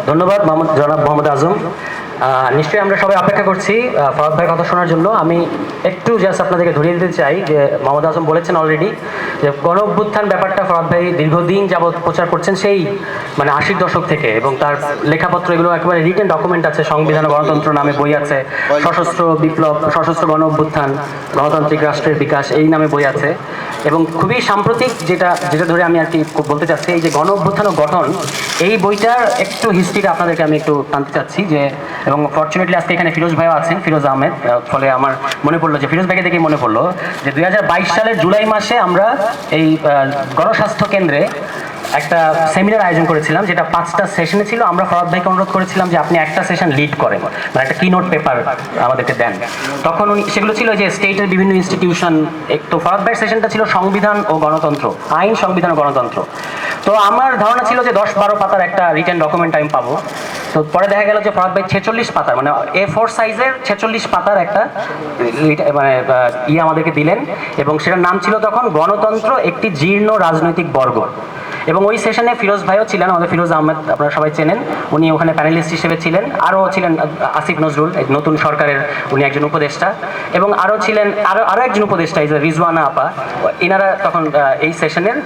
ধন্যবাদ জনাব মোহাম্মদ আজম। নিশ্চয়ই আমরা সবাই অপেক্ষা করছি ফরাদ ভাইয়ের কথা শোনার জন্য। আমি একটু জাস্ট আপনাদেরকে ধরিয়ে দিতে চাই যে মোহাম্মদ আজম বলেছেন অলরেডি যে গণ অভ্যুত্থান ব্যাপারটা ফরাদ ভাই দীর্ঘদিন যাবৎ প্রচার করছেন, সেই মানে ৮০ দশক থেকে, এবং তার লেখাপত্র এগুলো একেবারে রিটেন ডকুমেন্ট আছে, সংবিধান ও গণতন্ত্র নামে বই আছে, সশস্ত্র বিপ্লব, সশস্ত্র গণ অভ্যুত্থান, গণতান্ত্রিক রাষ্ট্রের বিকাশ এই নামে বই আছে। এবং খুবই সাম্প্রতিক যেটা যেটা ধরে আমি আর কি বলতে চাচ্ছি, এই যে গণ অভ্যুত্থান ও গঠন, এই বইটার একটু হিস্ট্রিটা আপনাদেরকে আমি একটু টানতে চাচ্ছি। যে এবং ফর্চুনেটলি আজকে এখানে ফিরোজ ভাইও আছেন, ফিরোজ আহমেদ। ফলে আমার মনে পড়লো যে ফিরোজ ভাইকে দেখে মনে পড়লো যে 2022 সালের জুলাই মাসে আমরা এই গণস্বাস্থ্য কেন্দ্রে একটা সেমিনার আয়োজন করেছিলাম, যেটা 5টা সেশনে ছিল। আমরা ফরাদ ভাইকে অনুরোধ করেছিলাম যে আপনি একটা সেশন লিড করেন, মানে একটা কিনোট পেপার আমাদেরকে দেন। তখন উনি সেগুলো ছিল যে স্টেটের বিভিন্ন ইনস্টিটিউশন। তো ফরাদ ভাইয়ের সেশনটা ছিল সংবিধান ও গণতন্ত্র, আইন, সংবিধান ও গণতন্ত্র। তো আমার ধারণা ছিল যে 10-12 পাতার একটা রিটেন ডকুমেন্ট আমি পাবো। তো পরে দেখা গেল যে ফরাদ ভাই 46 পাতার, মানে A4 সাইজের 46 পাতার একটা মানে আমাদেরকে দিলেন, এবং সেটার নাম ছিল তখন গণতন্ত্র একটি জীর্ণ রাজনৈতিক বর্গ। এবং ওই সেশনে ফিরোজ ভাইও ছিলেন, আমাদের ফিরোজ আহমেদ, আপনারা সবাই চেনেন, উনি ওখানে প্যানেলিস্ট হিসেবে ছিলেন। আরও ছিলেন আসিফ নজরুল, নতুন সরকারের উনি একজন উপদেষ্টা, এবং আরও ছিলেন আরও একজন উপদেষ্টা, এই যে রিজওয়ানা আপা, এনারা তখন এই সেশনের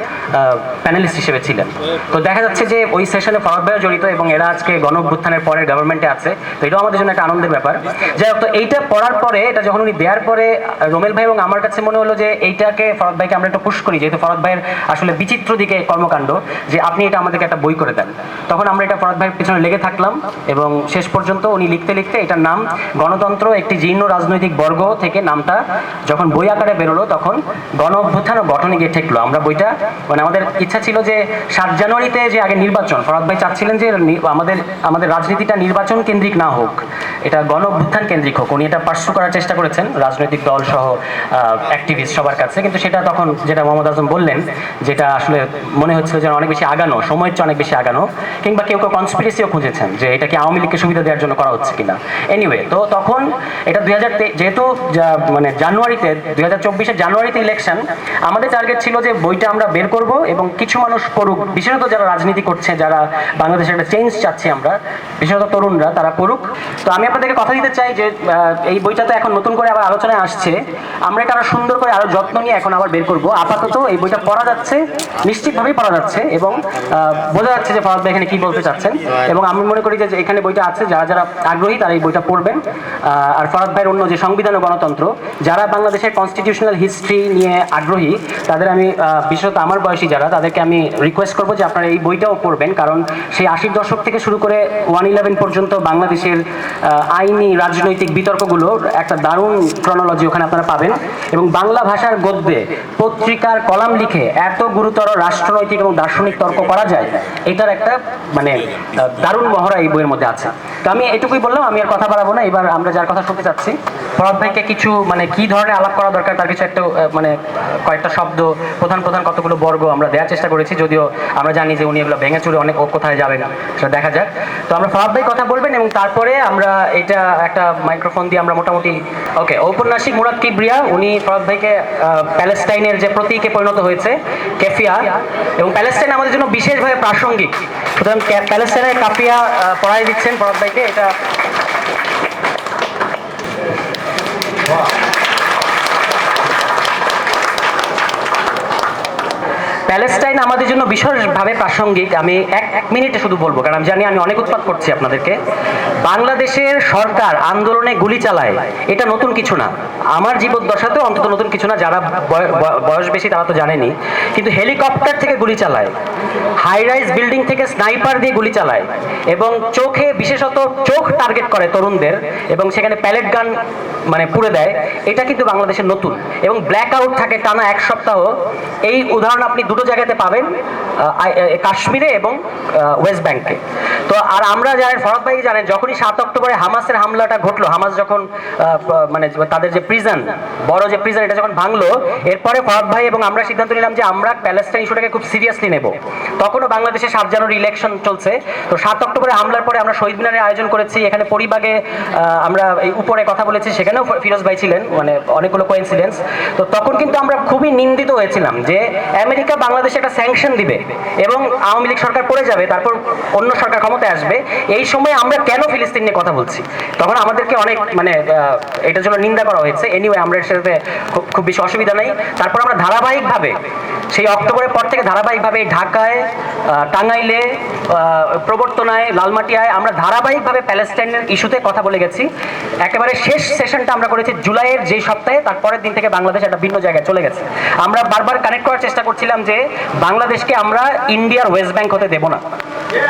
প্যানেলিস্ট হিসেবে ছিলেন। তো দেখা যাচ্ছে যে ওই সেশনে ফরাদ ভাইও জড়িত, এবং এরা আজকে গণ অভ্যুত্থানের পরে গভর্নমেন্টে আছে। তো এটাও আমাদের জন্য একটা আনন্দের ব্যাপার। যাই হোক, তো এইটা পড়ার পরে, এটা যখন উনি দেওয়ার পরে রোমেল ভাই এবং আমার কাছে মনে হলো যে এইটাকে ফরাদ ভাইকে আমরা একটু পুশ করি, যেহেতু ফরাদ ভাইয়ের আসলে বিচিত্র দিকে কর্মকাণ্ড, যে আপনি এটা আমাদেরকে একটা বই করে দেন। তখন আমরা এটা ফরাদ ভাইয়ের পিছনে লেগে থাকলাম, এবং শেষ পর্যন্ত উনি লিখতে লিখতে এটার নাম গণতন্ত্র একটি জীর্ণ রাজনৈতিক বর্গ থেকে নামটা যখন বই আকারে বেরোলো, তখন গণ অভ্যুত্থান ও গঠনে গিয়ে ঠেকলো। আমরা বইটা মানে আমাদের ইচ্ছা ছিল যে 7 জানুয়ারিতে যে আগে নির্বাচন, ফরাদ ভাই চাচ্ছিলেন যে আমাদের রাজনীতিটা নির্বাচন কেন্দ্রিক না হোক, এটা গণ অভ্যুত্থান কেন্দ্রিক হোক। উনি এটা পার্সু করার চেষ্টা করেছেন রাজনৈতিক দল সহ, অ্যাক্টিভিস্ট সবার কাছে। কিন্তু সেটা তখন, যেটা মোহাম্মদ আজম বললেন, যেটা আসলে মনে হচ্ছিল যে অনেক বেশি আগানো, সময়ের চেয়ে অনেক বেশি আগানো, কিংবা কেউ কেউ কনস্পিরেসিও খুঁজেছেন যে এটা কি আওয়ামী লীগকে সুবিধা দেওয়ার জন্য করা হচ্ছে কিনা। এনিওয়ে, তো তখন এটা 2023, যেহেতু মানে জানুয়ারিতে 2024-এর জানুয়ারিতে ইলেকশন, আমাদের টার্গেট ছিল যে বইটা আমরা বের করব এবং কিছু মানুষ পড়ুক, বিশেষত যারা রাজনীতি করছে, যারা বাংলাদেশে একটা চেঞ্জ চাচ্ছে আমরা, বিশেষত তরুণরা, তারা পড়ুক। তো আমি আপনাদেরকে কথা দিতে চাই যে এই বইটা তো এখন নতুন করে আবার আলোচনায় আসছে, আমরা এটা আরো সুন্দর করে আরো যত্ন নিয়ে এখন আবার বের করব। আপাতত এই বইটা পড়া যাচ্ছে, নিশ্চিতভাবেই পড়া যাচ্ছে, এবং বোঝা যাচ্ছে যে ফরাদ ভাই এখানে কি বলতে চাচ্ছেন। এবং আমি মনে করি যে এখানে বইটা আছে, যারা যারা আগ্রহী তারা এই বইটা পড়বেন। আর ফরাদ ভাইয়ের অন্য যে সংবিধান ও গণতন্ত্র, যারা বাংলাদেশের কনস্টিটিউশনাল হিস্ট্রি নিয়ে আগ্রহী, তাদের আমি বিশেষত আমার বয়সী যারা, তাদেরকে আমি রিকোয়েস্ট করবো যে আপনারা এই বইটাও পড়বেন। কারণ সেই 80-র দশক থেকে শুরু করে 111 পর্যন্ত বাংলাদেশের আইনি রাজনৈতিক বিতর্কগুলোর একটা দারুণ ক্রনোলজি ওখানে আপনারা পাবেন। এবং বাংলা ভাষার গদ্যে পত্রিকার কলাম লিখে এত গুরুতর রাষ্ট্রনৈতিক এবং দার্শনিক তর্ক করা যায়, এটার একটা মানে দারুণ মহড়া এই বইয়ের মধ্যে আছে। তো আমি এটুকুই বললাম, আমি আর কথা বাড়াবো না। এবার আমরা যার কথা শুনতে চাচ্ছি, ফরাদ ভাইকে কিছু মানে কি ধরনের আলাপ করা দরকার, তার কিছু একটা মানে কয়েকটা শব্দ, প্রধান প্রধান কতগুলো বর্গ আমরা দেওয়ার চেষ্টা করেছি, যদিও আমরা জানি যে উনি এগুলো ভেঙে চুরে অনেক কোথায় যাবেন, সেটা দেখা যাক। তো আমরা ফরাদ ভাই কথা বলবেন, এবং তারপরে আমরা এটা একটা মাইক্রোফোন দিয়ে আমরা মোটামুটি ওকে। ঔপন্যাসিক মুরাদ কিবরিয়া, উনি ফরাদ ভাইকে প্যালেস্টাইনের যে প্রতীকে পরিণত হয়েছে কেফিয়া, এবং প্যালেস্টাইন আমাদের জন্য বিশেষভাবে প্রাসঙ্গিক, সুতরাং প্যালেস্টাইনের কাফিয়া পড়াই দিচ্ছেন ফরাদ ভাইকে। এটা প্যালেস্টাইন আমাদের জন্য বিশেষভাবে প্রাসঙ্গিক। আমি এক মিনিটে শুধু বলবো, কারণ আমি জানি আমি অনেক উৎপাত করছি আপনাদেরকে। বাংলাদেশের সরকার আন্দোলনে গুলি চালায়, এটা নতুন কিছু না, আমার জীবদ্দশাতেও অন্তত নতুন কিছু না। যারা বয়স বেশি তারা তো জানেনি, কিন্তু হেলিকপ্টার থেকে গুলি চালায়, হাই রাইজ বিল্ডিং থেকে স্নাইপার দিয়ে গুলি চালায়, এবং চোখে, বিশেষত চোখ টার্গেট করে তরুণদের, এবং সেখানে প্যালেট গান মানে পুড়ে দেয়, এটা কিন্তু বাংলাদেশের নতুন। এবং ব্ল্যাক আউট থাকে টানা 1 সপ্তাহ। এই উদাহরণ আপনি দুটো জায়গাতে পাবেন, কাশ্মীরে এবং ওয়েস্ট ব্যাংকে। তো আর আমরা জানেন, ফরাদ ভাই জানেন, যখনই 7 অক্টোবরে হামাসের হামলাটা ঘটলো, হামাস যখন মানে তাদের যে প্রিজন, বড় যে প্রিজন, এটা যখন ভাঙলো, এরপরে ফরাদ ভাই এবং আমরা সিদ্ধান্ত নিলাম যে আমরা প্যালেস্টাইন ইস্যুটাকে খুব সিরিয়াসলি নেব। তখনও বাংলাদেশে 7 জানুয়ারি ইলেকশন চলছে। তো 7 অক্টোবরে হামলার পরে আমরা শহীদ মিনারের আয়োজন করেছি, এখানে পরিবাগে আমরা এই উপরে কথা বলেছি, সেখানেও ফিরোজ ভাই ছিলেন, মানে অনেকগুলো কোইন্সিডেন্স। তো তখন কিন্তু আমরা খুবই নিন্দিত হয়েছিলাম যে আমেরিকা বাংলাদেশে একটা স্যাংশন দিবে এবং আওয়ামী লীগ সরকার পড়ে যাবে, তারপর অন্য সরকার ক্ষমতায় আসবে, এই সময় আমরা কেন ফিলিস্তিন নিয়ে কথা বলছি? তখন আমাদেরকে অনেক মানে এটার জন্য নিন্দা করা হয়েছে। এনিওয়ে আমরা এর সাথে খুব বেশি অসুবিধা নেই। তারপর আমরা ধারাবাহিকভাবে সেই অক্টোবরের পর থেকে ধারাবাহিকভাবে ঢাকায়, টাঙ্গাইলে, প্রবর্তনায়, লালমাটিয়ায় আমরা ধারাবাহিকভাবে প্যালেস্টাইনের ইস্যুতে কথা বলে গেছি। একেবারে শেষ সেশনটা আমরা করেছি জুলাইয়ের যে সপ্তাহে, তারপরের দিন থেকে বাংলাদেশ একটা ভিন্ন জায়গায় চলে গেছে। আমরা বারবার কানেক্ট করার চেষ্টা করছিলাম যে বাংলাদেশকে আমরা ইন্ডিয়ার ওয়েস্ট ব্যাংক হতে দেব না,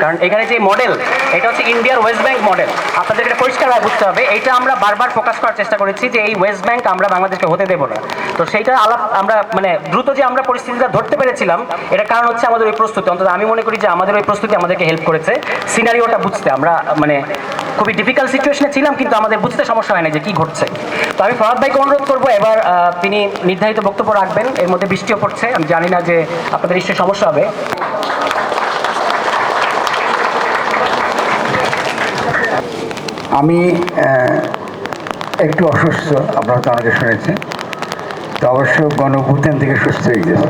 কারণ এখানে যে মডেল এটা হচ্ছে ইন্ডিয়ার ওয়েস্ট ব্যাংক মডেল। আপনাদের এটা পরিষ্কারভাবে বুঝতে হবে। এইটা আমরা বারবার ফোকাস করার চেষ্টা করেছি যে এই ওয়েস্ট ব্যাংক আমরা বাংলাদেশকে হতে দেব না। তো সেইটা আলাপ আমরা মানে দ্রুত যে আমরা পরিস্থিতিটা ধরতে পেরেছিলাম, এটা কারণ হচ্ছে আমাদের ওই প্রস্তুতি। অন্তত আমি মনে করি যে আমাদের ওই প্রস্তুতি আমাদেরকে হেল্প করেছে সিনারিওটা বুঝতে। আমরা মানে খুবই ডিফিকাল্ট সিচুয়েশনে ছিলাম, কিন্তু আমাদের বুঝতে সমস্যা হয় না যে কি ঘটছে। তো আমি ফরহাদ ভাইকে অনুরোধ করবো এবার তিনি নির্ধারিত বক্তব্য রাখবেন। এর মধ্যে বৃষ্টিও পড়ছে, আমি জানি না যে আপনাদের নিশ্চয়ই সমস্যা হবে। আমি একটু অসুস্থ, আপনারা তো আমাকে শুনেছেন, তো অবশ্য গণঅভ্যুত্থান থেকে সুস্থ হয়ে গেছে।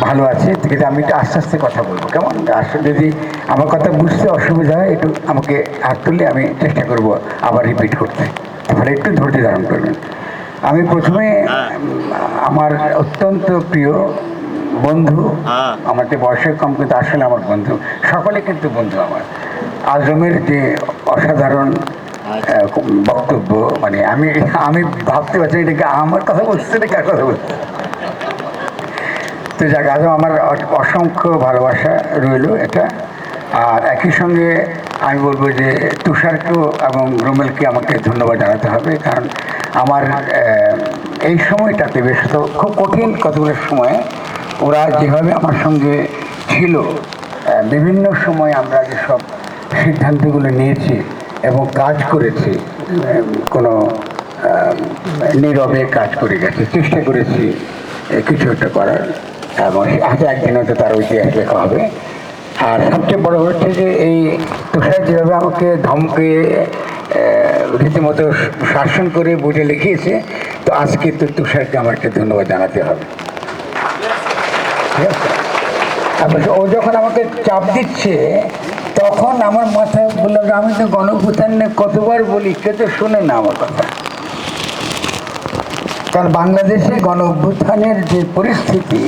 ভালো আছে, ঠিক আছে। আমি একটু আস্তে আস্তে কথা বলবো, কেমন? আসলে যদি আমার কথা বুঝতে অসুবিধা হয় একটু আমাকে হাত তুললে আমি চেষ্টা করব আবার রিপিট করতে, তাহলে একটু ধৈর্য ধারণ করবেন। আমি প্রথমে আমার অত্যন্ত প্রিয় বন্ধু, আমার যে বয়সের কম কিন্তু আসলে আমার বন্ধু, সকলে কিন্তু বন্ধু আমার, আজমের যে অসাধারণ বক্তব্য, মানে আমি আমি ভাবতে পারছি এটাকে আমার কথা বলছে না কার কথা বলছে। তো যাক, আজম আমার অসংখ্য ভালোবাসা রইল এটা। আর একই সঙ্গে আমি বলবো যে তুষারকেও এবং রুমেলকে আমাকে ধন্যবাদ জানাতে হবে, কারণ আমার এই সময়টাতে বেশ তো খুব কঠিন কতগুলো সময়ে ওরা যেভাবে আমার সঙ্গে ছিল, বিভিন্ন সময় আমরা যেসব সিদ্ধান্তগুলো নিয়েছি এবং কাজ করেছি, কোনো নীরবে কাজ করে গেছে, চেষ্টা করেছি কিছু একটা করার, এবং আজকে একদিন হয়তো তার ইতিহাস লেখা হবে। আর সবচেয়ে বড় হচ্ছে যে এই তুষার যেভাবে আমাকে ধমকে রীতিমতো শাসন করে বুঝে লিখিয়েছে, তো আজকে তো তুষারকে আমাকে ধন্যবাদ জানাতে হবে। ঠিক আছে? তারপর ও যখন আমাকে চাপ দিচ্ছে তখন আমার মাথায় বললাম যে আমি তো গণঅভ্যুত্থান কতবার বলি, কেউ তো শোনে না আমার কথা। কারণ বাংলাদেশে গণঅভ্যুত্থানের যে পরিস্থিতি,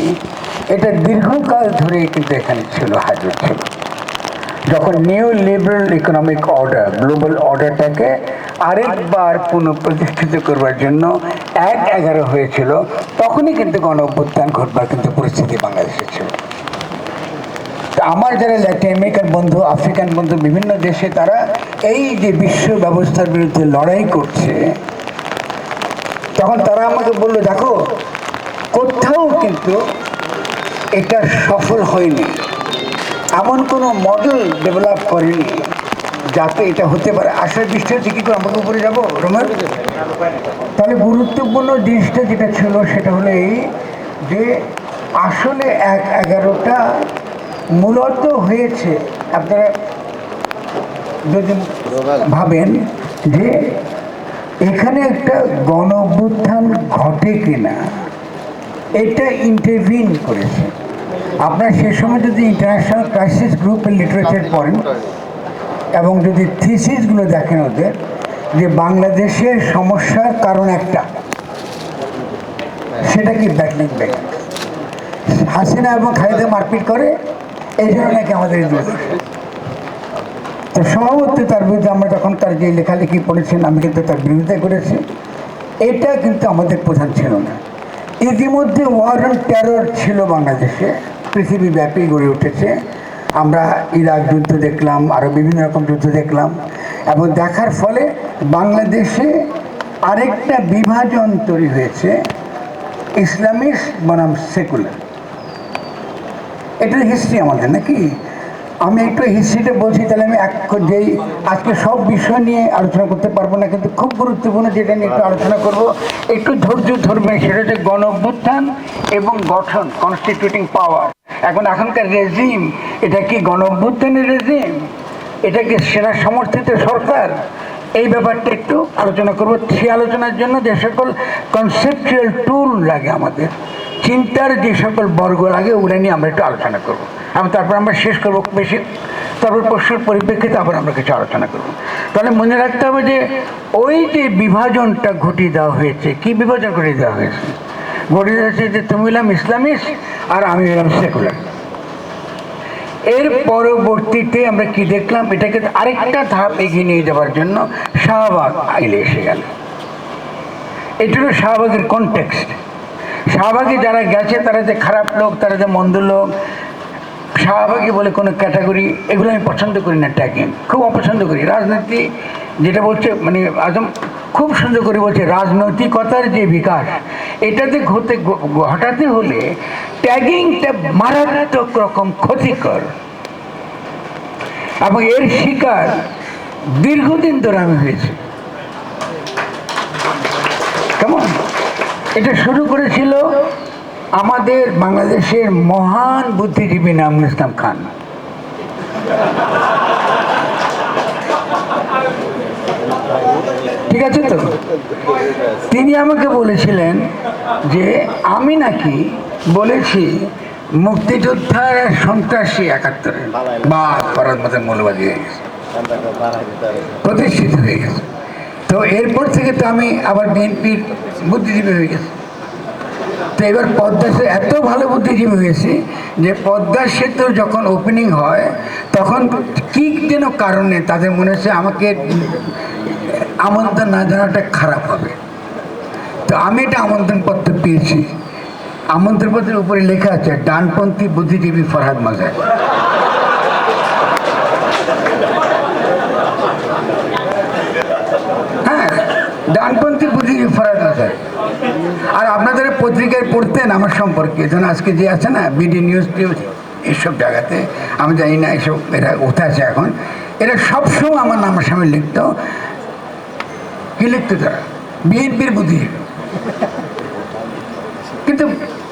এটা দীর্ঘকাল ধরে কিন্তু এখানে ছিল, হাজির ছিল। যখন new liberal economic order, global অর্ডারটাকে আরেকবার পুনঃপ্রতিষ্ঠিত করবার জন্য ১/১১ হয়েছিল, তখনই কিন্তু গণঅভ্যুত্থান ঘটবার কিন্তু পরিস্থিতি বাংলাদেশে ছিল। আমার যারা ল্যাটিন আমেরিকান বন্ধু, আফ্রিকান বন্ধু, বিভিন্ন দেশে তারা এই যে বিশ্ব ব্যবস্থার বিরুদ্ধে লড়াই করছে, তখন তারা আমাকে বললো, দেখো কোথাও কিন্তু এটা সফল হয়নি, এমন কোনো মডেল ডেভেলপ করেনি যাতে এটা হতে পারে। আসলে বৃষ্টি হচ্ছে, কী করে আমাকে উপরে যাবো রোমের? তাহলে গুরুত্বপূর্ণ জিনিসটা যেটা ছিল সেটা হলো এই যে আসলে ১/১১টা মূলত হয়েছে, আপনারা যদি ভাবেন যে এখানে একটা গণঅভ্যুত্থান ঘটে কিনা, এটা ইন্টারভিন করেছে। আপনার সে সময় যদি ইন্টারন্যাশনাল ক্রাইসিস গ্রুপের লিটারেচার পড়েন এবং যদি থিসিসগুলো দেখেন ওদের, যে বাংলাদেশের সমস্যার কারণ একটা, সেটা কি ব্যাটলিং ব্যাক, হাসিনা এবং খালেদা মারপিট করে, এই জন্য নাকি আমাদের তো সভাপতি তার বিরুদ্ধে আমরা যখন তার যে লেখালেখি পড়েছেন, আমি কিন্তু তার বিরোধিতা করেছি। এটা কিন্তু আমাদের প্রধান ছিল না। ইতিমধ্যে ওয়ার অন টেরর ছিল বাংলাদেশে, পৃথিবীব্যাপী গড়ে উঠেছে। আমরা ইরাক যুদ্ধ দেখলাম, আরও বিভিন্ন রকম যুদ্ধ দেখলাম, এবং দেখার ফলে বাংলাদেশে আরেকটা বিভাজন তৈরি হয়েছে, ইসলামিস্ট বনাম সেকুলার। এটার হিস্ট্রি আমাদের নাকি, আমি একটু হিস্ট্রিটা বলছি, তাহলে আমি যেই আজকে সব বিষয় নিয়ে আলোচনা করতে পারবো না, কিন্তু খুব গুরুত্বপূর্ণ যেটা নিয়ে একটু আলোচনা করবো, একটু ধৈর্য ধরবেন, সেটা হচ্ছে গণঅভ্যুত্থান এবং গঠন, কনস্টিটিউটিং পাওয়ার। এখনকার রেজিম, এটা কি গণঅভ্যুত্থানের রেজিম? এটা কি সেনা সমর্থিত সরকার? এই ব্যাপারটা একটু আলোচনা করব। সেই আলোচনার জন্য যে সকল কনসেপচুয়াল টুল লাগে, আমাদের চিন্তার যে সকল বর্গ লাগে, ওগুলো নিয়ে আমরা একটু আলোচনা করব। এবং তারপর আমরা শেষ করবো বেশি, তারপর প্রশ্নের পরিপ্রেক্ষিতে আবার আমরা কিছু আলোচনা করব। তাহলে মনে রাখতে হবে যে ওই যে বিভাজনটা ঘটিয়ে দেওয়া হয়েছে, কি বিভাজন ঘটিয়ে দেওয়া হয়েছে? ঘটিয়ে দেওয়া হয়েছে যে তুমি হলাম ইসলামিস্ট আর আমি হলাম সেকুলার। এর পরবর্তীতে আমরা কি দেখলাম, এটাকে আরেকটা ধাপ এগিয়ে নিয়ে যাওয়ার জন্য শাহবাগ আইলে এসে গেল। এটা হলো শাহবাগের কনটেক্সট। শাহবাগে যারা গেছে তারা যে খারাপ লোক, তারা যে মন্দ লোক, শাহবাগী বলে কোনো ক্যাটাগরি, এগুলো আমি পছন্দ করি না, ট্যাগিং খুব অপছন্দ করি। রাজনীতি যেটা বলছে, মানে আজম খুব সুন্দর করে বলছে, রাজনৈতিকতার যে বিকাশ, এটাতে ঘটাতে হলে ট্যাগিংটা মারাত্মক রকম ক্ষতিকর, এবং এর শিকার দীর্ঘদিন ধরে আমি হয়েছি। কেমন? এটা শুরু করেছিল আমাদের বাংলাদেশের মহান বুদ্ধিজীবী নাজমুল ইসলাম খান। ঠিক আছে তো? তিনি আমাকে বলেছিলেন যে আমি নাকি বলেছি মুক্তিযোদ্ধার সন্ত্রাসী ৭১ বা ভারত মাতার মৌলবাদী হয়ে গেছে, প্রতিষ্ঠিত হয়ে গেছে। তো এরপর থেকে তো আমি আবার বিএনপির বুদ্ধিজীবী হয়ে গেছি। তো এবার পদ্মা সেতু এত ভালো বুদ্ধিজীবী হয়েছে যে পদ্মা সেতু যখন ওপেনিং হয় তখন কি যেন কারণে তাদের মনে হচ্ছে আমাকে আমন্ত্রণ না জানাটা খারাপ হবে। তো আমি এটা আমন্ত্রণপত্র পেয়েছি। আমন্ত্রণপত্রের উপরে লেখা আছে ডানপন্থী বুদ্ধিজীবী ফরহাদ মাজার। হ্যাঁ, ডানপন্থী বুদ্ধিজীবী ফরহাদ মাজার। আর আপনাদের পত্রিকায় পড়তেন আমার সম্পর্কে, যেন আজকে যে আছে না বিডি নিউজ টিউজ, এইসব জায়গাতে আমি জানি না এসব এরা কোথায় আছে এখন, এরা সবসময় আমার নামের সামনে লিখতো। কি লিখতো তারা? বিএনপির বুদ্ধিজীবী। কিন্তু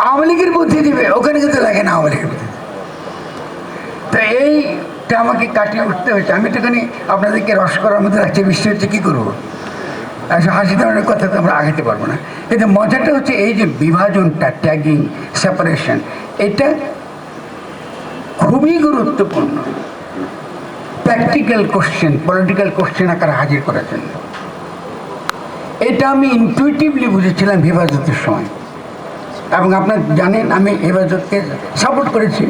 আওয়ামী লীগের বুদ্ধিজীবী ওখানে কিন্তু লাগে না আওয়ামী লীগের বুদ্ধিজীবী। তো এইটা আমাকে কাটিয়ে উঠতে হয়েছে। আমি একটুখানি আপনাদেরকে রস করার মধ্যে রাখছি, বৃষ্টি হচ্ছে কী করবো, হাসি ধরনের কথা তো আমরা আগাতে পারবো না। কিন্তু মজাটা হচ্ছে এই যে বিভাজনটা, ট্যাগিং, সেপারেশন, এটা খুবই গুরুত্বপূর্ণ প্র্যাকটিক্যাল কোশ্চেন, পলিটিক্যাল কোশ্চেন আকারে হাজির করার জন্য। এটা আমি ইনটুইটিভলি বুঝেছিলাম হেফাজতের সময়, এবং আপনার জানেন আমি হেফাজতকে সাপোর্ট করেছি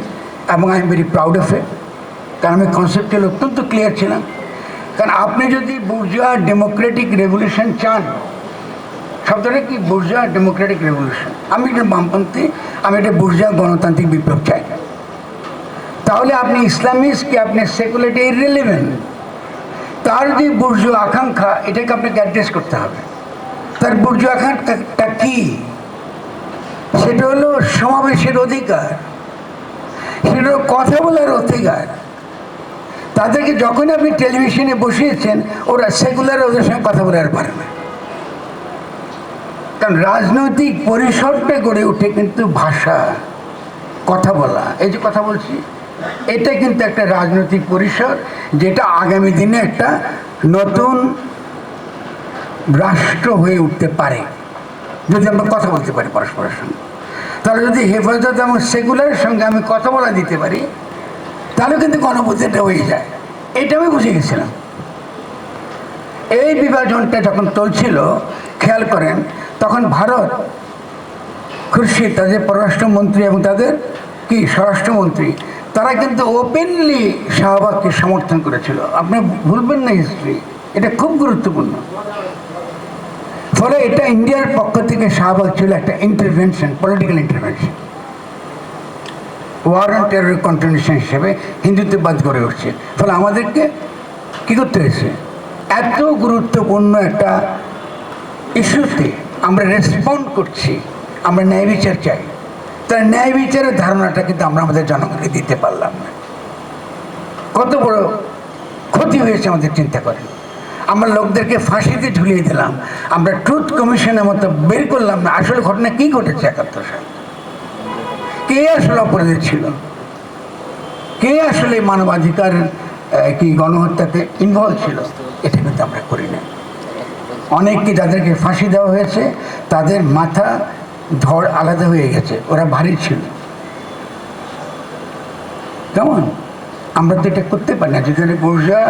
এবং I am very proud of it, কারণ আমি কনসেপ্টুয়াল অত্যন্ত ক্লিয়ার ছিলাম। কারণ আপনি যদি বুর্জোয়া ডেমোক্রেটিক রেভলিউশন চান, শব্দটা কি বুর্জোয়া ডেমোক্রেটিক রেভলিউশন, আমি এটা বামপন্থী, আমি এটা বুর্জোয়া গণতান্ত্রিক বিপ্লব চাই, তাহলে আপনি ইসলামিস্ট কি আপনি সেকুলারিটি ইররিলেভেন্ট। তার যে বুর্জোয়া আকাঙ্ক্ষা, এটাকে আপনাকে অ্যাড্রেস করতে হবে। তার বুর্জোয়া আকাঙ্ক্ষাটা কি? সেটা হলো সমাবেশের অধিকার, সেটা হলো কথা বলার অধিকার। তাদেরকে যখন আপনি টেলিভিশনে বসিয়েছেন, ওরা সেকুলার, ওদের সঙ্গে কথা বলে আর পারে না। কারণ রাজনৈতিক পরিসরটা গড়ে ওঠে কিন্তু ভাষা, কথা বলা, এই যে কথা বলছি, এটা কিন্তু একটা রাজনৈতিক পরিসর, যেটা আগামী দিনে একটা নতুন রাষ্ট্র হয়ে উঠতে পারে যদি আমরা কথা বলতে পারি পরস্পরের সঙ্গে। তাহলে যদি হেফাজত এবং সেকুলারের সঙ্গে আমি কথা বলা দিতে পারি, তাহলে কিন্তু গণভোটটা হয়ে যায়। এটা আমি বুঝে গেছিলাম। এই বিভাজনটা যখন চলছিল, খেয়াল করেন, তখন ভারত, খুরশিদ তাদের পররাষ্ট্রমন্ত্রী এবং তাদের কি স্বরাষ্ট্রমন্ত্রী, তারা কিন্তু ওপেনলি শাহবাগকে সমর্থন করেছিল। আপনি ভুলবেন না হিস্ট্রি, এটা খুব গুরুত্বপূর্ণ। ফলে এটা ইন্ডিয়ার পক্ষ থেকে শাহবাগ ছিল একটা intervention, political intervention, war and terror continuation হিসেবে হিন্দুত্ববাদ গড়ে উঠছে। ফলে আমাদেরকে কী করতে হয়েছে, এত গুরুত্বপূর্ণ একটা ইস্যুতে আমরা রেসপন্ড করছি, আমরা ন্যায় বিচার চাই। তার ন্যায় বিচারের ধারণাটা কিন্তু আমরা আমাদের জনগণকে দিতে পারলাম না। কত বড় ক্ষতি হয়েছে আমাদের, চিন্তা করেন। আমরা লোকদেরকে ফাঁসিতে ঝুলিয়ে দিলাম, আমরা ট্রুথ কমিশনের মতো বের করলাম না আসলে ঘটনা কী ঘটেছে ৭১ সালে, কে আসলে অপরাধী ছিল, কে আসলে মানবাধিকার কি গণহত্যাতে ইনভলভ ছিল, এটা কিন্তু আমরা করি না। অনেককে যাদেরকে ফাঁসি দেওয়া হয়েছে তাদের মাথা ধড় আলাদা হয়ে গেছে, ওরা ভারী ছিল। কেমন আমরা তো এটা করতে পারি না। যেখানে বুর্জোয়া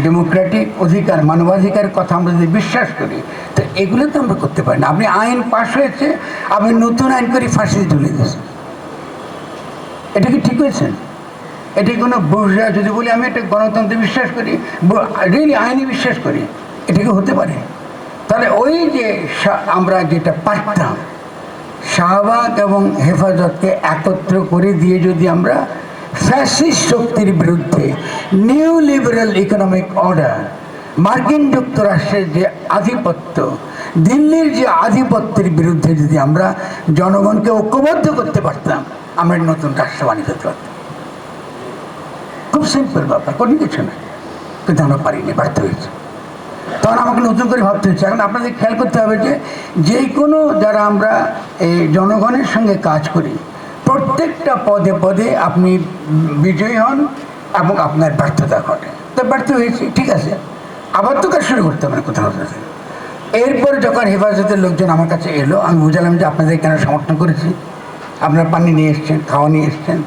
ডেমোক্রেটিক অধিকার, মানবাধিকারের কথা আমরা যদি বিশ্বাস করি, তো এগুলো তো আমরা করতে পারি না। আপনি আইন পাশ হয়েছে, আপনি নতুন আইন করে ফাঁসি ঝুলিয়ে দিয়েছেন, এটা কি ঠিক হয়েছে? এটি কোনো বুর্জোয়া, যদি বলি আমি এটা গণতন্ত্রে বিশ্বাস করি, রিয়েলি আইনে বিশ্বাস করি, এটা কি হতে পারে? তাহলে ওই যে আমরা যেটা পারতাম, শাহবাগ এবং হেফাজতকে একত্র করে দিয়ে যদি আমরা ফ্যাসিস্ট শক্তির বিরুদ্ধে নিউ লিবারেল ইকোনমিক অর্ডার, মার্কিন যুক্তরাষ্ট্রের যে আধিপত্য, দিল্লির যে আধিপত্যের বিরুদ্ধে যদি আমরা জনগণকে ঐক্যবদ্ধ করতে পারতাম, আমরা নতুন রাষ্ট্র বানিয়ে যেতে পারতাম। খুব সিম্পল ব্যাপার, কোনো কিছু না, কিন্তু আমরা পারিনি, ব্যর্থ হয়েছে। তখন আমাকে নতুন করে ভাবতে হচ্ছে। এখন আপনাদের খেয়াল করতে হবে যে কোনো যারা আমরা এই জনগণের সঙ্গে কাজ করি, প্রত্যেকটা পদে পদে আপনি বিজয়ী হন এবং আপনার ব্যর্থতা ঘটে। তো ব্যর্থ হয়েছি, ঠিক আছে, আবার তো কাজ শুরু করতে হবে কোথাও থেকে। এরপরে যখন হেফাজতের লোকজন আমার কাছে এলো, আমি বুঝালাম যে আপনাদের কেন সমর্থন করেছি, আপনারা পানি নিয়ে এসছেন, খাওয়া নিয়ে এসছেন।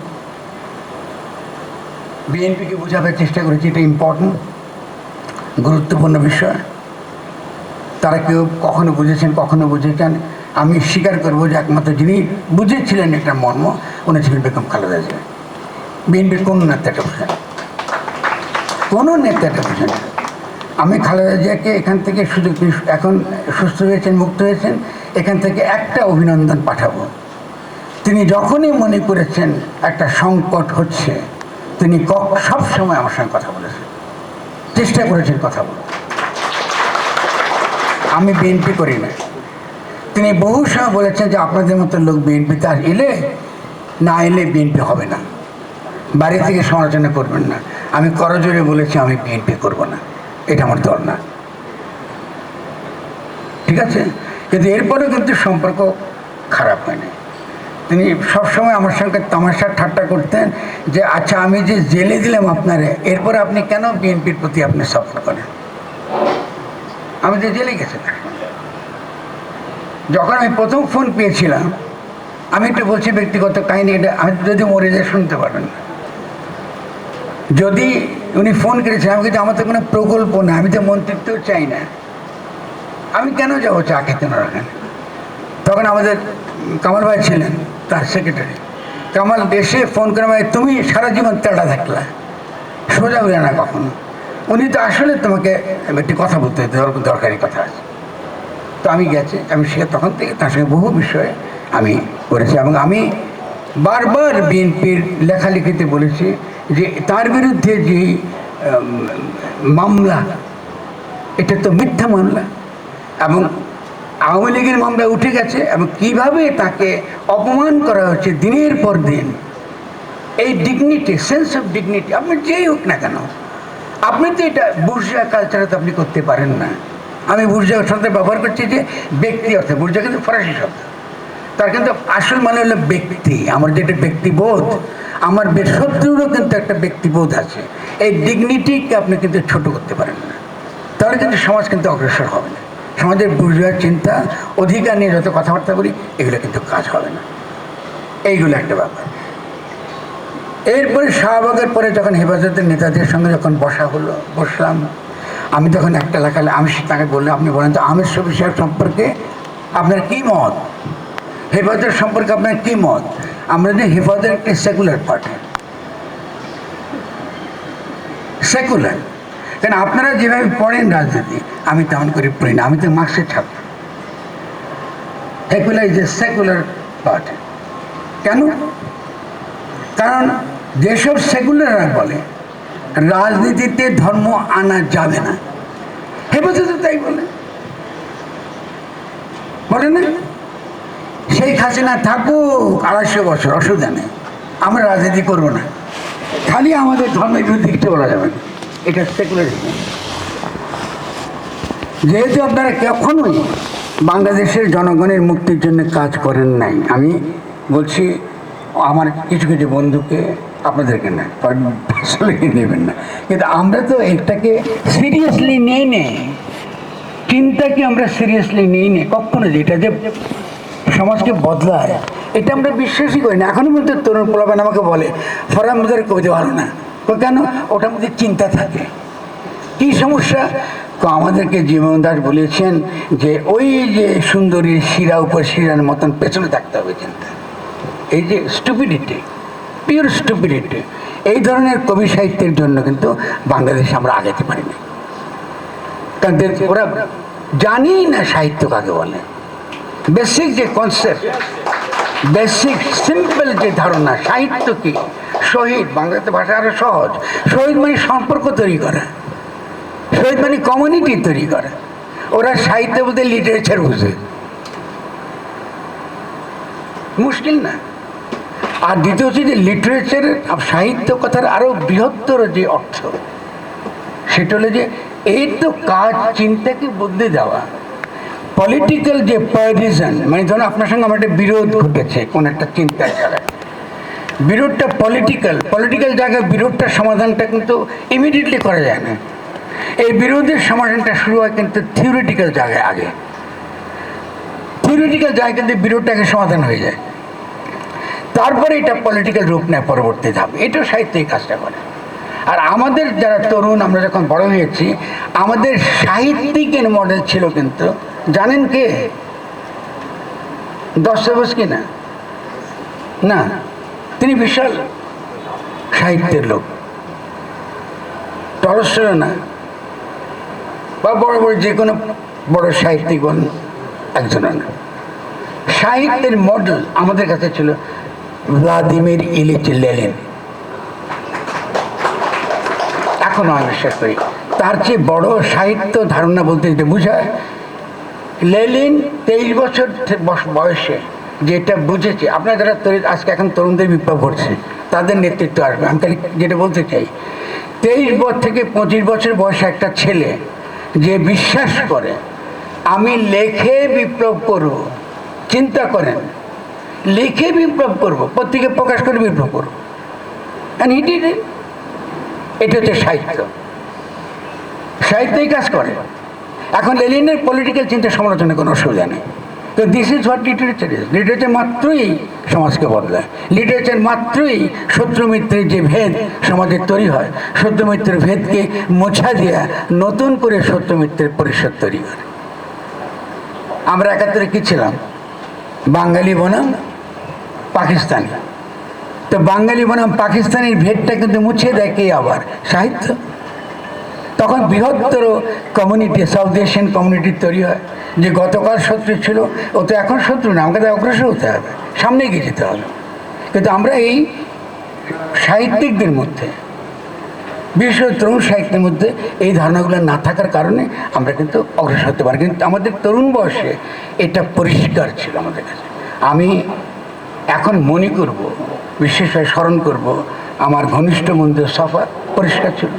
বিএনপিকে বোঝাবার চেষ্টা করেছি এটা ইম্পর্টেন্ট, গুরুত্বপূর্ণ বিষয়। তারা কেউ কখনো বুঝেছেন, কখনো বুঝেছেন। আমি স্বীকার করবো যে একমাত্র যিনি বুঝেছিলেন একটা মর্ম, উনি ছিলেন বেগম খালেদা জিয়া। বিএনপির কোনো নেতাটা বোঝেন, কোনো নেতাটা বোঝেন। আমি খালেদা জিয়াকে এখান থেকে সুযোগ, এখন সুস্থ হয়েছেন, মুক্ত হয়েছেন, এখান থেকে একটা অভিনন্দন পাঠাবো। তিনি যখনই মনে করেছেন একটা সংকট হচ্ছে, তিনি সবসময় আমার সঙ্গে কথা বলেছেন, চেষ্টা করেছেন কথা বলতে। আমি বিএনপি করি না, তিনি বহু সময় বলেছেন যে আপনাদের মতো লোক বিএনপিতে এলে না এলে বিএনপি হবে না, বাড়ি থেকে সমালোচনা করবেন না। আমি করজোরে বলেছি আমি বিএনপি করব না, এটা আমার দল না, ঠিক আছে। কিন্তু এরপরেও কিন্তু সম্পর্ক খারাপ হয়নি। তিনি সবসময় আমার সঙ্গে তামাশা ঠাট্টা করতেন যে আচ্ছা আমি যে জেলে দিলাম আপনারে, এরপরে আপনি কেন বিএনপির প্রতি আপনি সাপোর্ট করেন? আমি যে জেলে গেছি, যখন আমি প্রথম ফোন পেয়েছিলাম, আমি একটু বলছি ব্যক্তিগত কাহিনী, এটা আমি যদি মরে যায় শুনতে পারবেন না। যদি উনি ফোন করেছেন, আমি কিন্তু আমার তো কোনো প্রকল্প না, আমি তো মন্ত্রিত্বও চাই না, আমি কেন যাবো চা খেতে না রাখেন? তখন আমাদের কামাল ভাই ছিলেন, তার সেক্রেটারি। কামাল দেশে ফোন করে ভাই তুমি সারা জীবন তেড়া থাকলা, সোজা হলে না কখনো। উনি তো আসলে তোমাকে একটি কথা বলতে দরকারি কথা আছে। তো আমি গেছি, আমি সে তখন থেকে তার সঙ্গে বহু বিষয়ে আমি করেছি এবং আমি বারবার বিএনপির লেখালেখিতে বলেছি যে তার বিরুদ্ধে যে মামলা, এটা তো মিথ্যা মামলা এবং আওয়ামী লীগের মামলা উঠে গেছে এবং কীভাবে তাকে অপমান করা হচ্ছে দিনের পর দিন। এই ডিগনিটি, সেন্স অফ ডিগনিটি, আপনি যেই হোক না কেন, আপনি তো এটা বুর্জোয়া কালচারে তো আপনি করতে পারেন না। আমি বুর্জোয়া শব্দ ব্যবহার করছি যে ব্যক্তি অর্থে, বুর্জোয়া কিন্তু ফরাসি শব্দ, তার কিন্তু আসল মানে হলো ব্যক্তি। আমার যেটা ব্যক্তিবোধ, আমার শত্রুরও কিন্তু একটা ব্যক্তিবোধ আছে। এই ডিগনিটিকে আপনি কিন্তু ছোট করতে পারেন না, তাহলে কিন্তু সমাজ কিন্তু অগ্রসর হবে না। সমাজের বুর্জোয়ার চিন্তা, অধিকার নিয়ে যত কথাবার্তা বলি, এগুলো কিন্তু কাজ হবে না। এইগুলো একটা ব্যাপার। এরপরে শাহবাগের পরে যখন হেফাজতের নেতাদের সঙ্গে যখন বসলাম, আমি তখন একটা এলাকায় আমি তাকে বললাম আপনি বলেন তো আমির শফি সাহেব সম্পর্কে আপনার কী মত, হেফাজত সম্পর্কে আপনার কী মত? আমরা যে হেফাজত একটি সেকুলার পার্টি, সেকুলার, কেন আপনারা যেভাবে পড়েন রাজনীতি, আমি তেমন করে পড়ি না, আমি তো মার্ক্সের ছাত্র। Secular is a secular party. কেন? কারণ যেসব সেকুলাররা বলে রাজনীতিতে ধর্ম আনা যাবে না, হেফাজত তাই বলে না? শেখ হাসিনা থাকুক 250 বছর, অসুবিধা নেই, আমরা রাজনীতি করব না, খালি আমাদের ধর্মের বিরুদ্ধে কিছু বলা যাবে না, এটা সেকুলারিজম। যেহেতু আপনারা কখনোই বাংলাদেশের জনগণের মুক্তির জন্য কাজ করেন নাই, আমি বলছি আমার কিছু কিছু বন্ধুকে আপনাদেরকে না, পার্সোনালি নেবেন না, কিন্তু আমরা তো এটাকে সিরিয়াসলি নেই নেই, চিন্তাকে আমরা সিরিয়াসলি নেই নেই কখনো, যেটা যে সমাজকে বদলায় এটা আমরা বিশ্বাসই করি না। এখনো মধ্যে তরুণ পোলাপান আমাকে বলে ফরহাদ মজুমদারের কবিতা ভালো না, কেন? ওটার মধ্যে চিন্তা থাকে। কি সমস্যা? আমাদেরকে জীবন দাস বলেছেন যে ওই যে সুন্দরীর শিরা উপর শিরার মতন পেছনে থাকতে হবে চিন্তা। এই যে স্টুপিডিটি, পিওর স্টুপিডিটি, এই ধরনের কবি সাহিত্যের জন্য কিন্তু বাংলাদেশে আমরা আগাতে পারিনি, কারণ ওরা জানি না সাহিত্য কাকে বলে। বেসিক যে কনসেপ্ট, বেসিক সিম্পল যে ধারণা সাহিত্য কি, শহীদ, বাংলাতে ভাষা আরো সহজ। শহীদ মানে সম্পর্ক তৈরি করা, শহীদ মানে কমিউনিটি তৈরি করা। ওরা সাহিত্য বলতে লিটারেচার বুঝে, মুশকিল না। আর দ্বিতীয় হচ্ছে যে লিটারেচার, সাহিত্য কথার আরো বৃহত্তর যে অর্থ, সেটা হলো যে এই তো কাজ চিন্তাকে বদলে দেওয়া। পলিটিক্যাল যে পার্টিজান, মানে ধরুন আপনার সঙ্গে আমার একটা বিরোধ ঘটেছে কোন একটা চিন্তার জায়গায়, বিরোধটা পলিটিক্যাল জায়গায় বিরোধটার সমাধানটা কিন্তু ইমিডিয়েটলি করা যায় না। এই বিরোধের সমাধানটা শুরু হয় কিন্তু থিওরিটিক্যাল জায়গায়, আগে থিওরিটিক্যাল জায়গায় কিন্তু বিরোধটাকে সমাধান হয়ে যায়, তারপরে এটা পলিটিক্যাল রূপ নেয় পরবর্তী ধাপ। এটাও সাহিত্য এই কাজটা করে। আর আমাদের যারা তরুণ, আমরা যখন বড় হয়েছি, আমাদের সাহিত্যিকের মডেল ছিল কিন্তু জানেন কে? দস্তয়েভস্কি না, না, তিনি বিশাল সাহিত্যের লোক। টলস্টয় না, বা বড় বড় যে কোনো বড় সাহিত্যিক একজন না। সাহিত্যের মডেল আমাদের কাছে ছিল ভ্লাদিমির ইলিচ লেনিন। এখনো আমি বিশ্বাস করি তার চেয়ে বড় সাহিত্য ধারণা বলতে যেটা বোঝায়, লেনিন 23 বছর বয়সে যেটা বুঝেছে, আপনারা যারা আজকে এখন তরুণদের বিপ্লব ঘটছে তাদের নেতৃত্ব আসবে, আমি তাহলে যেটা বলতে চাই, 23 থেকে 25 বছর বয়সে একটা ছেলে যে বিশ্বাস করে আমি লেখে বিপ্লব করব, চিন্তা করেন, লিখে বিপ্লব করব, পত্রিকা প্রকাশ করে বিপ্লব করব, এটা হচ্ছে সাহিত্য। সাহিত্যই কাজ করে। এখন লেনিনের পলিটিক্যাল চিন্তা সমালোচনা কোনো অসুবিধা নেই, তো this is what literature is. Literature মাত্রই সমাজকে বদলায়, লিটারেচার মাত্রই শত্রু মিত্রের যে ভেদ সমাজে তৈরি হয়, শত্রু মিত্রের ভেদকে মোছা দেওয়া, নতুন করে শত্রু মিত্রের পরিষদ তৈরি করে। আমরা 71-এ কি ছিলাম? বাঙালি বনাম পাকিস্তানি। তো বাঙালি বনাম পাকিস্তানের ভেদটা কিন্তু মুছে দেয় কে? আবার সাহিত্য। তখন বৃহত্তর কমিউনিটি, সাউথ এশিয়ান কমিউনিটি তৈরি হয়, যে গতকাল শত্রু ছিল ও তো এখন শত্রু না, আমাকে তো অগ্রসর হতে হবে, সামনে এগিয়ে যেতে হবে। কিন্তু আমরা এই সাহিত্যিকদের মধ্যে, বিশেষ করে তরুণ সাহিত্যের মধ্যে এই ধারণাগুলো না থাকার কারণে আমরা কিন্তু অগ্রসর হতে পারি। কিন্তু আমাদের তরুণ বয়সে এটা পরিষ্কার ছিল আমাদের কাছে। আমি এখন মনে করব, বিশেষভাবে স্মরণ করব আমার ঘনিষ্ঠ বন্ধু সফা, পরিষ্কার ছিল।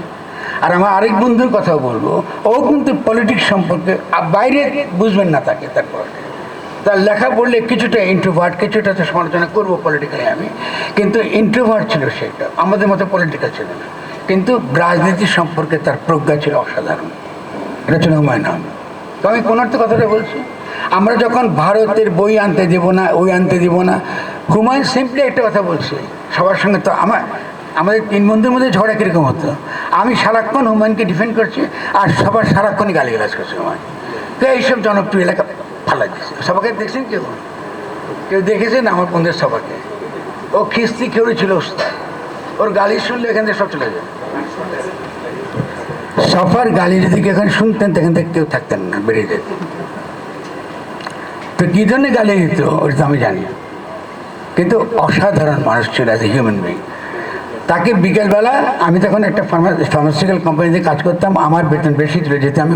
আর আমার আরেক বন্ধুর কথাও বলবো, ও কিন্তু পলিটিক্স সম্পর্কে বাইরে বুঝবেন না তাকে, তারপর তার লেখা পড়লে কিছুটা ইন্ট্রোভার্ট, কিছুটা তো সমালোচনা করবো পলিটিক্যালি আমি, কিন্তু ইন্ট্রোভার্ট ছিল সেটা, আমাদের মতো পলিটিক্যাল ছিল না। কিন্তু রাজনীতি সম্পর্কে তার প্রজ্ঞা ছিল অসাধারণ। এটা ছিল হুমায়ুন আহমেদ। তো আমি কোন অর্থে কথাটা বলছি, আমরা যখন ভারতের বই আনতে দেব না, ওই আনতে দেব না, হুমায়ুন সিম্পলি একটা কথা বলছে সবার সঙ্গে। তো আমাদের 3 বন্ধুর মধ্যে ঝগড়া কীরকম হতো, আমি সারাক্ষণ হুমায়ুনকে ডিফেন্ড করছি আর সবার সারাক্ষণই গালিগালাজ করছে হুমায়ুন। তো এইসব জনপ্রিয় এলাকা ভালো লাগছে। সবাইকে দেখছেন কেউ? কেউ দেখেছেন আমার বন্ধুর সবাইকে? ও খিস্তি খেউড়ি ছিল ওস্তাদ, ওর গালি শুনলে এখান থেকে সব চলে যায়। সফার গালি যদি এখানে শুনতেন সেখান থেকে কেউ থাকতেন না, বেরিয়ে যেত। তো কী ধরনের গালি দিত ওটা আমি জানি, কিন্তু অসাধারণ মানুষ ছিল অ্যাজ এ হিউম্যান বিং। তাকে বিকেলবেলা, আমি তখন একটা ফার্মাসিউটিক্যাল কোম্পানিতে কাজ করতাম, আমার বেতন বেশি ছিল যেহেতু আমি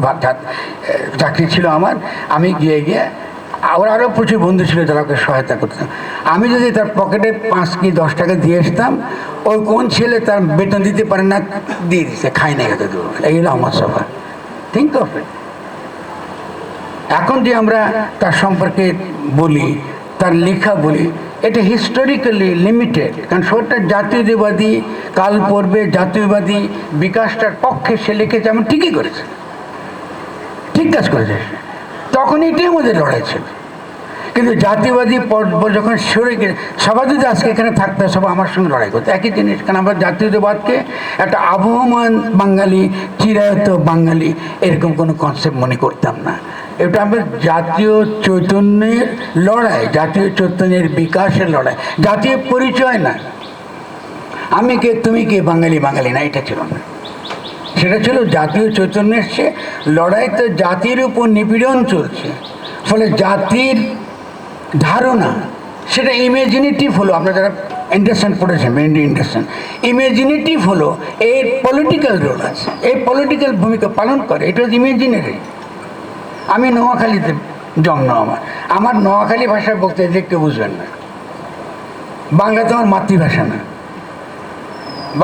চাকরি ছিল আমার, আমি গিয়ে ওর আরও প্রচুর বন্ধু ছিল যারা ওকে সহায়তা করতাম। আমি যদি তার পকেটে 5 কি 10 টাকা দিয়ে আসতাম, ওই কোন ছেলে তার বেতন দিতে পারে না দিয়ে দিচ্ছে, খায় না খেতে দেবো। এই হলো আমার সভা। Think of it. এখন যে আমরা তার সম্পর্কে বলি, তার লেখা বলি, এটা হিস্টোরিক্যালি লিমিটেড, কারণ সরকার জাতীয়তাবাদী কাল পর্বে জাতীয়বাদী বিকাশটার পক্ষে সে লিখেছে, আমি ঠিকই করেছে, ঠিক কাজ করেছে, তখন এটাই আমাদের লড়াই ছিল। কিন্তু জাতীয়বাদী পর্ব যখন সরে গেছে, সবাই যদি আজকে এখানে থাকতে সবাই আমার সঙ্গে লড়াই করতো একই জিনিস, কারণ আমরা জাতীয়তাবাদকে একটা আবহমান বাঙালি, চিরায়ত বাঙালি এরকম কোনো কনসেপ্ট মনে করতাম না। এটা আমরা জাতীয় চৈতন্যের লড়াই, জাতীয় চৈতন্যের বিকাশের লড়াই, জাতীয় পরিচয় না, আমি কে তুমি কে বাঙালি বাঙালি না, এটা ছিল না। সেটা ছিল জাতীয় চৈতন্যের সে লড়াই। তো জাতির উপর নিপীড়ন চলছে, ফলে জাতির ধারণা সেটা ইমেজিনেটিভ হলো। আপনারা যারা ইন্টারেস্টেন্ট পড়েছেন, মেনলি ইন্টারেস্টেন্ট, ইমেজিনেটিভ হলো এর পলিটিক্যাল রোল আছে, এই পলিটিক্যাল ভূমিকা পালন করে, এটা হচ্ছে ইমেজিনারি। আমি নোয়াখালীতে জন্ম, আমার নোয়াখালী ভাষায় বলতে দেখতে বুঝবেন না, বাংলা তো আমার মাতৃভাষা না,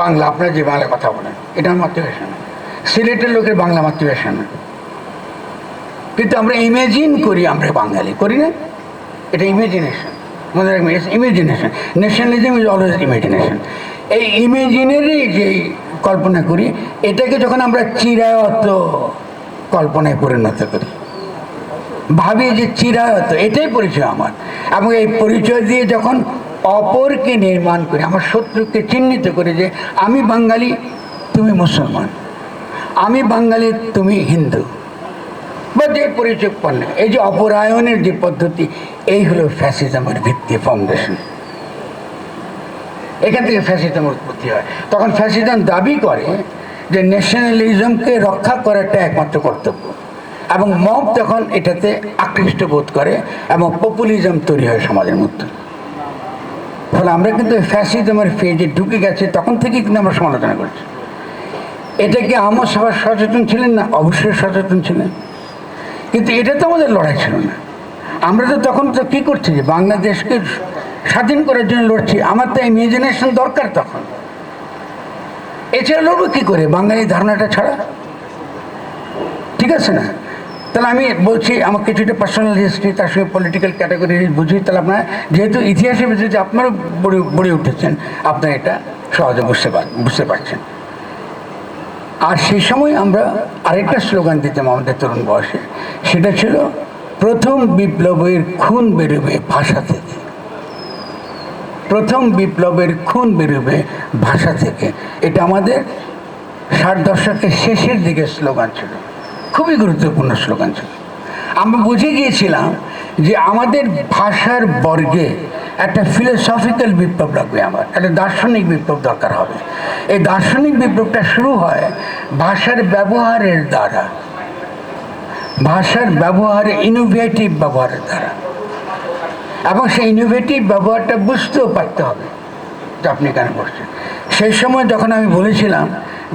বাংলা আপনারা যে বাংলা কথা বলেন এটা আমার মাতৃভাষা না, সিলেটের লোকের বাংলা মাতৃভাষা না, কিন্তু আমরা ইমেজিন করি, আমরা বাঙালি করি না, এটা ইমেজিনেশন, মনে রাখবেন, ইমেজিনেশন। Nationalism is always ইমেজিনেশন। এই ইমেজিনারি যে কল্পনা করি, এটাকে যখন আমরা চিরায়ত কল্পনায় পরিণত করি, ভাবি যে চিরায়ত এটাই পরিচয় আমার, এবং এই পরিচয় দিয়ে যখন অপরকে নির্মাণ করি, আমার শত্রুকে চিহ্নিত করে যে আমি বাঙালি তুমি মুসলমান, আমি বাঙালি তুমি হিন্দু, বা যে পরিচয় পণ্য, এই যে অপরায়ণের যে পদ্ধতি, এই হলো ফ্যাসিজমের ভিত্তি, ফাউন্ডেশন। এখান থেকে ফ্যাসিজমের উৎপত্তি হয়। তখন ফ্যাসিজম দাবি করে যে ন্যাশনালিজমকে রক্ষা করাটা একমাত্র কর্তব্য, এবং মব তখন এটাতে আকৃষ্ট বোধ করে এবং পপুলিজম তৈরি হয় সমাজের মধ্যে। ফলে আমরা কিন্তু ফ্যাসিজমের ফেজে ঢুকে গেছি, তখন থেকেই কিন্তু আমরা সমালোচনা করছি। এটা কি আমার সবাই সচেতন ছিলেন না? অবশ্যই সচেতন ছিলেন, কিন্তু এটা তো আমাদের লড়াই ছিল না। আমরা তো তখন তো কী করছি, যে বাংলাদেশকে স্বাধীন করার জন্য লড়ছি, আমার তো ইমাজিনেশন দরকার তখন। এছাড়া লড়বো কী করে বাঙালি ধারণাটা ছাড়া? ঠিক আছে না? তাহলে আমি বলছি আমার কিছুটা পার্সোনাল হিস্ট্রি, তার সঙ্গে পলিটিক্যাল ক্যাটাগরি বুঝি, তাহলে আপনার যেহেতু ইতিহাসের ভিত্তিতে আপনারও বড়ে উঠেছেন, আপনারা এটা সহজে বুঝতে পারছেন। আর সেই সময় আমরা আরেকটা স্লোগান দিতাম আমাদের তরুণ বয়সে, সেটা ছিল প্রথম বিপ্লবের খুন বেরোবে ভাষা থেকে, প্রথম বিপ্লবের খুন বেরোবে ভাষা থেকে। এটা আমাদের 60 দশকের শেষের দিকে স্লোগান ছিল, খুবই গুরুত্বপূর্ণ স্লোগান ছিল। আমরা বুঝে গিয়েছিলাম যে আমাদের ভাষার বর্গে একটা ফিলোসফিক্যাল বিপ্লব লাগবে, আমার একটা দার্শনিক বিপ্লব দরকার হবে। এই দার্শনিক বিপ্লবটা শুরু হয় ভাষার ব্যবহারের দ্বারা, ভাষার ব্যবহারে ইনোভেটিভ ব্যবহারের দ্বারা, এবং সেই ইনোভেটিভ ব্যবহারটা বুঝতেও পারতে হবে যে আপনি কেন বলছেন। সেই সময় যখন আমি বলেছিলাম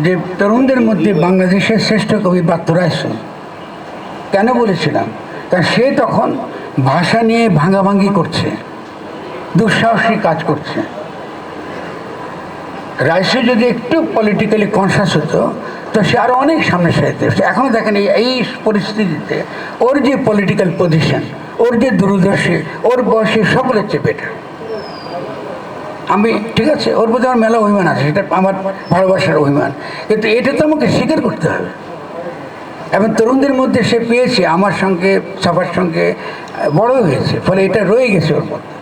যে তরুণদের মধ্যে বাংলাদেশের শ্রেষ্ঠ কবি ব্রাত্য রায় সেন, কেন বলেছিলাম? কারণ সে তখন ভাষা নিয়ে ভাঙাভাঙি করছে, দুঃসাহসী কাজ করছে। রাইসু যদি একটু পলিটিক্যালি কনসাস হতো তো সে আরও অনেক সামনে সাইতে। এখনও দেখেন এই পরিস্থিতিতে ওর যে পলিটিক্যাল পজিশন, ওর যে দূরদর্শী, ওর বয়সে সকলের চেয়ে বেটার। আমি ঠিক আছে, ওর প্রতি আমার মেলা অভিমান আছে, সেটা আমার ভালোবাসার অভিমান, কিন্তু এটা তো আমাকে স্বীকার করতে হবে। এবং তরুণদের মধ্যে সে পেয়েছে, আমার সঙ্গে সবার সঙ্গে বড় হয়েছে, ফলে এটা রয়ে গেছে ওর মধ্যে।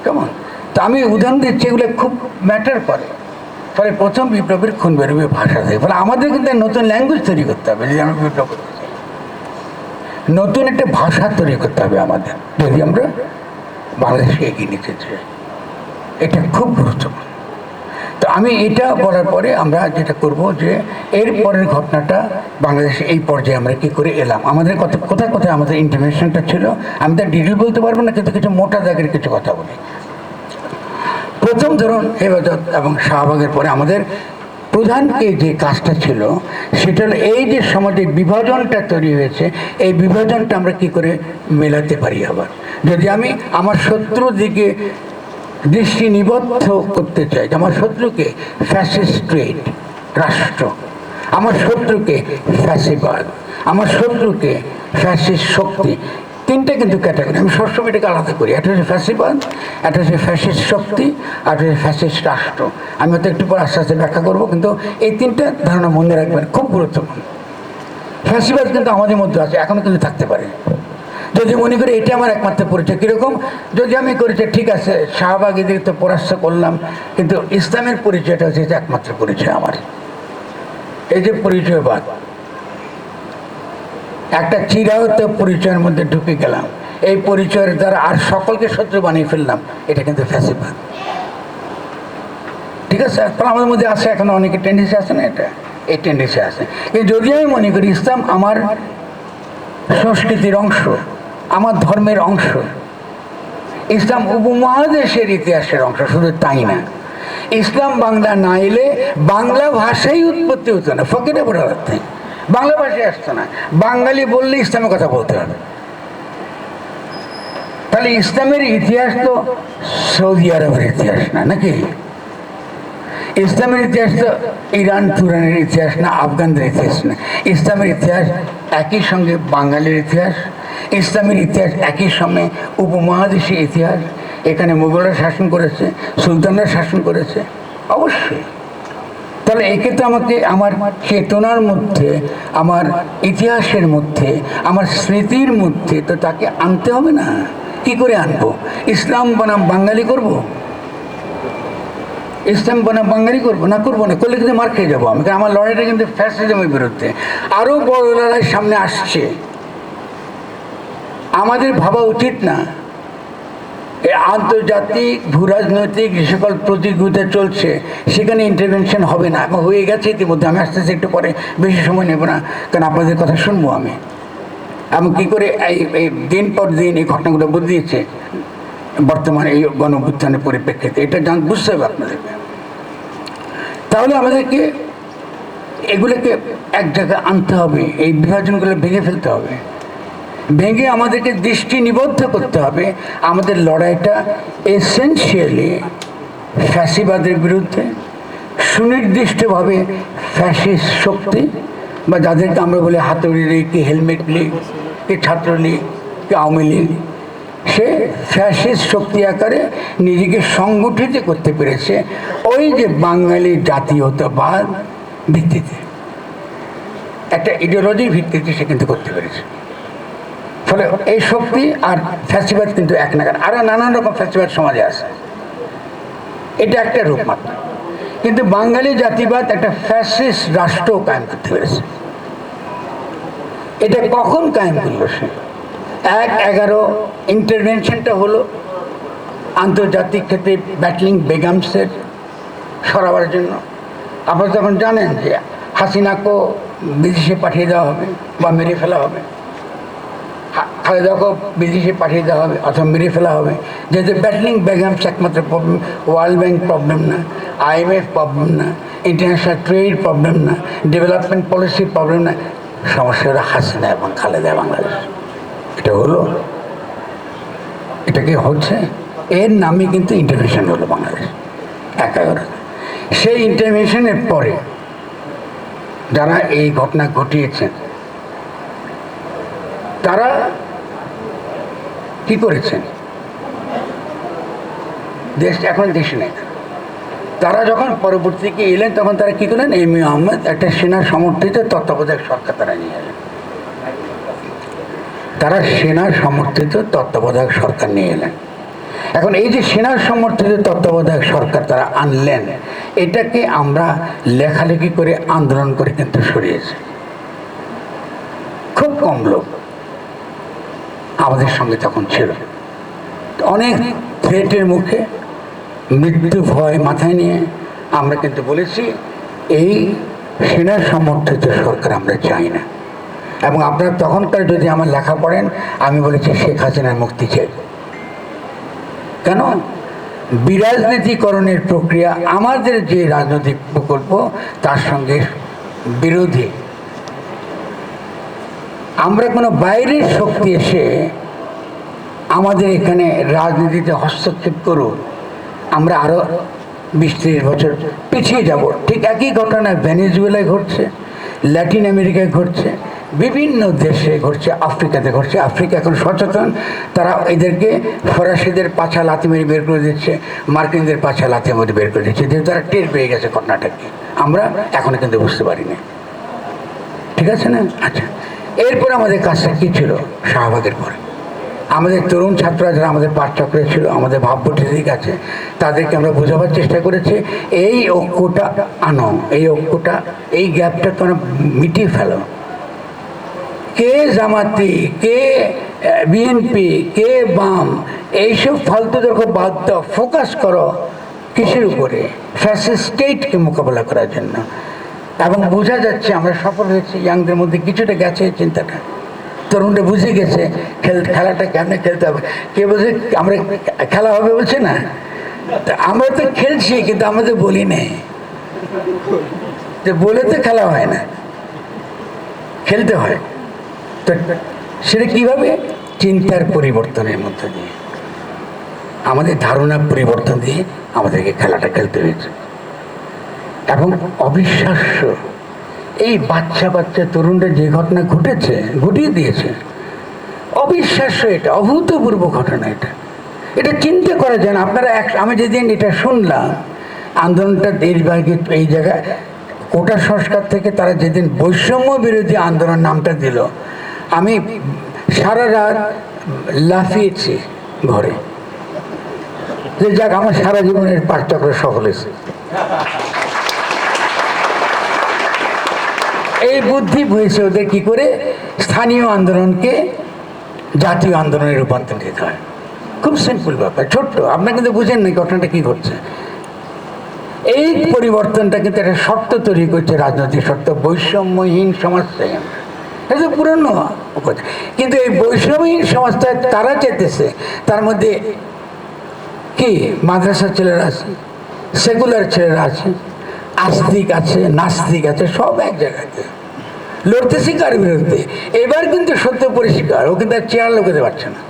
কেমন? তো আমি উদাহরণ দিচ্ছি, এগুলো খুব ম্যাটার করে। ফলে প্রথম বিপ্লবের খুন বেরোবে ভাষা থেকে। ফলে আমাদের কিন্তু নতুন ল্যাঙ্গুয়েজ তৈরি করতে হবে যদি আমরা বিপ্লব করতে চাই, নতুন একটা ভাষা তৈরি করতে হবে আমাদের, যদি আমরা বাংলাদেশকে এগিয়ে নিতে চাই। এটা খুব গুরুত্বপূর্ণ। তো আমি এটা বলার পরে আমরা যেটা করব, যে এর পরের ঘটনাটা বাংলাদেশে এই পর্যায়ে আমরা কী করে এলাম, আমাদের কোথায় কোথায় আমাদের ইন্টারভেনশনটা ছিল, আমি তার ডিটেল বলতে পারবো না, কিন্তু কিছু মোটা দাগের কিছু কথা বলি। প্রথম ধরুন হেফাজত এবং শাহবাগের পরে আমাদের প্রধানকে যে কাজটা ছিল সেটা হলো এই যে সমাজে বিভাজনটা তৈরি হয়েছে, এই বিভাজনটা আমরা কি করে মেলাতে পারি। আবার যদি আমি আমার শত্রুর দিকে দৃষ্টি নিবদ্ধ করতে চাই, যে আমার শত্রুকে ফ্যাসিস্ট্রেট রাষ্ট্র, আমার শত্রুকে ফ্যাসিবাদ, আমার শত্রুকে ফ্যাসিস্ট শক্তি, তিনটে কিন্তু ক্যাটাগরি, আমি সবসময় এটাকে আলাদা করি। একটা হচ্ছে ফ্যাসিবাদ, একটা হচ্ছে ফ্যাসিস্ট শক্তি, আর একটা হচ্ছে ফ্যাসিস্ট রাষ্ট্র। আমি হয়তো একটু পর আস্তে আস্তে ব্যাখ্যা করবো, কিন্তু এই তিনটা ধারণা মনে রাখবেন, খুব গুরুত্বপূর্ণ। ফ্যাসিবাদ কিন্তু আমাদের মধ্যে আছে, এখনো কিন্তু থাকতে পারে। যদি মনে করি এটা আমার একমাত্র পরিচয়, কীরকম? যদি আমি করেছি ঠিক আছে, শাহবাগীদের তো পরাস্ত করলাম, কিন্তু ইসলামের পরিচয়টা হচ্ছে যে একমাত্র পরিচয় আমার। এই যে পরিচয়বাদ, একটা চিরায়ত পরিচয়ের মধ্যে ঢুকে গেলাম, এই পরিচয়ের দ্বারা আর সকলকে শত্রু বানিয়ে ফেললাম, এটা কিন্তু ফ্যাসিবাদ। ঠিক আছে, তাহলে আমাদের মধ্যে আছে, এখন অনেকে টেন্ডেন্সি আছে না, এটা এই টেন্ডেন্সি আছে। কিন্তু যদি আমি মনে করি ইসলাম আমার সংস্কৃতির অংশ, আমার ধর্মের অংশ, ইসলাম উপমহাদেশের ইতিহাসের অংশ, শুধু তাই না, ইসলাম বাংলা না এলে বাংলা ভাষাই উৎপত্তি হতো না, ফকিরে পড়ে অর্থে বাংলা ভাষায় আসতো না। বাঙালি বললে ইসলামের কথা বলতে হবে। তাহলে ইসলামের ইতিহাস তো সৌদি আরবের ইতিহাস না, নাকি? ইসলামের ইতিহাস তো ইরান তুরানের ইতিহাস না, আফগানদের ইতিহাস না। ইসলামের ইতিহাস একই সঙ্গে বাঙালির ইতিহাস, ইসলামের ইতিহাস একই সঙ্গে উপমহাদেশের ইতিহাস। এখানে মুঘলরা শাসন করেছে, সুলতানরা শাসন করেছে, অবশ্যই। তাহলে একে তো আমাকে আমার চেতনার মধ্যে, আমার ইতিহাসের মধ্যে, আমার স্মৃতির মধ্যে তো তাকে আনতে হবে না। কি করে আনবো? ইসলাম বনাম বাঙালি করব? ইসলাম বনাম বাঙালি করবো না? করবো না, করলে কিন্তু মার খেয়ে যাবো আমি। কারণ আমার লড়াইটা কিন্তু ফ্যাসিজমের বিরুদ্ধে। আরও বড় লড়াই সামনে আসছে। আমাদের ভাবা উচিত না এই আন্তর্জাতিক ভূরাজনৈতিক যে সকল প্রতিযোগিতা চলছে সেখানে ইন্টারভেনশন হবে না, এবং হয়ে গেছে ইতিমধ্যে। আমি আস্তে আস্তে একটু পরে, বেশি সময় নেব না, কারণ আপনাদের কথা শুনবো আমি। এবং কী করে এই দিন পর দিন এই ঘটনাগুলো বদলিয়েছে বর্তমানে এই গণ-অভ্যুত্থানের পরিপ্রেক্ষিতে, এটা বুঝতে হবে আপনাদেরকে। তাহলে আমাদেরকে এগুলোকে এক জায়গায় আনতে হবে, এই বিভাজনগুলো ভেঙে ফেলতে হবে, ভেঙে আমাদেরকে দৃষ্টি নিবদ্ধ করতে হবে। আমাদের লড়াইটা এসেনশিয়ালি ফ্যাসিবাদের বিরুদ্ধে, সুনির্দিষ্টভাবে ফ্যাসিস্ট শক্তি, বা যাদেরকে আমরা বলি হাতুড়ি লীগ, কি হেলমেট লীগ, কি ছাত্রলীগ, কি আওয়ামী লীগ, সে ফ্যাসিস্ট শক্তি আকারে নিজেকে সংগঠিত করতে পেরেছে ওই যে বাঙালি জাতীয়তাবাদ ভিত্তিতে, একটা ইডিওলজির ভিত্তিতে সে কিন্তু করতে পেরেছে। ফলে এই শক্তি আর ফ্যাসিবাদ কিন্তু এক নাগার। আরও নানান রকম ফ্যাসিবাদ সমাজে আছে, এটা একটা রূপ মাত্র। কিন্তু বাঙালি জাতিবাদ একটা ফ্যাসিস্ট রাষ্ট্র কায়েম করতে পেরেছে। এটা কখন কায়েম করলো সে? ১/১১ ইন্টারভেনশনটা হলো আন্তর্জাতিক ক্ষেত্রে ব্যাটলিং বেগমসের সরাবার জন্য। আপনারা তখন জানেন যে হাসিনাকেও বিদেশে পাঠিয়ে দেওয়া হবে বা মেরে ফেলা হবে, খালেদাকেও বিদেশে পাঠিয়ে দেওয়া হবে অথবা মেরে ফেলা হবে। যেহেতু ব্যাটলিং বেগমস একমাত্র প্রবলেম, ওয়ার্ল্ড ব্যাংক প্রবলেম না, IMF প্রবলেম না, ইন্টারন্যাশনাল ট্রেড প্রবলেম না, ডেভেলপমেন্ট পলিসির প্রবলেম না, সমস্যা হলো হাসিনা এবং খালেদা বাংলাদেশ। এটা হলো, এটা কি হচ্ছে? এর নামে কিন্তু ইন্টারভেনশন হলো বাংলাদেশ ১/১১। সেই ইন্টারভেনশনের পরে যারা এই ঘটনা ঘটিয়েছেন তারা কি করেছেন? দেশ এখন দেশে নেই। তারা যখন পরবর্তীকে এলেন তখন তারা কি করলেন? এমএ আহমেদ একটা সেনা সমর্থিত তত্ত্বাবধায়ক সরকার তারা নিয়ে এলেন। তারা সেনা সমর্থিত তত্ত্বাবধায়ক সরকার নিয়ে এলেন। এখন এই যে সেনা সমর্থিত তত্ত্বাবধায়ক সরকার তারা আনলেন, এটাকে আমরা লেখালেখি করে আন্দোলন করে কিন্তু সরিয়েছি। খুব কম লোক আমাদের সঙ্গে তখন ছিল। অনেক থ্রেটের মুখে, মৃত্যু ভয় মাথায় নিয়ে আমরা কিন্তু বলেছি এই সেনা সমর্থিত সরকার আমরা চাই না। এবং আপনারা তখনকার যদি আমার লেখা পড়েন, আমি বলেছি শেখ হাসিনার মুক্তি চাই। কেন? বিরাজনীতিকরণের প্রক্রিয়া আমাদের যে রাজনৈতিক প্রকল্প তার সঙ্গে বিরোধী। আমরা কোনো বাইরের শক্তি এসে আমাদের এখানে রাজনীতিতে হস্তক্ষেপ করুক, আমরা আরও ২০-৩০ বছর পিছিয়ে যাব। ঠিক একই ঘটনা ভেনেজুয়েলায় ঘটছে, ল্যাটিন আমেরিকায় ঘটছে, বিভিন্ন দেশে ঘটছে, আফ্রিকাতে ঘটছে। আফ্রিকা এখন সচেতন, তারা এদেরকে ফরাসিদের পাছা লাথি মেরে বের করে দিচ্ছে, মার্কিনদের পাছা লাথি মেরে বের করে দিচ্ছে, যেহেতু তারা টের পেয়ে গেছে ঘটনাটাকে। আমরা এখনো কিন্তু বুঝতে পারিনি, ঠিক আছে না? আচ্ছা, এরপর আমাদের কাজটা কী ছিল? শাহবাগের পরে আমাদের তরুণ ছাত্ররা যারা আমাদের পাঠচক্রে ছিল, আমাদের ভাববুদ্ধির আছে, তাদেরকে আমরা বোঝাবার চেষ্টা করেছি এই ঐক্যটা আনো, এই ঐক্যটা, এই গ্যাপটা তোমরা মিটিয়ে ফেলো। কে জামাতি, কে বিএনপি, কে বাম, এইসব ফালতু দেখো বাদ দাও, ফোকাস করো কিসের উপরে? ফ্যাসিস্ট স্টেটকে মোকাবেলা করার জন্য। এবং বোঝা যাচ্ছে আমরা সফল হয়েছি, ইয়াংদের মধ্যে কিছুটা গেছে এই চিন্তাটা, তরুণরা বুঝে গেছে খেলাটা কেমনে খেলতে হবে। কে বলছে আমরা খেলা হবে বলছে না, আমরা তো খেলছি কিন্তু আমাদের বলি নেই, যে বলে তো খেলা হয় না, খেলতে হয়। তো সেটা কীভাবে? চিন্তার পরিবর্তনের মধ্যে দিয়ে, আমাদের ধারণার পরিবর্তন দিয়ে আমাদেরকে খেলাটা খেলতে হয়েছে। এবং অবিশ্বাস্য, এই বাচ্চা বাচ্চা তরুণরা যে ঘটনা ঘটেছে, ঘটিয়ে দিয়েছে, অবিশ্বাস্য, এটা অভূতপূর্ব ঘটনা। এটা চিন্তা করা যায় না। আপনারা আমি যেদিন এটা শুনলাম, আন্দোলনটা দেশভাগে এই জায়গায় কোটা সংস্কার থেকে তারা যেদিন বৈষম্য বিরোধী আন্দোলন নামটা দিল, আমি সারা রাত লাফিয়েছি ঘরে, যে যাক আমার সারা জীবনের পাঠচক্র সফল হয়েছে। এই বুদ্ধি হয়েছে ওদের কি করে স্থানীয় আন্দোলনকে জাতীয় আন্দোলনে রূপান্তরিত হয়। খুব সিম্পল ব্যাপার, ছোট্ট, আপনারা কিন্তু বুঝেন না ঘটনাটা কি ঘটছে। এই পরিবর্তনটা কিন্তু একটা শর্ত তৈরি করছে, রাজনৈতিক শর্ত, বৈষম্যহীন সমাজ চাই আমরা। এটা তো পুরনো কথা, কিন্তু এই বৈষম্যহীন সমাজটা তারা চেতেছে। তার মধ্যে কি মাদ্রাসার ছেলেরা আছে, সেকুলার ছেলেরা আছে, আস্তিক আছে, নাস্তিক আছে, সব এক জায়গাতে লড়তেছি কার বিরুদ্ধে? এবার কিন্তু সত্য পরিষ্কার, ও কিন্তু আর চেয়ার লোকাতে পারছে না,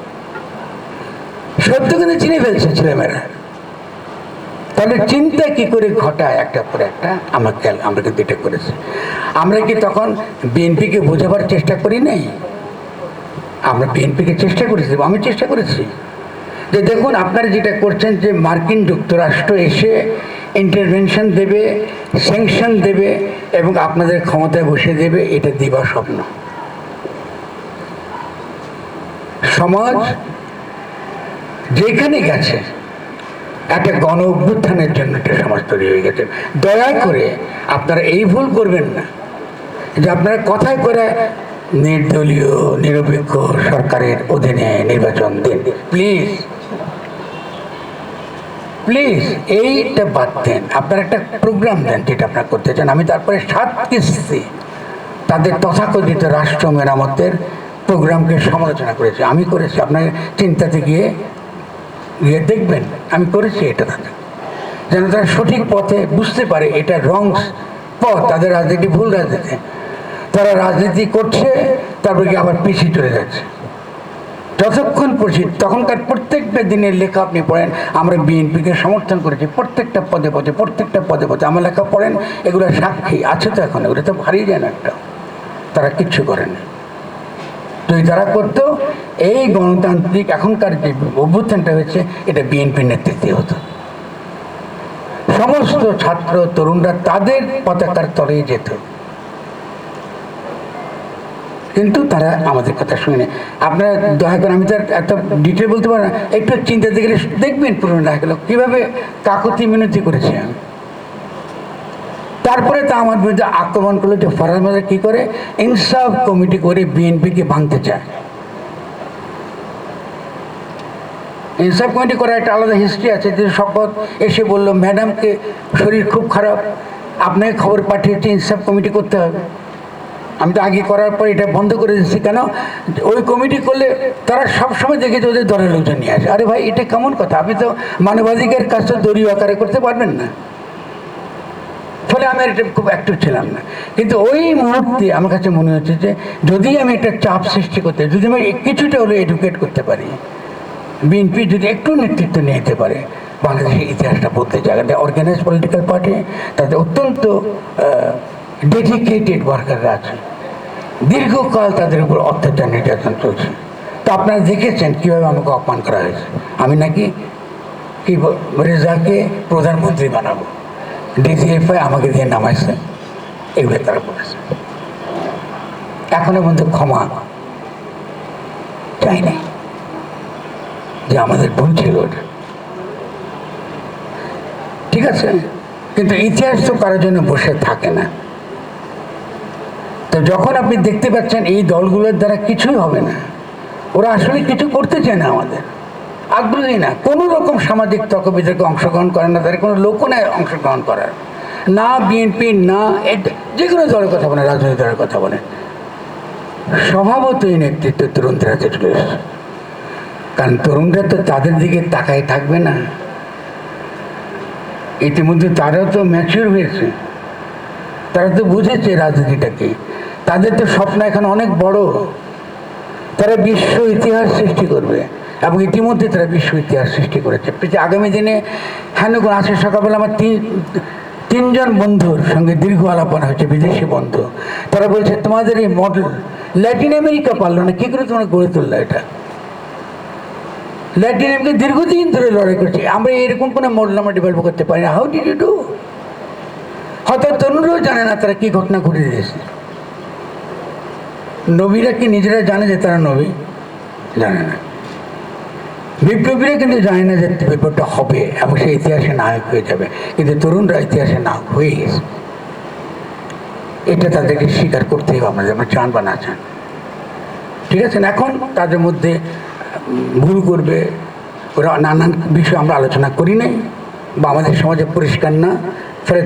সত্য কিন্তু চিনে ফেলছে ছেলেমেয়েরা। তাহলে চিন্তা কি করে ঘটায় একটা পর একটা, আমরা কিন্তু এটা করেছি। আমরা কি তখন বিএনপিকে বোঝাবার চেষ্টা করি নাই? আমরা বিএনপিকে চেষ্টা করেছি, আমি চেষ্টা করেছি যে দেখুন আপনারা যেটা করছেন, যে মার্কিন যুক্তরাষ্ট্র এসে ইন্টারভেনশন দেবে, স্যাংশন দেবে এবং আপনাদের ক্ষমতায় বসে দেবে, এটা দিবা স্বপ্ন। সমাজ যেখানে গেছে একটা গণ অভ্যুত্থানের জন্য একটা সমাজ তৈরি হয়ে গেছে। দয়া করে আপনারা এই ভুল করবেন না যে আপনারা কথায় করে নির্দলীয় নিরপেক্ষ সরকারের অধীনে নির্বাচন দিন, প্লিজ প্লিজ এইটা বাদ দেন। আপনারা একটা প্রোগ্রাম দেন যেটা আপনারা করতে চান। আমি তারপরে 7 কিস্তি তাদের তথাকথিত রাষ্ট্র মেরামতের প্রোগ্রামকে সমালোচনা করেছি, আমি করেছি। আপনার চিন্তাতে গিয়ে দেখবেন আমি করেছি এটা, তাদের যেন তারা সঠিক পথে বুঝতে পারে এটা রং পথ, তাদের রাজনীতি ভুল রাজনীতি, তারা রাজনীতি করছে তারপরে কি আবার পিছিয়ে চলে যাচ্ছে। যতক্ষণ পড়ছি তখনকার প্রত্যেকটা দিনের লেখা আপনি পড়েন, আমরা বিএনপিকে সমর্থন করেছি প্রত্যেকটা পদে পদে, প্রত্যেকটা পদে পদে আমার লেখা পড়েন, এগুলো সাক্ষী আছে তো এখন, এগুলো তো হারিয়ে যায় না একটা, তারা কিচ্ছু করেন। যদি তারা করতো, এই গণতান্ত্রিক এখনকার যে অভ্যুত্থানটা হয়েছে এটা বিএনপির নেতৃত্বে হতো, সমস্ত ছাত্র তরুণরা তাদের পতাকার তলে যেত, কিন্তু তারা আমাদের কথা শুনে। আপনারা দয়া করে, আমি তো এত ডিটেল বলতে পারি না, একটু চিন্তা দেখলে দেখবেন পুরনো দেখা গেল কীভাবে কাকুতি মিনতি করেছে আমি। তারপরে তা আমার বিরুদ্ধে আক্রমণ করলো যে ফরহাদ মাজার কী করে ইনসাফ কমিটি করে বিএনপিকে ভাঙতে চায়। ইনসাফ কমিটি করার একটা আলাদা হিস্ট্রি আছে। যে শপথ এসে বললো ম্যাডামকে শরীর খুব খারাপ, আপনাকে খবর পাঠিয়েছে ইনসাফ কমিটি করতে হবে। আমি তো আগে করার পর এটা বন্ধ করে দিচ্ছি, কেন ওই কমিটি করলে তারা সবসময় দেখেছে ওদের দলের লোকজন নিয়ে আসে। আরে ভাই এটা কেমন কথা, আপনি তো মানবাধিকার কাজটা দলীয় আকারে করতে পারবেন না। ফলে আমি এটা খুব অ্যাক্টিভ ছিলাম না, কিন্তু ওই মুহূর্তে আমার কাছে মনে হচ্ছে যে যদি আমি একটা চাপ সৃষ্টি করতে, যদি আমি কিছুটা হলে এডুকেট করতে পারি, বিএনপি যদি একটু নেতৃত্ব নিতে পারে, বাংলাদেশের ইতিহাসটা বলতে চায়। অর্গানাইজ পলিটিক্যাল পার্টি, তাদের অত্যন্ত ডেডিকেটেড ওয়ার্কাররা আছে, দীর্ঘকাল তাদের উপর অত্যাচার নির্যাতন চলছে। তো আপনারা দেখেছেন কীভাবে আমাকে অপমান করা হয়েছে। আমি নাকি কি রেজাকে প্রধানমন্ত্রী বানাবো, ডিজিএফআই আমাকে দিয়ে নামাইছে, এগুলো তারা বলেছে। এখনো পর্যন্ত ক্ষমা চাই নাই যে আমাদের ভুল ছিল ওটা, ঠিক আছে। কিন্তু ইতিহাস তো কারোর জন্য বসে থাকে না। তো যখন আপনি দেখতে পাচ্ছেন এই দলগুলোর দ্বারা কিছুই হবে না, ওরা আসলে কিছু করতে চায় না, আমাদের আগ্রহী না, কোনো রকম সামাজিক তর্ক-বিতর্কে অংশগ্রহণ করে না, তাদের কোনো লোকও নেই অংশগ্রহণ করার, না বিএনপি না যে কোনো দলের কথা বলে, রাজনৈতিক দলের কথা বলে, স্বভাবতই নেতৃত্ব তরুণদের হাতে চলে এসেছে। কারণ তরুণরা তো তাদের দিকে তাকায় থাকবে না, ইতিমধ্যে তারাও তো ম্যাচিউর হয়েছে, তারা তো বুঝেছে রাজনীতিটা কি, তাদের তো স্বপ্ন এখন অনেক বড়, তারা বিশ্ব ইতিহাস সৃষ্টি করবে এবং ইতিমধ্যে তারা বিশ্ব ইতিহাস সৃষ্টি করেছে। আগামী দিনে হ্যানুকুন আছে, সকালবেলা আমার তিনজন বন্ধুর সঙ্গে দীর্ঘ আলাপনা হয়েছে, বিদেশি বন্ধু। তারা বলছে তোমাদের এই মডেল ল্যাটিন আমেরিকা পারলো না, কী করে তোমরা গড়ে তুললো এটা? ল্যাটিন আমেরিকা দীর্ঘদিন ধরে লড়াই করছি, আমরা এরকম কোনো মডেল আমরা ডেভেলপ করতে পারি না। How did you do? হয়তো তরুণরাও জানে না তারা কী ঘটনা ঘটে দিয়েছে। নবীরা কি নিজেরা জানে যে তারা নবী? জানে না। বিপ্লবীরা কিন্তু জানে না যে বিপ্লবটা হবে এবং সে ইতিহাসে নায়ক হয়ে যাবে, কিন্তু তরুণরা ইতিহাসে নায়ক হয়ে গেছে। এটা তাদেরকে স্বীকার করতেই হবে, আমরা চান বা না চান, ঠিক আছে। এখন তাদের মধ্যে ভুল করবে, ওরা নানান বিষয় আমরা আলোচনা করি নাই বা আমাদের সমাজে পরিষ্কার না, ফলে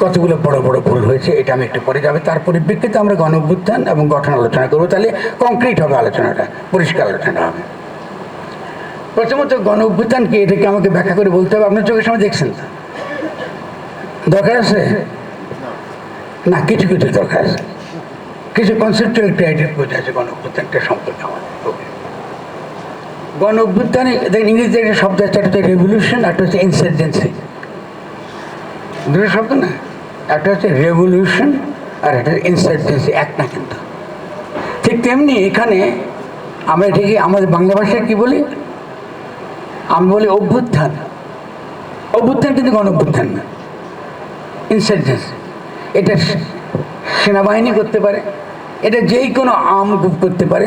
কতগুলো বড় বড় ভুল হয়েছে, এটা আমি একটু পরে যাবে। তার পরিপ্রেক্ষিতে আমরা গণ-অভ্যুত্থান এবং গঠন আলোচনা করবো, তাহলে কংক্রিট হবে আলোচনাটা, পরিষ্কার আলোচনা হবে। প্রথমত গণ-অভ্যুত্থান কি, এটাকে আমাকে ব্যাখ্যা করে বলতে হবে। আপনার চোখের সামনে দেখছেন তো, দরকার আছে না? কিছু কিছু দরকার আছে, কিছু কনসেপচুয়াল ক্রাইটেরিয়া বোঝা আছে গণ-অভ্যুত্থানটা সম্পর্কে আমাদের। গণ-অভ্যুত্থানে দেখেন ইংরেজিতে একটা শব্দ আছে, একটা হচ্ছে রেভলিউশন, একটা হচ্ছে ইনসার্জেন্সি। দুটো শব্দ না, একটা হচ্ছে রেভলিউশন আর একটা ইনসার্জেন্সি, এক না কিন্তু। ঠিক তেমনি এখানে আমরা এটাকে আমাদের বাংলা ভাষায় কী বলি? আমি বলি অভ্যুত্থান। অভ্যুত্থান কিন্তু গণ-অভ্যুত্থান না, ইনসার্জেন্সি। এটা সেনাবাহিনী করতে পারে, এটা যেই কোনো আর্ম গ্রুপ করতে পারে।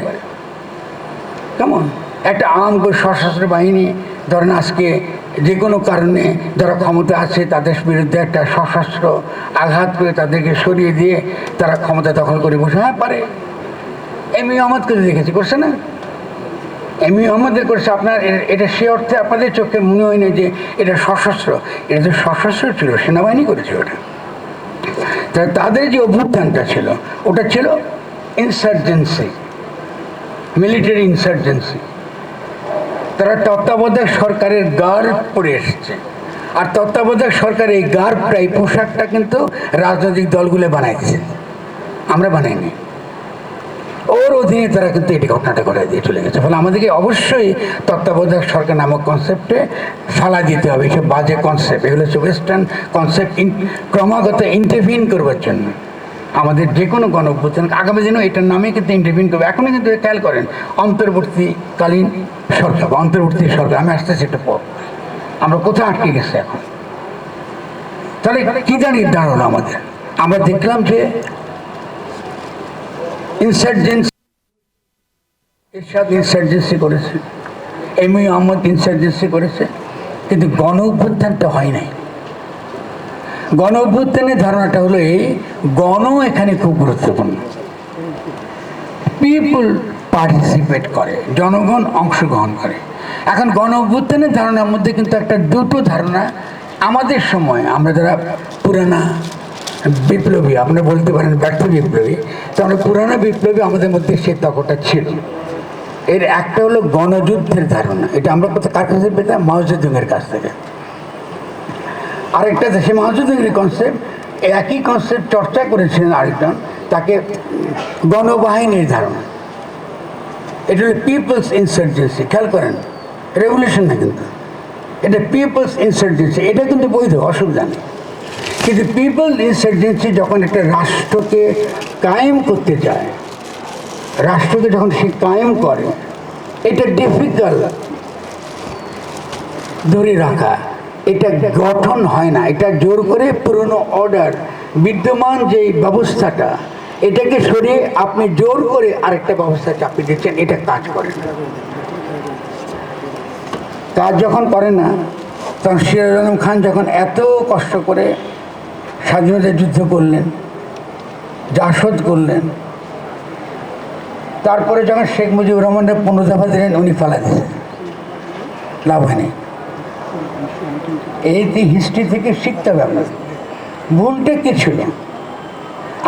কেমন একটা আর্ম সশস্ত্র বাহিনী, ধরেন আজকে যে কোনো কারণে যারা ক্ষমতা আছে তাদের বিরুদ্ধে একটা সশস্ত্র আঘাত করে তাদেরকে সরিয়ে দিয়ে তারা ক্ষমতা দখল করে বসে, হ্যাঁ পারে। এমই আহমদকে দেখেছি, করছে না? এমই আহমদের করছে। আপনার এটা সে অর্থে আপনাদের চোখে মনে হয় না যে এটা সশস্ত্র, এটা তো সশস্ত্র ছিল, সেনাবাহিনী করেছিল ওটা। তাদের যে অভ্যুত্থানটা ছিল ওটা ছিল ইনসার্জেন্সি, মিলিটারি ইনসার্জেন্সি। তারা তত্ত্বাবধায়ক সরকারের গার্ড পরে এসছে, আর তত্ত্বাবধায়ক সরকার এই গার্ডটাই পোশাকটা কিন্তু রাজনৈতিক দলগুলো বানাইছে, আমরা বানাইনি। ওর অধীনে তারা কিন্তু এই ঘটনাটা করে দিয়ে চলে গেছে। ফলে আমাদেরকে অবশ্যই তত্ত্বাবধায়ক সরকার নামক কনসেপ্টে ফালা দিতে হবে। এসব বাজে কনসেপ্ট, এগুলো হচ্ছে ওয়েস্টার্ন কনসেপ্ট, ক্রমাগত ইন্টারভিন করবার জন্য। আমাদের যে কোনো গণ-অভ্যুত্থান আগামী দিনেও এটার নামে কিন্তু ইন্টারভিন করবে। এখনও কিন্তু খেয়াল করেন অন্তর্বর্তীকালীন সরকার বা অন্তর্বর্তী সরকার, আমি আসতেছি একটা পর, আমরা কোথায় আটকে গেছে এখন? তাহলে কী দাঁড়িয়ে দাঁড়ালো আমাদের? আমরা দেখলাম যে ইনসার্জেন্সি, এরশাদ ইনসার্জেন্সি করেছে, এমই আহমদ ইনসার্জেন্সি করেছে, কিন্তু গণ-অভ্যুত্থানটা হয় নাই। গণ-অভ্যুত্থানের ধারণাটা হলো এই, গণ এখানে খুব গুরুত্বপূর্ণ। পিপুল পার্টিসিপেট করে, জনগণ অংশগ্রহণ করে। এখন গণ-অভ্যুত্থানের ধারণার মধ্যে কিন্তু একটা দুটো ধারণা আমাদের সময়, আমরা যারা পুরানা বিপ্লবী, আপনারা বলতে পারেন ব্যর্থ বিপ্লবী, তো আমরা পুরানো বিপ্লবী, আমাদের মধ্যে সে তকটা ছিল। এর একটা হলো গণযুদ্ধের ধারণা, এটা আমরা কার কাছে পেতাম? মাও জেদুংয়ের কাছ থেকে। আরেকটা দেশে মাও জেদুংয়ের কনসেপ্ট, একই কনসেপ্ট চর্চা করেছিলেন আরেকজন, তাকে গণবাহিনীর ধারণা। এটা হলো পিপলস ইনসার্জেন্সি। খেয়াল করেন, রেভলিউশন না কিন্তু, এটা পিপলস ইনসার্জেন্সি। এটা কিন্তু বৈধ, অসুবিধা নেই। কিন্তু পিপল ইনসার্জেন্সি যখন একটা রাষ্ট্রকে কায়েম করতে চায়, রাষ্ট্রকে যখন সে কায়েম করে, এটা ডিফিকাল্ট ধরে রাখা, এটা গঠন হয় না, এটা জোর করে পুরনো অর্ডার বিদ্যমান যে ব্যবস্থাটা এটাকে সরিয়ে আপনি জোর করে আরেকটা ব্যবস্থা চাপিয়ে দিচ্ছেন, এটা কাজ করে না। কাজ যখন করে না, তখন সিরাজ আলম খান যখন এত কষ্ট করে স্বাধীনতা যুদ্ধ করলেন, জাসদ করলেন, তারপরে যখন শেখ মুজিবুর রহমানের 15 দফা দিলেন, উনি ফেলা দিলেন, লাভ হয়নি। এই হিস্ট্রি থেকে শিখতে হবে আপনাদের ভুলটা কি ছিল।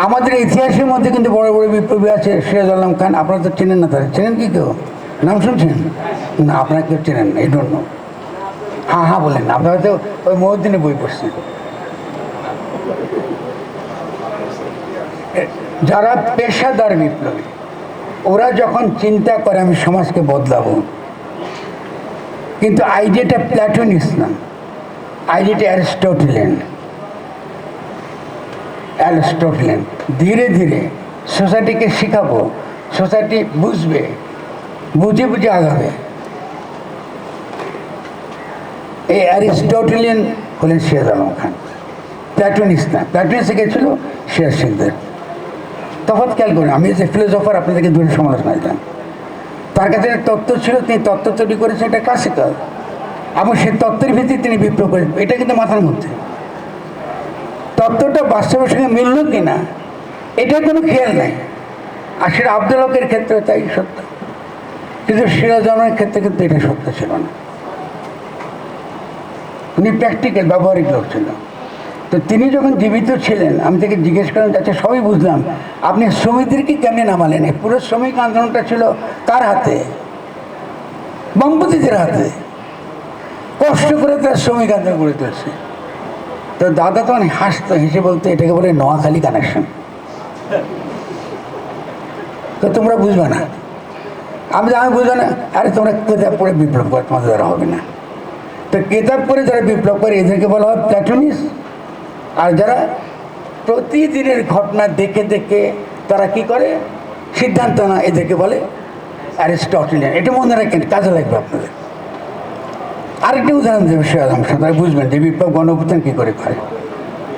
আমাদের ইতিহাসের মধ্যে কিন্তু বড় বড় বিপ্লবী আছে, সিরাজ আলম খান, আপনারা তো চেনেন না, তারা চেনেন কি কেউ? নাম শুনছেন না? আপনারা কেউ চেনেন না, এই জন্য হ্যাঁ হ্যাঁ বলেন। আপনারা তো ওই মহিউদ্দিনের বই পড়ছেন। যারা পেশাদার বিপ্লবী, ওরা যখন চিন্তা করে আমি সমাজকে বদলাবো, কিন্তু আইডিয়াটা প্ল্যাটোনিস না, আইডিয়াটা অ্যারিস্টটলিয়ান। ধীরে ধীরে সোসাইটিকে শেখাবো, সোসাইটি বুঝবে, বুঝে বুঝে আগাবে। এই অ্যারিস্টটলিয়ান হলেন সিরাজ আলম খান, প্ল্যাটোনিস না। প্ল্যাটোনিস শিখেছিল সিরাজ শেখদের। তফাৎ খেয়াল করেন, আমি যে ফিলোসফার আপনাদেরকে দূরে সমালোচনা দিতাম, তার কাছে তত্ত্ব ছিল, তিনি তত্ত্ব তৈরি করেছেন, এটা ক্লাসিক্যাল, এবং সেই তত্ত্বের ভিত্তিতে তিনি বিপ্লব করেন। এটা কিন্তু মাথার মধ্যে, তত্ত্বটা বাস্তবের সঙ্গে মিলল কি না এটার কোনো খেয়াল নাই। আর সেটা আব্দুল হকের ক্ষেত্রে তাই সত্য, কিন্তু সিরাজ আলমের ক্ষেত্রে কিন্তু এটা সত্য ছিল না। উনি প্র্যাকটিক্যাল, ব্যবহারিক লোক ছিল। তো তিনি যখন জীবিত ছিলেন, আমি তাকে জিজ্ঞেস করলাম, আচ্ছা সবই বুঝলাম, আপনি শ্রমিকদেরকে কেমনি নামালেন? এই পুরো শ্রমিক আন্দোলনটা ছিল কার হাতে? বামপন্থীদের হাতে। কষ্ট করে তার শ্রমিক আন্দোলন গড়ে তুলছে। তো দাদা তো অনেক হাসতো, হেসে বলতো, এটাকে বলে নোয়াখালী কানেকশন। তো তোমরা বুঝবে না। আমি বুঝবো না, আরে তোমরা কেতাব পড়ে বিপ্লব করে, তোমাদের দ্বারা হবে না। তো কেতাব পড়ে যারা বিপ্লব করে এদেরকে বলা হয় প্ল্যাটোনিস। আর যারা প্রতিদিনের ঘটনা দেখে দেখে তারা কি করে সিদ্ধান্ত না, এদেরকে বলে অ্যারিস্টটলিয়ান। এটা মনে রাখেন, কাজে লাগবে আপনাদের। আরেকটি উদাহরণ দেবে সিরাজ আলম খান, তারা বুঝবেন যে বিপ্লব গণঅভ্যুত্থান কী করে করে।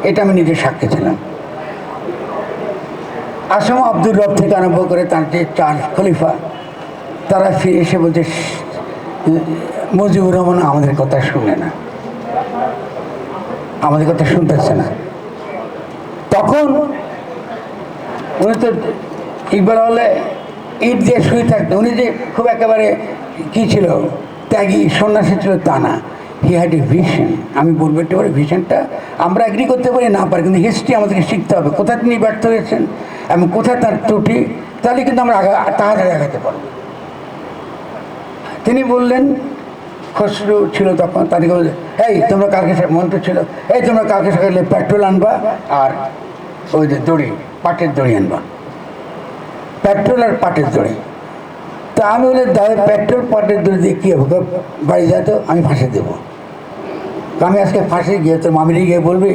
এটা আমি নিজে সাক্ষী ছিলাম। আসম আব্দুর রব থেকে আরম্ভ করে তার যে 4 খলিফা, তারা ফিরে এসে বলছে মুজিবুর রহমান আমাদের কথা শুনে না, আমাদের কথা শুনতেছে না। তখন উনি তো ইকবাল হলে ইট দিয়ে শুয়ে থাকতো। উনি যে খুব একেবারে কী ছিল, ত্যাগী সন্ন্যাসী ছিল তা না, হি হ্যাড এ ভিশন। আমি বলবো একটু করে, ভিশনটা আমরা এগ্রি করতে পারি না পারি, কিন্তু হিস্ট্রি আমাদেরকে শিখতে হবে কোথায় তিনি ব্যর্থ হয়েছেন এবং কোথায় তার ত্রুটি, তাহলে কিন্তু আমরা তাড়াতাড়ি আগাতে পারবো। তিনি বললেন, খসরু ছিল তখন, তাদেরকে বলছে, এই তোমরা কালকে, মন্ত্র ছিল, এই তোমরা কালকে সকালে পেট্রোল আনবা আর ওই যে দড়ি, পাটের দড়ি আনবা, পেট্রোল আর পাটের দড়ি। তা আমি বলে, দাদা পেট্রোল পাটের দড়ি দিয়ে কী হবে? বাড়ি যা, তো আমি ফাঁসি দেবো। আমি আজকে ফাঁসি গিয়ে তোর মামিরি গিয়ে বলবি,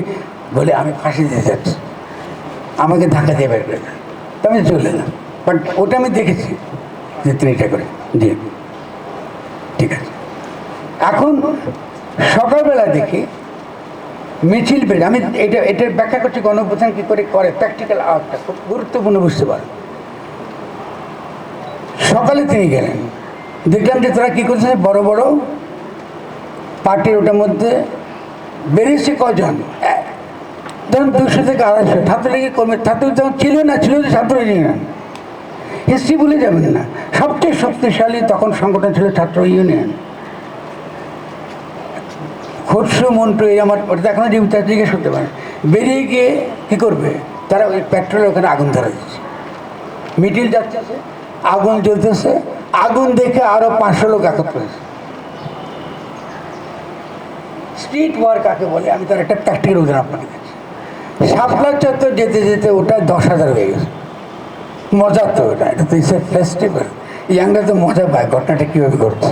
বলে আমি ফাঁসি দিতে যাচ্ছি, আমাকে ধাক্কা দিয়ে বের করে দেয়। তো আমি চলে এলাম, বাট ওটা আমি দেখেছি যে তিনি এটা করে দিয়ে, ঠিক আছে। এখন সকালবেলা দেখি মিছিল বেড়ে, আমি এটার ব্যাখ্যা করছি গণঅভ্যুত্থান কী করে করে, প্র্যাকটিক্যাল আওয়াজটা খুব গুরুত্বপূর্ণ বুঝতে পারেন। সকালে তিনি গেলেন, দেখলাম যে তারা কী করছে, বড় বড় পার্টির ওটার মধ্যে বেরিয়েছে কজন, ধরুন 200 থেকে 250 ছাত্রলীগের কর্মী। ছাত্রলীগ তখন ছিল না, ছিল যে ছাত্র ইউনিয়ন, হিস্ট্রি ভুলে যাবেন না। সবচেয়ে শক্তিশালী তখন সংগঠন ছিল ছাত্র ইউনিয়ন। খসরু মন্টু এই আমার ওটা এখনো জীবিত জিজ্ঞেস করতে পারে। বেরিয়ে গিয়ে কী করবে, তারা ওই পেট্রোলের ওখানে আগুন ধরা দিচ্ছে, মিছিল যাচ্ছে, আগুন জ্বলতেছে, আগুন দেখে আরও 500 লোক একত্র হয়েছে। স্ট্রিট ওয়ার কাকে বলে, আমি তার একটা প্র্যাকটিক্যাল উদাহরণ আপনাকে দিচ্ছি। শাপলা চত্বর যেতে যেতে ওটা 10,000 হয়ে গেছে। মজা তো ওটা, এটা তো ইটস এ ফেস্টিভ্যাল। ইয়াংরা তো মজা পায় ঘটনাটা কীভাবে ঘটছে,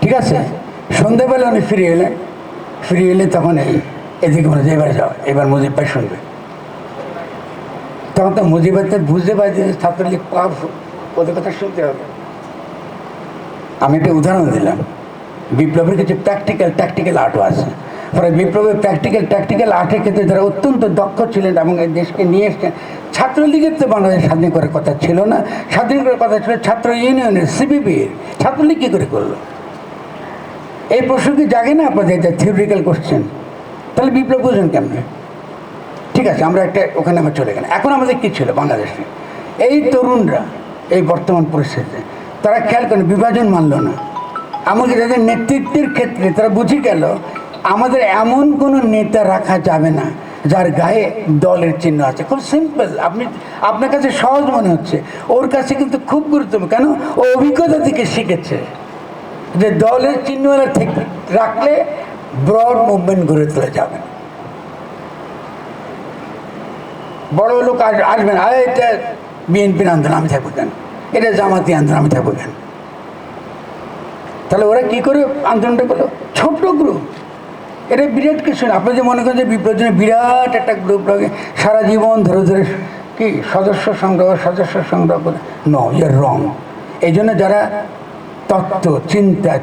ঠিক আছে। সন্ধ্যাবেলা উনি ফিরে এলে তখন এদিকে বলে যে এবারে যাও, এবার মুজিব ভাই শুনবে। তখন তো মুজিবাদের বুঝতে পারছি যে ছাত্রলীগ পাওয়ারফুল, ওদের কথা শুনতে হবে। আমি একটা উদাহরণ দিলাম, বিপ্লবের কিছু ট্যাকটিক্যাল আর্টও আছে। ফলে বিপ্লবের প্র্যাকটিক্যাল আর্টের ক্ষেত্রে যারা অত্যন্ত দক্ষ ছিলেন এবং এই দেশকে নিয়ে এসছেন, ছাত্রলীগের তো বাংলাদেশ স্বাধীন করার কথা ছিল না, স্বাধীন করার কথা ছিল ছাত্র ইউনিয়নের, সিপিবির। ছাত্রলীগ কী করে করলো? এই প্রশ্ন কি জাগে না আপনাদের? এটা থিওরিটিক্যাল কোশ্চেন। তাহলে বিপ্লব বুঝবেন কেমনে? ঠিক আছে, আমরা একটা ওখানে আমরা চলে গেলাম। এখন আমাদের কী ছিল বাংলাদেশে? এই তরুণরা এই বর্তমান পরিস্থিতিতে তারা খেয়াল করেন, বিভাজন মানল না। এমনকি তাদের নেতৃত্বের ক্ষেত্রে তারা বুঝে গেল আমাদের এমন কোনো নেতা রাখা যাবে না যার গায়ে দলের চিহ্ন আছে। খুব সিম্পল, আপনার কাছে সহজ মনে হচ্ছে, ওর কাছে কিন্তু খুব গুরুত্বপূর্ণ। কেন? ও অভিজ্ঞতা থেকে শিখেছে যে দলের চিহ্ন রাখলে ব্রড মুভমেন্ট গড়ে তোলা যাবে। বড় লোক আসবেন, এটা বিএনপির আন্দোলন, আমি থাকবো কেন? এটা জামাতি আন্দোলন, আমি থাকবো কেন? তাহলে ওরা কী করে আন্দোলনটা করলো? ছোট গ্রুপ। এটা বিরাট কিছু না। আপনি যে মনে করেন যে বিপ্লবের বিরাট একটা গ্রুপ লাগে সারা জীবন ধরে ধরে কি সদস্য সংগ্রহ করে, নো, ইউ আর রং। এই জন্য যারা তত্ত্ব,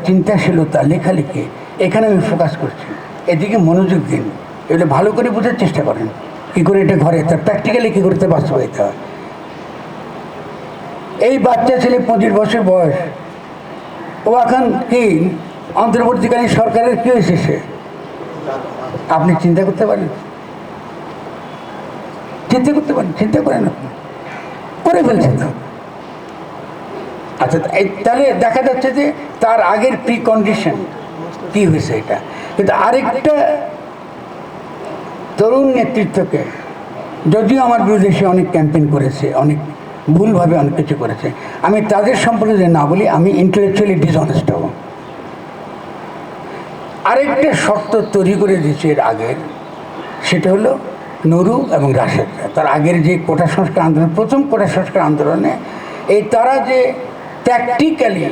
চিন্তাশীলতা, লেখালেখি, এখানে আমি ফোকাস করছি, এদিকে মনোযোগ দিন। এগুলো ভালো করে বোঝার চেষ্টা করেন কী করে এটা ঘরে তার প্র্যাকটিক্যালি কী করতে বাস্তবায়িত হয়। এই বাচ্চা ছেলে 25 বছর বয়স, ও এখন কি অন্তর্বর্তীকালীন সরকারের কী হয়েছে সে? আপনি চিন্তা করতে পারেন? চিন্তা করেন, আপনি করে ফেলছেন তো। আচ্ছা, তাহলে দেখা যাচ্ছে যে তার আগের প্রি কন্ডিশন কী হয়েছে এটা। কিন্তু আরেকটা তরুণ নেতৃত্বকে, যদিও আমার বিরুদ্ধে সে অনেক ক্যাম্পেইন করেছে, অনেক ভুলভাবে অনেক কিছু করেছে, আমি তাদের সম্পর্কে যদি না বলি আমি ইন্টেলেকচুয়ালি ডিসঅনেস্ট হব। আরেকটা শর্ত তৈরি করে দিয়েছে এর আগের, সেটা হলো নুরু এবং রাশেদরা। তার আগের যে কোটা সংস্কার আন্দোলন, প্রথম কোটা সংস্কার আন্দোলনে এই তারা যে প্র্যাকটিক্যালি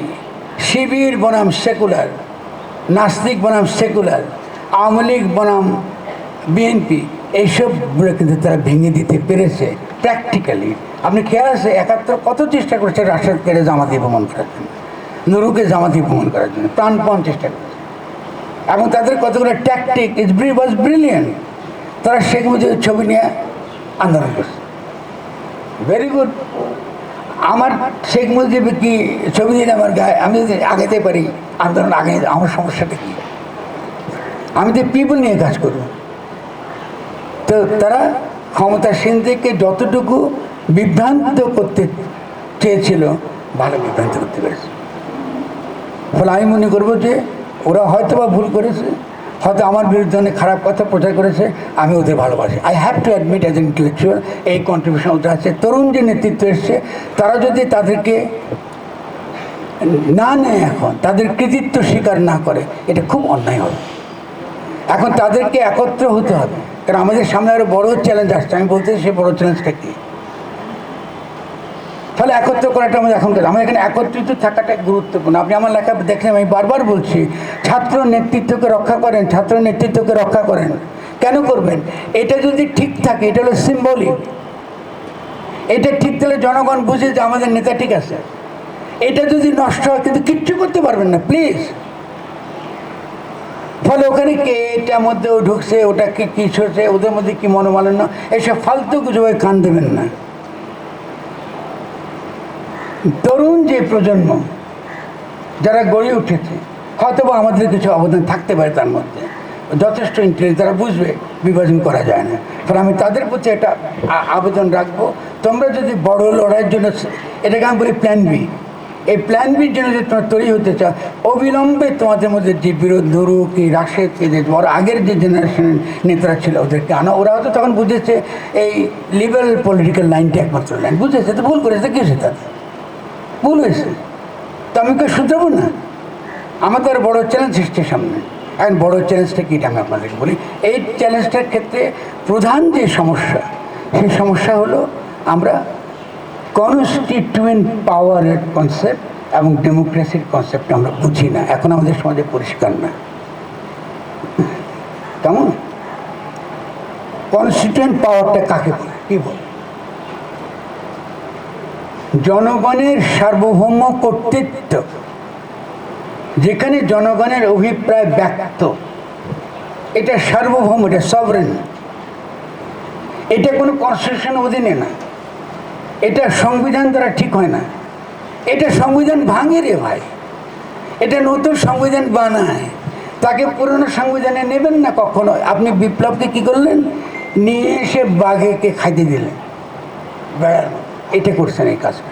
শিবির বনাম সেকুলার, নাস্তিক বনাম সেকুলার, আওয়ামী লীগ বনাম বিএনপি, এইসবগুলো কিন্তু তারা ভেঙে দিতে পেরেছে প্র্যাকটিক্যালি। আপনি খেয়াল আছে 71 কত চেষ্টা করেছে রাশেদকে জামাতি ভ্রমণ করার জন্য, নুরুকে জামাতি ভ্রমণ করার জন্য প্রাণপণ চেষ্টা করেছে। এবং তাদের কতগুলো ট্যাকটিক ওয়াজ ব্রিলিয়েন্ট। তারা শেখ মুজিবের ছবি নিয়ে আন্দোলন করছে, ভেরি গুড। আমার শেখ মুজিব কি ছবি দিন আমার গায়ে, আমি যদি আগাতে পারি আন্দোলন আগে, আমার সমস্যাটা কী? আমি তো পিপল নিয়ে কাজ করব। তো তারা ক্ষমতাসীনদেরকে যতটুকু বিভ্রান্ত করতে চেয়েছিল, ভালো বিভ্রান্ত করতে পেরেছে। ফলে আমি মনে করবো যে ওরা হয়তো বা ভুল করেছে, হয়তো আমার বিরুদ্ধে অনেক খারাপ কথা প্রচার করেছে, আমি ওদের ভালোবাসি। I have to admit as an intellectual এই কন্ট্রিবিউশন ওদের আছে। তরুণ যে নেতৃত্ব এসছে, তারা যদি তাদেরকে না নেয়, এখন তাদের কৃতিত্ব স্বীকার না করে, এটা খুব অন্যায় হবে। এখন তাদেরকে একত্র হতে হবে, কারণ আমাদের সামনে আরও বড় চ্যালেঞ্জ আসছে। আমি বলতে চাই সেই বড় চ্যালেঞ্জটা কী। ফলে একত্র করাটা আমাদের আমার এখানে একত্রিত থাকাটা গুরুত্বপূর্ণ। আপনি আমার লেখা দেখেন, আমি বারবার বলছি, ছাত্র নেতৃত্বকে রক্ষা করেন, ছাত্র নেতৃত্বকে রক্ষা করেন। কেন করবেন? এটা যদি ঠিক থাকে, এটা হলো সিম্বলিক। এটা ঠিক থাকলে জনগণ বুঝে যে আমাদের নেতা ঠিক আছে। এটা যদি নষ্ট হয়, কিন্তু কিচ্ছু করতে পারবেন না, প্লিজ। ফলে ওখানে কে এটার মধ্যেও ঢুকছে, ওটা কি হচ্ছে, ওদের মধ্যে কি মনোমালিন্য, এইসব ফালতু গুজবে কান দেবেন না। তরুণ যে প্রজন্ম যারা গড়ে উঠেছে, হয়তো বা আমাদের কিছু অবদান থাকতে পারে তার মধ্যে, যথেষ্ট ইন্টারেস্ট, তারা বুঝবে বিভাজন করা যায় না। ফলে আমি তাদের প্রতি একটা আবেদন রাখবো, তোমরা যদি বড় লড়াইয়ের জন্য, এটাকে আমি বলি প্ল্যান বি, এই প্ল্যান বির জন্য যদি তোমরা তৈরি হতে চাও, অবিলম্বে তোমাদের মধ্যে যে বিরোধ, নুরু কি রাশেদ কি, যে বড় আগের যে জেনারেশনের নেতারা ছিল ওদেরকে আনা। ওরা হয়তো তখন বুঝেছে এই লিবারেল পলিটিক্যাল লাইনটা একমাত্র লাইন, বুঝেছে তো ভুল করেছে, কী হয়েছে তাদের ভুল হয়েছে, তো আমি কেউ শুধরাবো না। আমাদের বড় চ্যালেঞ্জ এসছে সামনে। এখন বড় চ্যালেঞ্জটা কী, আমি আপনাদেরকে বলি। এই চ্যালেঞ্জটার ক্ষেত্রে প্রধান যে সমস্যা, সেই সমস্যা হলো আমরা কনস্টিটিউয়েন্ট পাওয়ারের কনসেপ্ট এবং ডেমোক্রেসির কনসেপ্ট আমরা বুঝি না, এখন আমাদের সমাজে পরিষ্কার না। কেমন কনস্টিটিউয়েন্ট পাওয়ারটা কাকে বলে, কী বলে? জনগণের সার্বভৌম কর্তৃত্ব, যেখানে জনগণের অভিপ্রায় ব্যক্ত, এটা সার্বভৌম, এটা সভরেন, এটা কোনো কনস্টিটিউশন অধীনে না, এটা সংবিধান দ্বারা ঠিক হয় না, এটা সংবিধান ভাঙে রে ভাই, এটা নতুন সংবিধান বানায়, তাকে পুরনো সংবিধানে নেবেন না কখনো। আপনি বিপ্লবকে কি করলেন, নিয়ে এসে বাঘেকে খাইতে দিলেন, এটা করছেন এই কাজটা।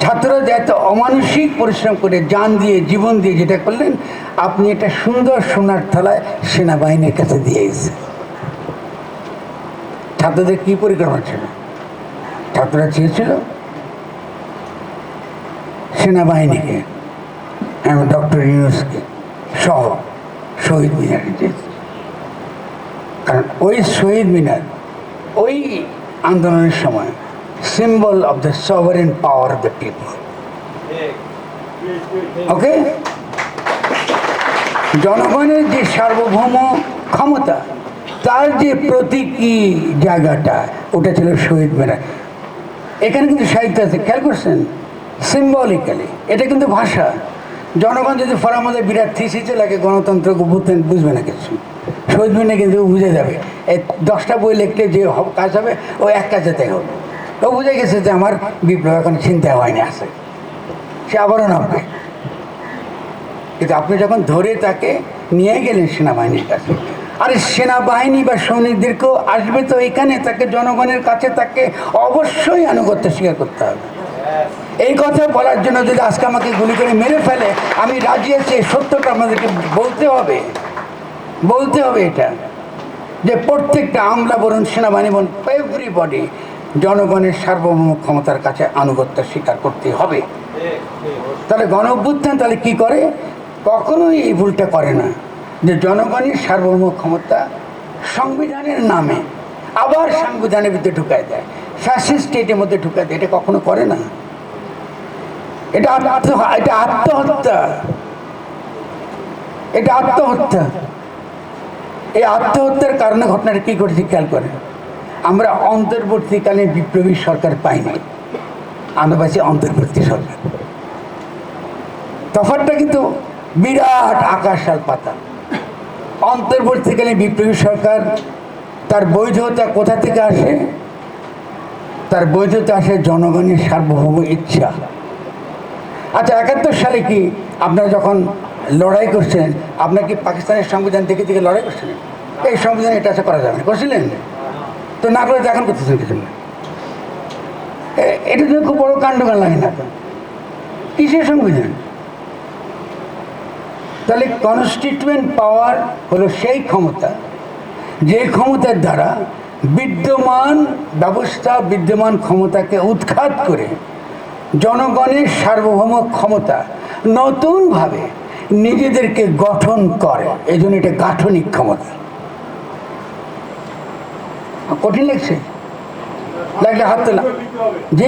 ছাত্ররা যে এত অমানসিক পরিশ্রম করে জান দিয়ে জীবন দিয়ে যেটা করলেন, আপনি এটা সুন্দর সোনার থালায় সেনাবাহিনীর কাছে দিয়ে এসেছেন। ছাত্রদের কি পরিকল্পনা ছিল? ছাত্ররা চেয়েছিল সেনাবাহিনীকে, ডক্টর ইউনূসকে সহ শহীদ মিনারে চেয়েছে। কারণ ওই শহীদ মিনার ওই আন্দোলনের সময় symbol of the sovereign power of the people. Okay, জনগণের যে সার্বভৌম ক্ষমতা, তার যে প্রতীকী জায়গাটা, ওটা ছিল শহীদ মিনার। এখানে কিন্তু সাহিত্য আছে, খেয়াল করছেন, সিম্বলিক্যালি। এটা কিন্তু ভাষা। জনগণ যদি ফরার মধ্যে বিরাট থিসিসে লাগে গণতন্ত্র বুঝতেন, বুঝবে না কিছু। শহীদ মিনারে কিন্তু বুঝে যাবে, এই 10টা বই লিখতে যে কাজ হবে ও এক কাজেতে হবে। ও বুঝে গেছে যে আমার বিপ্লব এখন চিন্তা হয়নি, আছে, সে আবারও নামবে। কিন্তু আপনি যখন ধরে তাকে নিয়ে গেলেন সেনাবাহিনীর কাছে, আরে সেনাবাহিনী বা সৈনিকদেরকেও আসবে তো এখানে, তাকে জনগণের কাছে তাকে অবশ্যই আনুগত্য স্বীকার করতে হবে। এই কথা বলার জন্য যদি আজকে আমাকে গুলি করে মেরে ফেলে, আমি রাজি আছি, এই সত্যটা আমাদেরকে বলতে হবে, বলতে হবে এটা, যে প্রত্যেকটা আমলা বলুন, সেনাবাহিনী বলুন, এভরিবডি জনগণের সার্বভৌম ক্ষমতার কাছে আনুগত্য স্বীকার করতে হবে। তাহলে গণ অভ্যুত্থান তাহলে কি করে? কখনোই এই ভুলটা করে না যে জনগণের সার্বভৌম ক্ষমতা সংবিধানের নামে আবার সংবিধানের ভিতরে ঢুকায় দেয়, ফ্যাসিস্ট স্টেটের মধ্যে ঢুকায় দেয়। এটা কখনো করে না। এটা আত্মহত্যা, এটা আত্মহত্যা। এই আত্মহত্যার কারণে ঘটনাটা কী করেছি খেয়াল করেন। আমরা অন্তর্বর্তীকালীন বিপ্লবী সরকার পাইনি, আমরা পাইছি অন্তর্বর্তী সরকার। তফাৎটা কিন্তু বিরাট আকাশ আর পাতাল। অন্তর্বর্তীকালীন বিপ্লবী সরকার, তার বৈধতা কোথা থেকে আসে? তার বৈধতা আসে জনগণের সার্বভৌম ইচ্ছা। আচ্ছা, 71 সালে কি আপনারা যখন লড়াই করছেন, আপনার কি পাকিস্তানের সংবিধান দেখে দেখে লড়াই করছিলেন? এই সংবিধান এটা করা যাবে না, করছিলেন? তো না করে এখন করতেছেন কিছু না। এটা তো খুব বড় কাণ্ডজ্ঞান লাগে না? তো কিসের সংবিধান? তাহলে কনস্টিটিউয়েন্ট পাওয়ার হলো সেই ক্ষমতা, যে ক্ষমতার দ্বারা বিদ্যমান ব্যবস্থা, বিদ্যমান ক্ষমতাকে উৎখাত করে জনগণের সার্বভৌম ক্ষমতা নতুনভাবে নিজেদেরকে গঠন করে। এই জন্য এটা গাঠনিক ক্ষমতা। কঠিন লাগছে? লাগলে হাত তোলা। জি,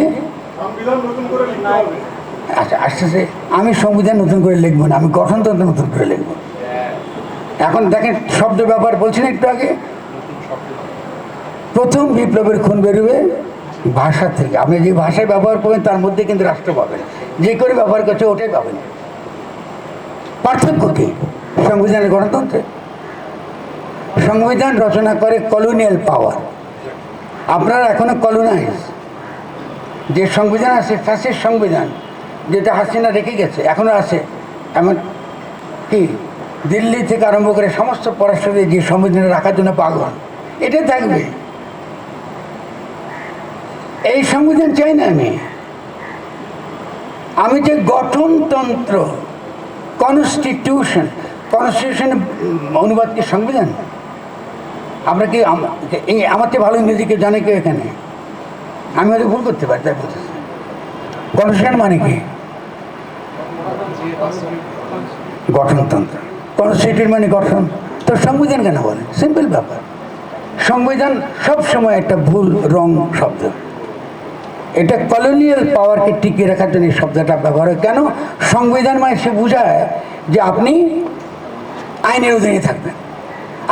আচ্ছা, আস্তে আস্তে আমি সংবিধান নতুন করে লিখবো না, আমি গঠনতন্ত্র নতুন করে লিখবো। এখন দেখেন শব্দ ব্যবহার বলছেন একটু আগে, প্রথম বিপ্লবের খুন বেরোবে ভাষা থেকে। আপনি যে ভাষায় ব্যবহার করবেন তার মধ্যে কিন্তু রাষ্ট্র পাবেন, যে করে ব্যবহার করছে ওটাই পাবেন। পার্থক্য কি? সংবিধানের গণতন্ত্রে সংবিধান রচনা করে কলোনিয়াল পাওয়ার। আপনারা এখনো কলোনাইজ। যে সংবিধান আছে ফ্যাসিস্ট সংবিধান, যেটা হাসিনা রেখে গেছে, এখনো আছে। এমন কি দিল্লি থেকে আরম্ভ করে সমস্ত পরাষ্ট্রদের যে সংবিধানে রাখার জন্য পাগল, এটা থাকবে। এই সংবিধান চাই না আমি যে গঠনতন্ত্র, কনস্টিটিউশন, কনস্টিটিউশনের অনুবাদ কি সংবিধান? আমরা কি আমার চেয়ে ভালো ইংরেজি কেউ জানে কেউ এখানে? আমি হয়তো ভুল করতে পারি, তাই বলতেছি। কনস্টিটিউশন মানে কি? গঠনতন্ত্র। কনস্টিটিউট মানে গঠন। তো সংবিধান কেন বলে? সিম্পল ব্যাপার। সংবিধান সবসময় একটা ভুল রং শব্দ। এটা কলোনিয়াল পাওয়ারকে টিকিয়ে রাখার জন্য এই শব্দটা ব্যবহার হয়। কেন? সংবিধান মানে সে বোঝায় যে আপনি আইনের অধীনে থাকবেন।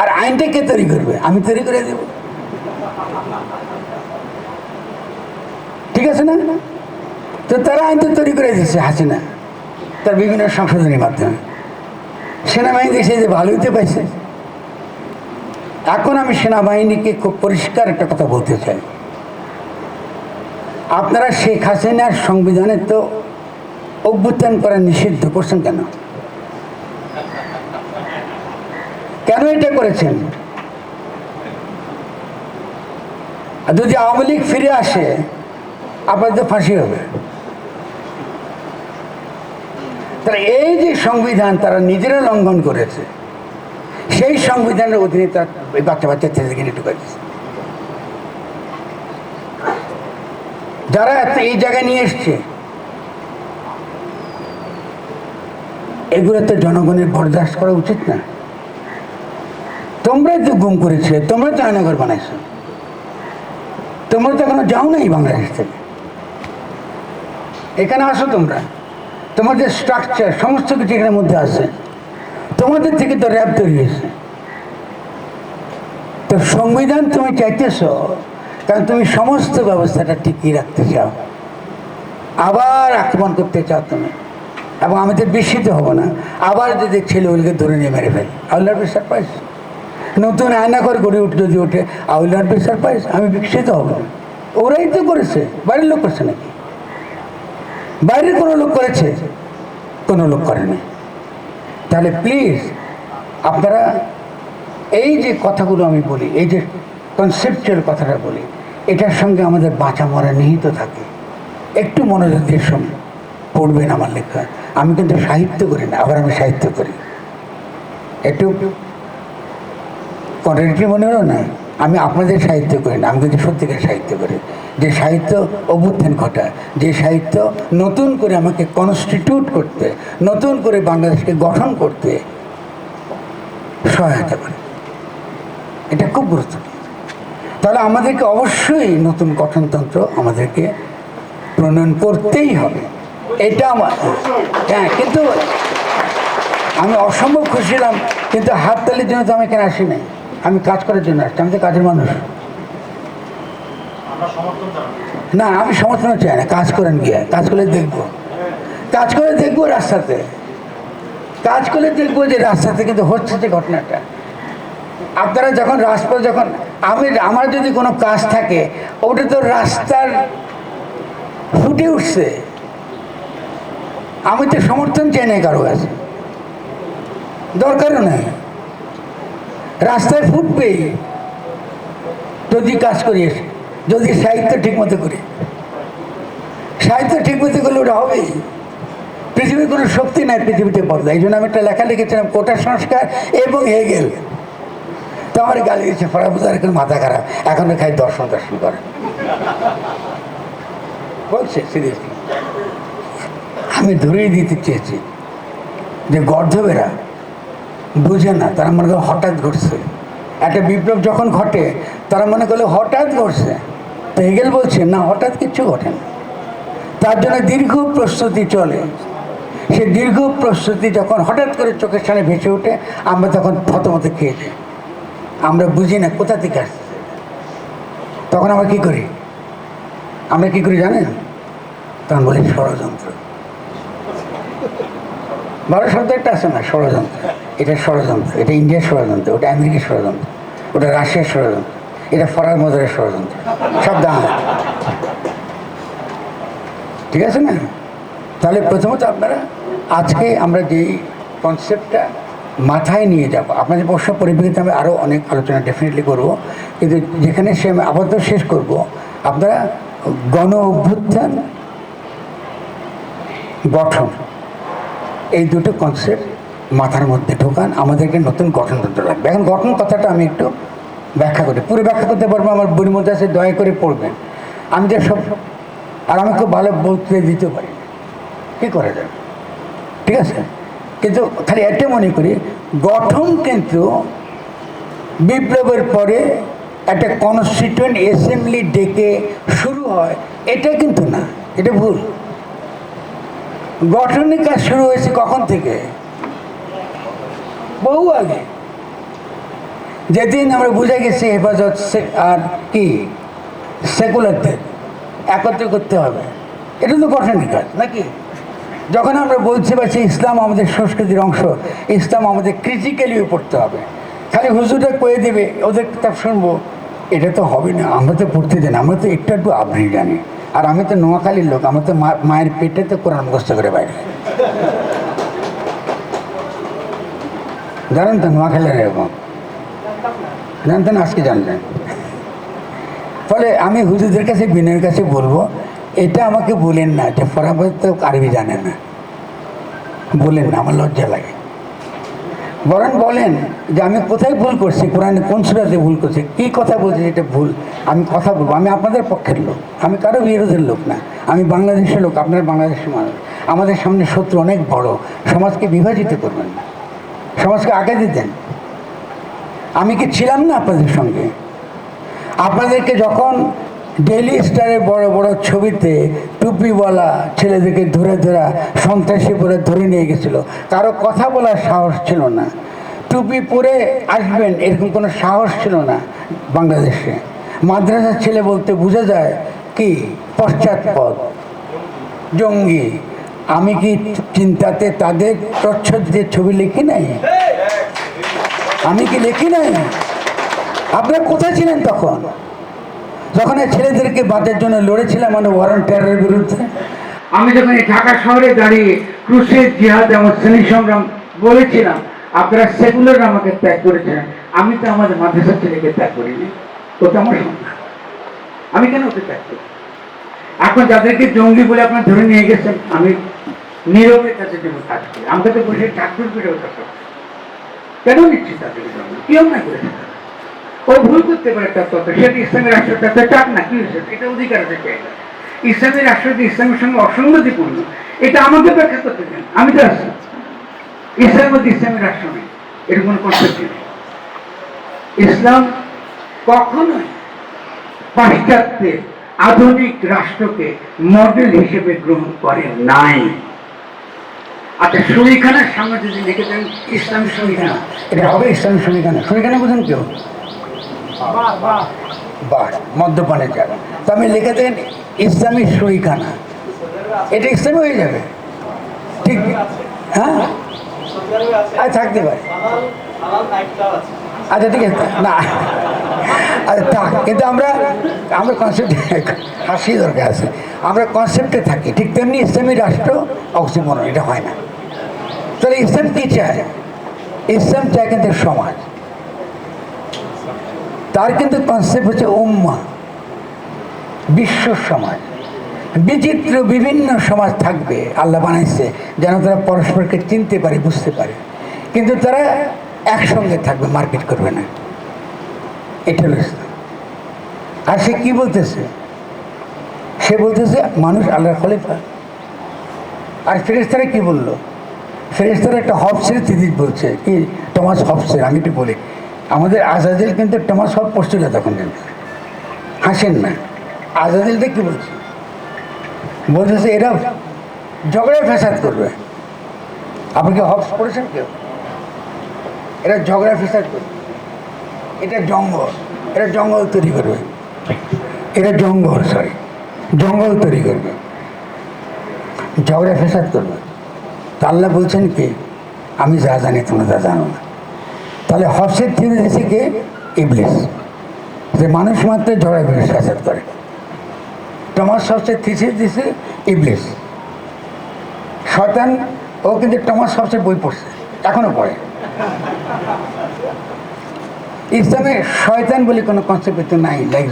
আর আইনটা কে তৈরি করবে? আমি তৈরি করে দেব। ঠিক ঠিক আছে না? তো তারা আইন তো তৈরি করে দিচ্ছে হাসিনা তার বিভিন্ন সংশোধনীর মাধ্যমে। সেনাবাহিনী দেশে যে ভালো হইতে পাইছে। এখন আমি সেনাবাহিনীকে খুব পরিষ্কার একটা কথা বলতে চাই, আপনারা শেখ হাসিনার সংবিধানে তো অভ্যুত্থান করা নিষিদ্ধ করছেন কেন? কেন এটা করেছেন? আর যদি আওয়ামী লীগ ফিরে আসে আপনার তো ফাঁসি হবে। তারা এই যে সংবিধান তারা নিজেরা লঙ্ঘন করেছে, সেই সংবিধানের অধীনে তার বাচ্চা বাচ্চা ছেলেদেরকে ঢুকে দিচ্ছে। যারা এই জায়গায় নিয়ে এসছে এগুলো তো জনগণের বরদাস্ত করা উচিত না। তোমরাই তো গুম করেছিলে, তোমরা তো আয়নাঘর বানাইছো, তোমরা তো এখনো যাও নাই বাংলাদেশ থেকে। এখানে আসো তোমরা, তোমাদের স্ট্রাকচার সমস্ত কিছু এখানের মধ্যে আছে। তোমাদের থেকে তো র্যাব তৈরি হয়েছে। তো সংবিধান তুমি চাইতেছ কারণ তুমি সমস্ত ব্যবস্থাটা টিকিয়ে রাখতে চাও, আবার আক্রমণ করতে চাও তুমি। এবং আমি তো বিস্মিত হব না আবার যদি ছেলেগুলিকে ধরে নিয়ে মেরে ফেলি। I will not be surprise. নতুন আয়নাঘর গড়ে উঠে যদি ওঠে I will not be surprise. আমি বিস্মিত হব না। ওরাই তো করেছে, বাইরের লোক করছে নাকি? বাইরের কোনো লোক করেছে? কোনো লোক করেনি। তাহলে প্লিজ আপনারা এই যে কথাগুলো আমি বলি, এই যে কনসেপচুয়াল কথাটা বলি, এটার সঙ্গে আমাদের বাঁচা মরা নিহিত থাকে। একটু মনোযোগ দিয়ে পড়বেন আমার লেখা। আমি কিন্তু সাহিত্য করি না, আবার আমি সাহিত্য করি। একটু কন্ট্রাডিক্টরি মনে হলো না? আমি আপনাদের সাহিত্য করি না, আমি কিন্তু সত্যিকার সাহিত্য করি। যে সাহিত্য অভ্যুত্থান ঘটায়, যে সাহিত্য নতুন করে আমাকে কনস্টিটিউট করতে, নতুন করে বাংলাদেশকে গঠন করতে সহায়তা করে, এটা খুব গুরুত্বপূর্ণ। তাহলে আমাদেরকে অবশ্যই নতুন গঠনতন্ত্র আমাদেরকে প্রণয়ন করতেই হবে। এটা আমার হ্যাঁ, কিন্তু আমি অসম্ভব খুশি হলাম, কিন্তু হাততালির জন্য তো আমি এখানে আসি নাই। আমি কাজ করার জন্য আসছি, আমি তো কাজের মানুষ না। আমি সমর্থন চাই না, কাজ করেন গিয়ে, কাজ করে দেখবো, কাজ করে দেখবো রাস্তাতে, কাজ করে দেখবো যে রাস্তাতে কিন্তু হচ্ছে যে ঘটনাটা। আপনারা যখন রাস্তা যখন আমার যদি কোনো কাজ থাকে ওটা তো রাস্তার ফুটে উঠছে, আমি তো সমর্থন চাই না কারো কাছে, দরকারও নাই। রাস্তায় ফুটবেই যদি কাজ করি, যদি সাহিত্য ঠিক মতো করি। সাহিত্য ঠিক মতো করলে ওটা হবেই। পৃথিবীর কোনো শক্তি নাই পৃথিবীতে বদলায়। এই জন্য আমি একটা লেখা লিখেছিলাম, কোটা সংস্কার এবং হেগেল। তো আমার গালি দিচ্ছে, ফরাবুদার এখন মাথা খারাপ, এখনো খাই দর্শন করে বলছে। সিরিয়াসলি আমি ধরিয়ে দিতে চেয়েছি যে গর্ধবেরা বুঝে না, তারা মনে করে হঠাৎ ঘটছে। একটা বিপ্লব যখন ঘটে তারা মনে করলে হঠাৎ ঘটছে। তো হেগেল বলছে না, হঠাৎ কিচ্ছু ঘটে না, তার জন্য দীর্ঘ প্রস্তুতি চলে। সে দীর্ঘ প্রস্তুতি যখন হঠাৎ করে চোখের সামনে ভেসে ওঠে, আমরা তখন থতমত খেয়ে যাই, আমরা বুঝি না কোথা থেকে আসছে। তখন আমরা কী করি? আমরা কী করি জানেন? তখন বলি ষড়যন্ত্র। বড় শব্দ একটা আছে না, ষড়যন্ত্র। এটা ষড়যন্ত্র, এটা ইন্ডিয়ার ষড়যন্ত্র, ওটা আমেরিকার ষড়যন্ত্র, ওটা রাশিয়ার ষড়যন্ত্র, এটা ফরার মজারের ষড়যন্ত্র, সব দাম। ঠিক আছে না? তাহলে প্রথমত আপনারা আজকে আমরা যেই কনসেপ্টটা মাথায় নিয়ে যাব, আপনাদের প্রশ্ন পরিপ্রেক্ষিতে আমি আরও অনেক আলোচনা ডেফিনেটলি করব, কিন্তু যেখানে সে আমি আপাতত শেষ করব, আপনারা গণ অভ্যুত্থান গঠন এই দুটো কনসেপ্ট মাথার মধ্যে ঢোকান, আমাদেরকে নতুন গঠনতন্ত্র লাগবে। এখন গঠন কথাটা আমি একটু ব্যাখ্যা করি, পুরো ব্যাখ্যা করতে পারবো, আমার বইয়ের মধ্যে আছে, দয়া করে পড়বেন। আমি যে সব, আর আমি খুব ভালো বলতে দিতে পারি, কী করা যাবে? ঠিক আছে, কিন্তু খালি এটা মনে করি, গঠন কিন্তু বিপ্লবের পরে একটা কনস্টিটিউয়েন্ট অ্যাসেম্বলি ডেকে শুরু হয়, এটা কিন্তু না, এটা ভুল। গঠনের কাজ শুরু হয়েছে কখন থেকে? বহু আগে, যেদিন আমরা বুঝে গেছি হেফাজত আর কি সেকুলারদের একত্র করতে হবে। এটা তো কঠিন কাজ নাকি? যখন আমরা বলছি পারছি ইসলাম আমাদের সংস্কৃতির অংশ, ইসলাম আমাদের ক্রিটিক্যালিও পড়তে হবে। খালি হুজুরটা কয়ে দেবে ওদের কিতাব শুনবো, এটা তো হবে না। আমরা তো পড়তে দেন, আমরা তো একটু আবৃত্তি জানি। আর আমি তো নোয়াখালীর লোক, আমার তো মায়ের পেটে তো কোরআন মুখস্থ করে বাইরে। জানেন তো নোয়াখালীর এরকম জানতেন, আজকে জানলেন। ফলে আমি হুজুরদের কাছে, বিনয়ের কাছে বলবো, এটা আমাকে বলেন না যে ফরাবাদ তো আরবি জানে না, বলেন না, আমার লজ্জা লাগে। বরং বলেন যে আমি কোথায় ভুল করছি, কোরআনে কোন সূরাতে ভুল করছি, কী কথা বলছি এটা ভুল, আমি কথা বলবো। আমি আপনাদের পক্ষের লোক, আমি কারো বিরোধের লোক না। আমি বাংলাদেশের লোক, আপনার বাংলাদেশের মানুষ। আমাদের সামনে শত্রু অনেক বড়। সমাজকে বিভাজিত করবেন না, সমাজকে আগে দিতেন। আমি কি ছিলাম না আপনাদের সঙ্গে? আপনাদেরকে যখন ডেইলি স্টারের বড় বড় ছবিতে টুপিওয়ালা ছেলেদেরকে ধরে ধরা সন্ত্রাসী পরে ধরে নিয়ে গেছিল, কারো কথা বলার সাহস ছিল না। টুপি পরে আসবেন এরকম কোনো সাহস ছিল না বাংলাদেশে। মাদ্রাসার ছেলে বলতে বোঝা যায় কি পশ্চাৎপদ, জঙ্গি। আমি কি চিন্তাতে তাদের প্রচ্ছদ দিয়ে ছবি লিখি নাই? আমি কি লিখি নাই? আপনারা কোথায় ছিলেন তখন, যখন এই ছেলেদেরকে বাঁচার জন্য লড়েছিলাম মানে ওয়ারেন্ট টেররের বিরুদ্ধে? আমি যখন এই ঢাকা শহরে দাঁড়িয়ে ক্রুসেড, জিহাদ এবং শ্রেণী সংগ্রাম বলেছিলাম, আপনারা সেকুলার আমাকে ত্যাগ করেছিলেন। আমি তো আমাদের মাদ্রাসার ছেলেকে ত্যাগ করিনি, ও তো আমার সন্তান। আমি কেন ওকে ত্যাগ করি? এখন যাদেরকে জঙ্গি বলে আপনার ধরে নিয়ে গেছেন, আমি নীরবে তাদের জন্য কাজ করি। আমাকে তো বসে ঠাকুর পেটেও চাষ কেন নিচ্ছি তাদেরকে জঙ্গি? কি অন্যায় করেছে? ও ভুল করতে পারে, তার তত্ত্ব সেটা ইসলামের রাষ্ট্রটা চাক না, কি হয়েছে? এটা অধিকার আছে চাইলে। ইসলামের রাষ্ট্রটি ইসলামের সঙ্গে অসঙ্গতিপূর্ণ, এটা আমাকে ব্যাখ্যা করতে দেন। আমি তো আছি ইসলামের মধ্যে, ইসলামের রাষ্ট্র নেই, এর কোনো কনসেপ্ট নেই। ইসলাম কখনোই পাশ্চাত্যের আধুনিক রাষ্ট্রকে মডেল হিসেবে গ্রহণ করে নাই। আচ্ছা, শরীখানার সামনে যদি লিখে দেন ইসলামী শরীখানা, এটা হবে ইসলামী শরীখানা? শরীখানা বুঝেন কেউ? বার মদ্যপানের জায়গা। তো আমি লিখে দেন ইসলামী শরীখানা, এটা ইসলামী হয়ে যাবে। ঠিক, হ্যাঁ, থাকতে পারে। আচ্ছা ঠিক আছে, না আচ্ছা থাক, কিন্তু আমরা কনসেপ্টে হাসি দরকার আছে। আমরা কনসেপ্টে থাকি, ঠিক তেমনি ইসলামী রাষ্ট্র অক্সিমোরন, এটা হয় না। তাহলে ইসলাম কী চায়? ইসলাম চায় কিন্তু সমাজ। তার কিন্তু কনসেপ্ট হচ্ছে উম্মাহ, বিশ্ব সমাজ। বিচিত্র বিভিন্ন সমাজ থাকবে, আল্লাহ বানাইছে যেন তারা পরস্পরকে চিনতে পারে, বুঝতে পারে, কিন্তু তারা একসঙ্গে থাকবে, মার্কেট করবে না। এটা হলো ইসলাম। আর সে কি বলতেছে? সে বলতেছে মানুষ আল্লাহর খলিফা। আর ফেরেশতারা কি বললো? ফেরেশতারা একটা হবসের থিসিস বলছে, কি টমাস হবসের। আমি একটু বলি, আমাদের আজাজিল কিন্তু টমাস হব পড়ছিল তখন, কিন্তু হাসেন না। আজাজিলটা কি বলছে? বলতেছে এরা ঝগড়া ফ্যাসাদ করবে। আপনি কি হবস পড়েছেন কেউ? এরা ঝগড়া ফ্যাসাদ করবে, এটা জঙ্গল, এরা জঙ্গল তৈরি করবে, এরা জঙ্গল তৈরি করবে, ঝগড়া ফ্যাসাদ করবে। তা আল্লাহ বলছেন কি আমি যা জানি তোমরা তা জানো না। তাহলে হবসের থিওরি দিয়েছে কে? ইবলিস, যে মানুষ মাত্র ঝগড়া ফ্যাসাদ করে। টমাস হবসের থিসিস দিয়েছে ইবলিস। শয়তান ও কিন্তু টমাস হবসের বই পড়ছে, এখনো পড়ে। ইসলামে শয়তান বলে কোনো কনসেপ্ট নাই, লাইক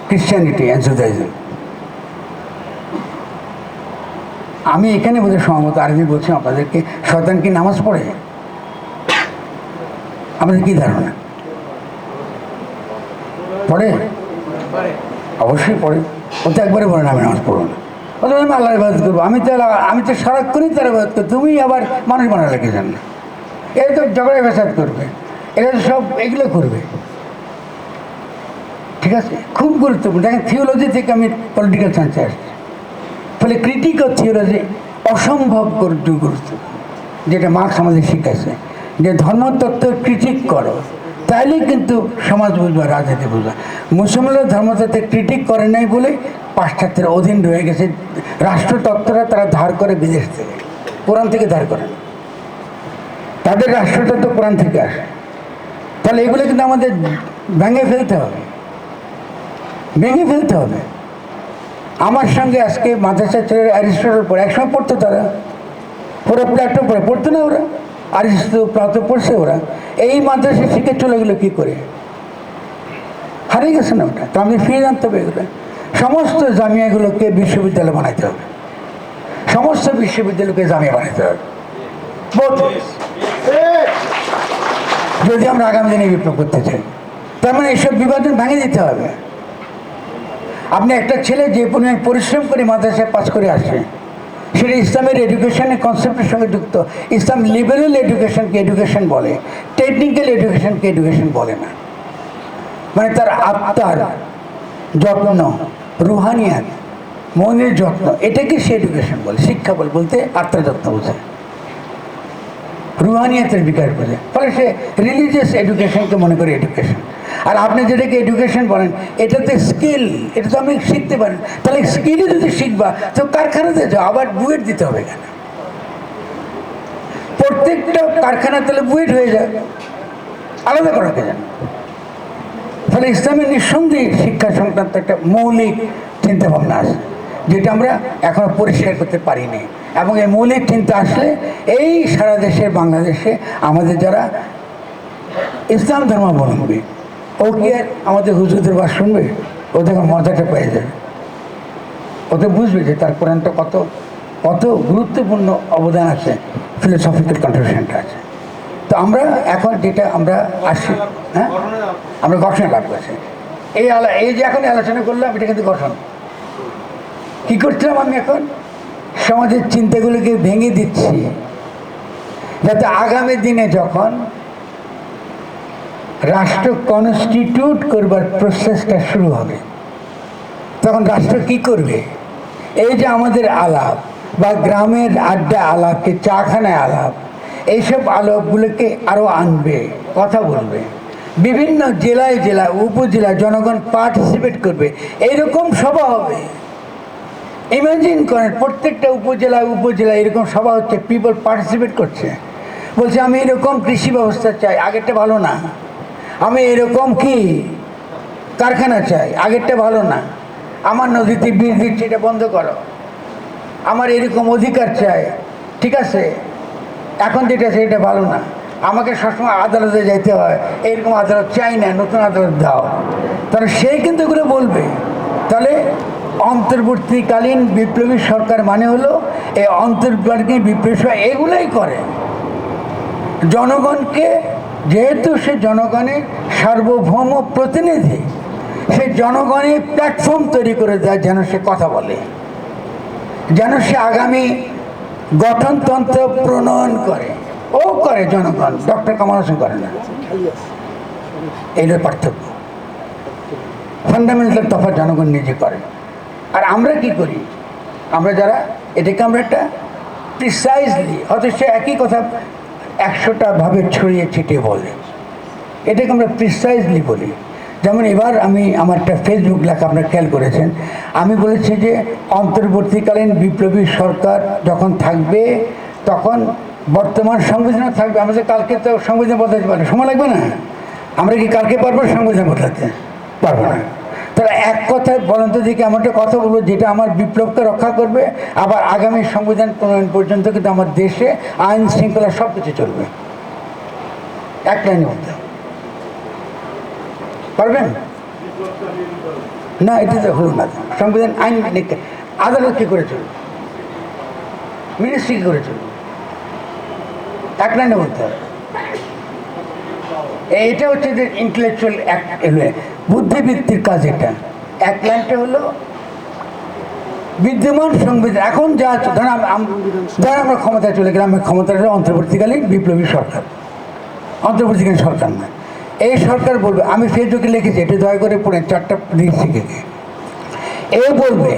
ক্রিশ্চিয়ানিটি অ্যান্ড জুদাইজম। আমি এখানে বোধ সহমত। আর আমি বলছি আপনাদেরকে, শয়তান কি নামাজ পড়ে? আমাদের কি ধারণা? পড়ে? অবশ্যই পড়ে। ও তো একবারে বলে না আমি নামাজ পড়বো না, বলে আমি আল্লাহর ইবাদত করবো। আমি তো সারাক্ষণই তার ইবাদত করি, তুমি আবার মানুষ বানা রেখেছেন না। এরা তো ঝগড়া ফ্যাসাদ করবে, এরা তো সব এগুলো করবে। ঠিক আছে, খুব গুরুত্বপূর্ণ। দেখেন, থিওলজি থেকে আমি পলিটিক্যাল সায়েন্সে আসছি। ফলে ক্রিটিক্যাল থিওলজি অসম্ভব গুরুত্বপূর্ণ, যেটা মার্কস আমাদের শিখাইছে, যে ধর্মতত্ত্ব ক্রিটিক করো, তাইলেই কিন্তু সমাজ বুঝবা, রাজনীতি বুঝবা। মুসলমানরা ধর্মতত্ত্বে ক্রিটিক করে নাই বলে পাশ্চাত্যের অধীন রয়ে গেছে। রাষ্ট্রতত্ত্বরা তারা ধার করে বিদেশ থেকে, কোরআন থেকে ধার করে না। তাদের রাষ্ট্রতত্ত্ব কোরআন থেকে আসে। তাহলে এগুলো কিন্তু আমাদের ভেঙে ফেলতে হবে, ভেঙে ফেলতে হবে। আমার সঙ্গে আজকে মাদ্রাসা ছেলে অ্যারিস্টটল পড়ে, একসময় পড়তো তারা, পুরো প্ল্যাটো পড়ে পড়তো না ওরা, অ্যারিস্টটল প্লাটো পড়ছে ওরা। এই মাদ্রাসা শিখে চলে গেলো কী করে? হারিয়ে গেছে না ওটা। তো আমি ফিরে আনতে হবে এগুলো। সমস্ত জামিয়াগুলোকে বিশ্ববিদ্যালয় বানাইতে হবে, সমস্ত বিশ্ববিদ্যালয়কে জামিয়া বানাইতে হবে, যদি আমরা আগামী দিনে বিপ্লব করতে চাই। তার মানে এইসব বিভাজন ভেঙে দিতে হবে। আপনি একটা ছেলে যে পরিমাণ পরিশ্রম করে মাদ্রাসায় পাস করে আসে, সেটা ইসলামের এডুকেশনের কনসেপ্টের সঙ্গে যুক্ত। ইসলাম লিবারেল এডুকেশনকে এডুকেশন বলে, টেকনিক্যাল এডুকেশনকে এডুকেশন বলে না। মানে তার আত্মার যত্ন, রুহানিয়াত, মনের যত্ন, এটাকে সে এডুকেশন বলে। শিক্ষা বলতে আত্মার যত্ন বোঝে, রুহানিয়াতের বিকাশ বোঝে। ফলে সে রিলিজিয়াস এডুকেশনকে মনে করে এডুকেশন। আর আপনি যেটাকে এডুকেশন বলেন, এটাতে স্কিল, এটা তো আপনি শিখতে পারেন। তাহলে স্কিলই যদি শিখবা, তো কারখানাতে যাও, আবার বুয়েট দিতে হবে কেন? প্রত্যেকটা কারখানা তাহলে বুয়েট হয়ে যায়, আলাদা করাকে যান। ফলে ইসলামের নিঃসন্দেহে শিক্ষা সংক্রান্ত একটা মৌলিক চিন্তাভাবনা আছে, যেটা আমরা এখনো পরিষ্কার করতে পারিনি। এবং এই মৌলিক চিন্তা আসলে এই সারা দেশে, বাংলাদেশে আমাদের যারা ইসলাম ধর্মাবলম্বী, ও কি আর আমাদের হুজুরদের বাস শুনবে? ওদের মজাটা পেয়ে যাবে, ওদের বুঝবে যে তার কোরআনটা কত কত গুরুত্বপূর্ণ অবদান আছে, ফিলোসফিক্যাল কন্ট্রিবিউশনটা আছে। তো আমরা এখন যেটা আমরা আসছি, হ্যাঁ, আমরা গঠন লাভ করছি। এই যে এখন আলোচনা করলাম, এটা কিন্তু গঠন। কী করছিলাম আমি? এখন সমাজের চিন্তাগুলোকে ভেঙে দিচ্ছি, যাতে আগামী দিনে যখন রাষ্ট্র কনস্টিটিউট করবার প্রসেসটা শুরু হবে, তখন রাষ্ট্র কি করবে? এই যে আমাদের আলাপ বা গ্রামের আড্ডা আলাপকে, চাখানায় আলাপ, এইসব আলাপগুলোকে আরও আনবে, কথা বলবে। বিভিন্ন জেলায় জেলায় উপজেলায় জনগণ পার্টিসিপেট করবে, এইরকম সভা হবে। ইমাজিন করেন, প্রত্যেকটা উপজেলায় এরকম সভা হচ্ছে, পিপল পার্টিসিপেট করছে, বলছে আমি এরকম কৃষি ব্যবস্থা চাই, আগেরটা ভালো না। আমি এরকম কি কারখানা চাই, আগেরটা ভালো না। আমার নদীতে বীজ দিচ্ছে, এটা বন্ধ করো। আমার এরকম অধিকার চাই, ঠিক আছে, এখন যেটা আছে এটা ভালো না। আমাকে সবসময় আদালতে যাইতে হয়, এরকম আদালত চাই না, নতুন আদালত দাও। তাহলে সেই কিন্তু এগুলো বলবে। তাহলে অন্তর্বর্তীকালীন বিপ্লবী সরকার মানে হলো এই অন্তর্বর্তী বিপ্লবী সরকার এগুলোই করে। জনগণকে, যেহেতু সে জনগণের সার্বভৌম প্রতিনিধি, সে জনগণের প্ল্যাটফর্ম তৈরি করে দেয়, যেন সে কথা বলে, যেন সে আগামী গঠনতন্ত্র প্রণয়ন করে। ও করে জনগণ, ডক্টর কামাল হোসেন করে না। এইটার পার্থক্য, ফান্ডামেন্টাল তফাৎ জনগণ নিজে করে। আর আমরা কি করি? আমরা যারা এটাকে আমরা একটা প্রিসাইজলি, হয়তো সে একই কথা 100টা ভাবে ছড়িয়ে ছিটিয়ে বলে, এটাকে আমরা প্রিসাইজলি বলি। যেমন এবার আমি আমার একটা ফেসবুক লেখা আপনারা খেয়াল করেছেন, আমি বলেছি যে অন্তর্বর্তীকালীন বিপ্লবী সরকার যখন থাকবে, তখন বর্তমান সংবিধানও থাকবে। আমাদের কালকে তো সংবিধান বদলাতে পারবে, সময় লাগবে না? আমরা কি কালকে পারবো সংবিধান বদলাতে? পারবো না। তাহলে এক কথায় বলেন তো দেখি, এমন একটা কথা বলবো যেটা আমার বিপ্লবকে রক্ষা করবে, আবার আগামী সংবিধান প্রণয়ন পর্যন্ত কিন্তু আমার দেশে আইন শৃঙ্খলা সব কিছু চলবে। এক লাইনে বলতে পারবেন না? এটা তো হলো না। সংবিধান, আইন, আদালত কী করে চলবে? মিনিস্ট্রি কী করে চলবে? এক লাইনে বলতে হবে। এটা হচ্ছে যে ইন্টেলেকচুয়াল বুদ্ধিবৃত্তির কাজ। এটা এক লাইনটা হলো বিদ্যমান সংবিধান। এখন যা ধরেন আমরা ক্ষমতায় চলে গেলাম, ক্ষমতাটা হলো অন্তর্বর্তীকালীন বিপ্লবী সরকার, অন্তর্বর্তীকালীন সরকার না। এই সরকার বলবে, আমি ফেসবুকে লিখেছি, এটা দয়া করে পড়ে 4টা দিন শিখে গিয়ে এ বলবে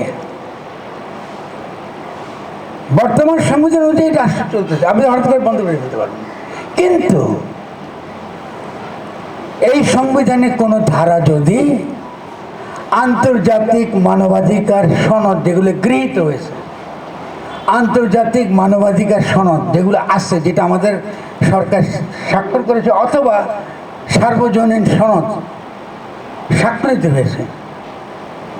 বর্তমান সংবিধান অনুযায়ী রাষ্ট্র চলতেছে, আপনি হঠাৎ করে বন্ধ করে দিতে পারবেন। কিন্তু এই সংবিধানে কোনো ধারা যদি আন্তর্জাতিক মানবাধিকার সনদ যেগুলো গৃহীত হয়েছে, আন্তর্জাতিক মানবাধিকার সনদ যেগুলো আছে, যেটা আমাদের সরকার স্বাক্ষর করেছে অথবা সার্বজনীন সনদ স্বাক্ষরিত হয়েছে,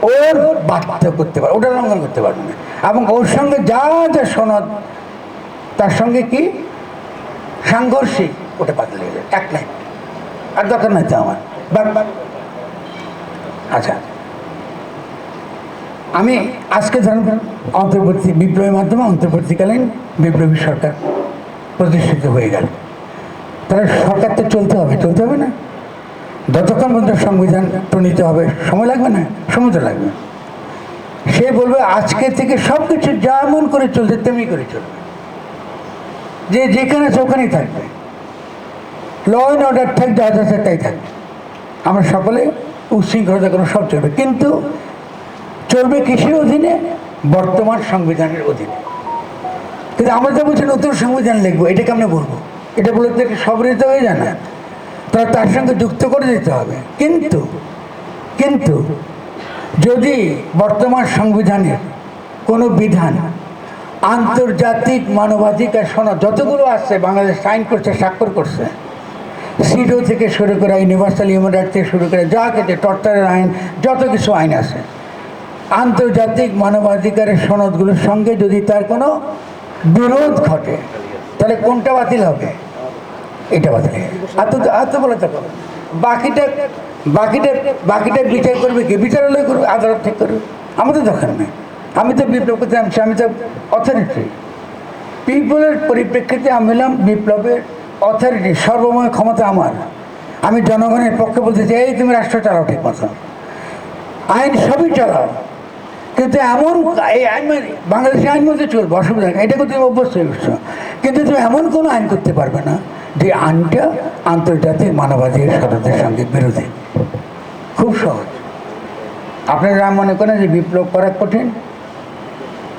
ওর বাধ্য করতে পারে, ওটা লঙ্ঘন করতে পারবে না। এবং ওর সঙ্গে যা যা সনদ তার সঙ্গে কি সাংঘর্ষিক, ওটা বাতিল হয়ে যাবে, এক লাইন আর দরকার নাই তো আমার। আচ্ছা, আমি আজকে ধরেন অন্তর্বর্তী বিপ্লবের মাধ্যমে অন্তর্বর্তীকালীন বিপ্লবী সরকার প্রতিষ্ঠিত হয়ে গেল, তাহলে সরকার তো চলতে হবে না? যতক্ষণ পর্যন্ত সংবিধান প্রণীত হবে সময় লাগবে না? সময় তো লাগবে। সে বলবে আজকে থেকে সব কিছু যেমন করে চলছে তেমনি করে চলবে, যে যেখানে আছে ওখানেই থাকবে, ল অ্যান্ড অর্ডার থাকবে, যা যা তাই থাকবে, আমরা সকলে উচ্ছৃঙ্খলতা কোনো সব চলবে, কিন্তু চলবে কিসের অধীনে? বর্তমান সংবিধানের অধীনে। কিন্তু আমরা তো বলছি নতুন সংবিধান লিখবো, এটাকে আমরা বলবো, এটা বলে তো সবরিত হয়ে যায় না, তাহলে তার সঙ্গে যুক্ত করে দিতে হবে। কিন্তু যদি বর্তমান সংবিধানের কোনো বিধান আন্তর্জাতিক মানবাধিকার সনদ যতগুলো আছে বাংলাদেশ সাইন করছে, স্বাক্ষর করছে, সিডো থেকে শুরু করে ইউনিভার্সাল হিউম্যান রাইট থেকে শুরু করে যা কিছু টর্চারের আইন, যত কিছু আইন আছে, আন্তর্জাতিক মানবাধিকারের সনদগুলোর সঙ্গে যদি তার কোনো বিরোধ ঘটে, তাহলে কোনটা বাতিল হবে? এটা বাতিল হবে। আর তো বলে থাকো বাকিটা বিচার করবে কি? বিচারালয় করবে, আদালত ঠিক করবে, আমাদের দরকার নেই। আমি তো বিপ্লব করতে নামছি, আমি তো অথরিটি, পিপলের পরিপ্রেক্ষিতে আমি হলাম বিপ্লবের অথরিটি, সর্বময় ক্ষমতা আমার। আমি জনগণের পক্ষে বলতে চাই, এই তুমি রাষ্ট্র চালাও ঠিক মতো, আইন সবই চালাও, কিন্তু এমন এই আইন বাংলাদেশের আইন মধ্যে চলবে, অসুবিধা নেই, এটাকে তুমি অভ্যস্ত হয়ে গেছো, কিন্তু তুমি এমন কোনো আইন করতে পারবে না যে আইনটা আন্তর্জাতিক মানবাধিকার সনদের সঙ্গে বিরোধী। খুব সহজ। আপনারা মনে করেন যে বিপ্লব করা কঠিন,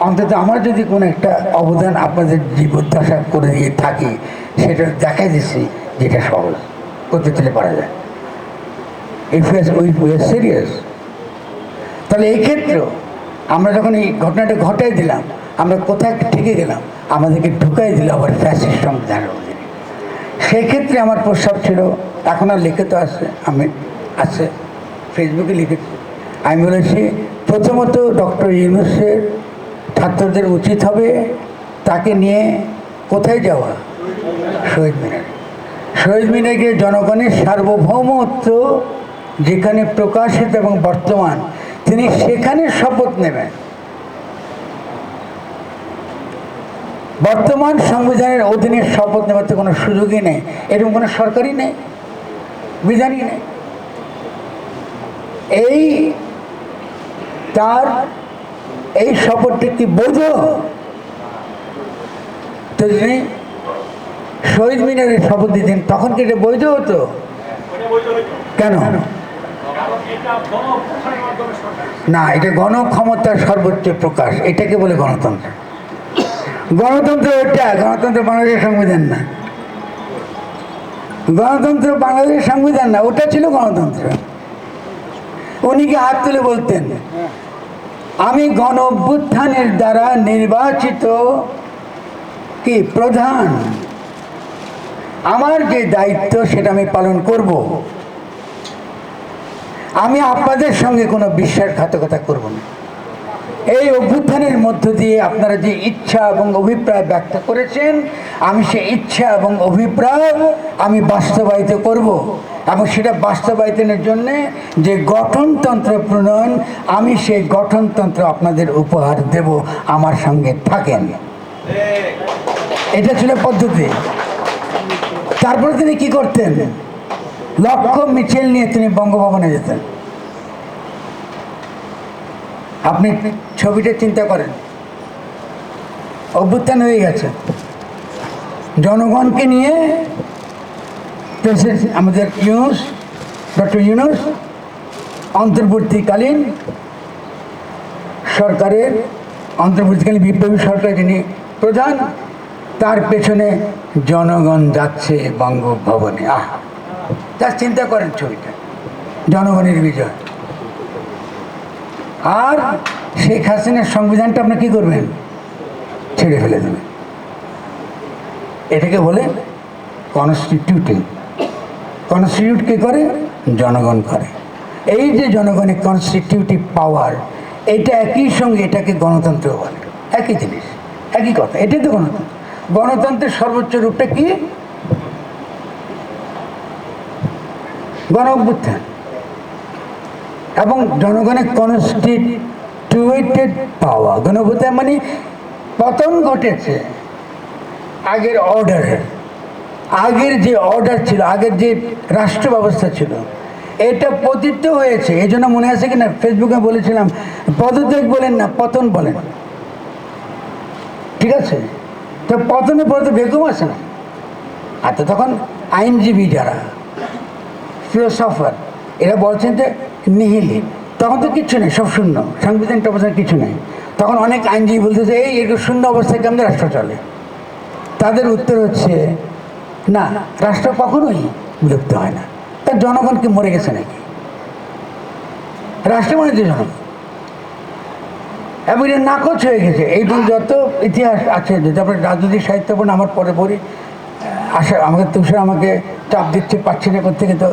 অন্তত আমার যদি কোনো একটা অবদান আপনাদের জীবদ্দশা করে দিয়ে থাকি, সেটা দেখাই দিচ্ছি যেটা সহজ করতে চলে পারা যায়। ইফ উই আর সিরিয়াস, তাহলে এই ক্ষেত্রেও আমরা যখন এই ঘটনাটা ঘটাই দিলাম, আমরা কোথায় ঠেকে গেলাম, আমাদেরকে ঢুকাই দিল আবার ফ্যাসিস্ট সংবিধানের অধীনে। সেক্ষেত্রে আমার প্রস্তাব ছিল, এখন আর লিখিত আছে ফেসবুকে লিখেছি, আমি বলেছি প্রথমত ডক্টর ইউনূসের ছাত্রদের উচিত হবে তাকে নিয়ে কোথায় যাওয়া? শহীদ মিনারে জনগণের সার্বভৌমত্ব যেখানে প্রকাশিত এবং বর্তমান, তিনি সেখানে শপথ নেবেন। বর্তমান সংবিধানের অধীনে শপথ নেওয়ার তো কোনো সুযোগই নেই, এরকম কোনো সরকারই নেই, বিধানই নেই। তার এই শপথটি কি বৈধ? তো তিনি শহীদ মিনারে শপথ দিতেন, তখন কি এটা বৈধ হতো? কেন না? এটা গণক্ষমতার সর্বোচ্চ প্রকাশ, এটাকে বলে গণতন্ত্র। গণতন্ত্র ওটা, গণতন্ত্র বাংলাদেশের সংবিধান না, গণতন্ত্র বাংলাদেশের সংবিধান না, ওটা ছিল গণতন্ত্র। উনি কি হাত তুলে বলতেন, আমি গণ অভ্যুত্থানের দ্বারা নির্বাচিত কি প্রধান, আমার যে দায়িত্ব সেটা আমি পালন করব, আমি আপনাদের সঙ্গে কোনো বিশ্বাসঘাতকতা করব না। এই অভ্যুত্থানের মধ্য দিয়ে আপনারা যে ইচ্ছা এবং অভিপ্রায় ব্যক্ত করেছেন, আমি সেই ইচ্ছা এবং অভিপ্রায় আমি বাস্তবায়িত করব, এবং সেটা বাস্তবায়নের জন্য যে গঠনতন্ত্র প্রণয়ন, আমি সেই গঠনতন্ত্র আপনাদের উপহার দেব, আমার সঙ্গে থাকেন। এটা ছিল পদ্ধতি। তারপরে তিনি কি করতেন? লক্ষ্য মিছিল নিয়ে তিনি বঙ্গভবনে যেতেন। আপনি ছবিটা চিন্তা করেন, অভ্যুত্থান হয়ে গেছে, জনগণকে নিয়ে আমাদের ডক্টর ইউনূস অন্তর্বর্তীকালীন সরকারের, অন্তর্বর্তীকালীন বিপ্লবী সরকার যিনি প্রধান, তার পেছনে জনগণ যাচ্ছে বঙ্গভবনে। যা চিন্তা করেন ছবিটা, জনগণের বিজয়। আর শেখ হাসিনার সংবিধানটা আপনি কি করবেন? ছেড়ে ফেলে দেবেন। এটাকে বলে কনস্টিটিউটিং। কনস্টিটিউট কে করে? জনগণ করে। এই যে জনগণের কনস্টিটিউটিভ পাওয়ার, এটা একই সঙ্গে এটাকে গণতন্ত্র বলে। একই জিনিস, একই কথা, এটাই তো গণতন্ত্র। গণতন্ত্রের সর্বোচ্চ রূপটা কি? গণ অভ্যুত্থান। এবং জনগণের কনস্টিটিউটেড পাওয়ার, গণ অভ্যুত্থান মানে পতন ঘটেছে আগের অর্ডারের। আগের যে অর্ডার ছিল, আগের যে রাষ্ট্র ব্যবস্থা ছিল, এটা পতিত হয়েছে। এই জন্য মনে আছে কিনা ফেসবুকে বলেছিলাম, পদত্যাগ বলেন না, পতন বলেন। ঠিক আছে? তো পতনের পরে তো বেগম আছে না। আর তো তখন আইনজীবী যারা, ফিলোসফার, এরা বলছেন যে নিহিলি, তখন তো কিচ্ছু নেই, সব শূন্য, সংবিধান টবিধান কিছু নেই। তখন অনেক আইনজীবী বলতেছে এই এরকম শূন্য অবস্থায় কেমন রাষ্ট্র চলে? তাদের উত্তর হচ্ছে না, রাষ্ট্র কখনোই বিলুপ্ত হয় না। তার জনগণ কি মরে গেছে নাকি? রাষ্ট্র মানে জনগণ, এবং এটা নাকচ হয়ে গেছে। এই যত ইতিহাস আছে, যদি আপনার রাজনৈতিক সাহিত্য পড়েন, আমার পরে পড়ি আমাকে তুষার আমাকে চাপ দিচ্ছে, পাচ্ছি না করতে, কিন্তু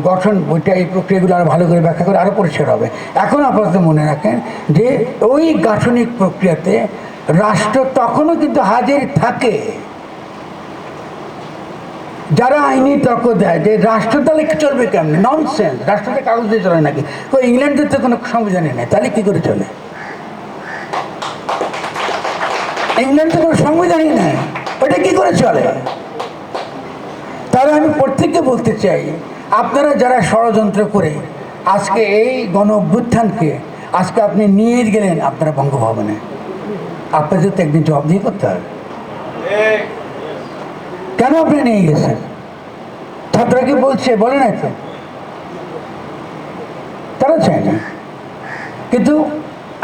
গঠন বইটা এই প্রক্রিয়াগুলো আরও ভালো করে ব্যাখ্যা করে আরও পরিষ্কার হবে। এখন আপাতত মনে রাখেন যে ওই গাঠনিক প্রক্রিয়াতে রাষ্ট্র তখনও কিন্তু হাজির থাকে। যারা আইনি তর্ক দেয় যে রাষ্ট্র তাহলে চলবে কেমন, ননসেন্স, রাষ্ট্রটা কাগজ দিয়ে চলে নাকি? তো ইংল্যান্ডের তো কোনো সংবিধানই নেই, তাহলে কী করে চলে? ইংল্যান্ডে কোনো সংবিধানই নেই, ওটা কী করে চলে? তাহলে আমি প্রত্যেককে বলতে চাই, আপনারা যারা ষড়যন্ত্র করে আজকে এই গণ অভ্যুত্থানকে আজকে আপনি নিয়ে গেলেন আপনারা বঙ্গভবনে, আপনাদের তো একদিন জবাবদিহি করতে হবে। কেন আপনি নিয়ে গেছেন? ছাত্ররা কি বলছে? বলে না তো, তারা চায় না। কিন্তু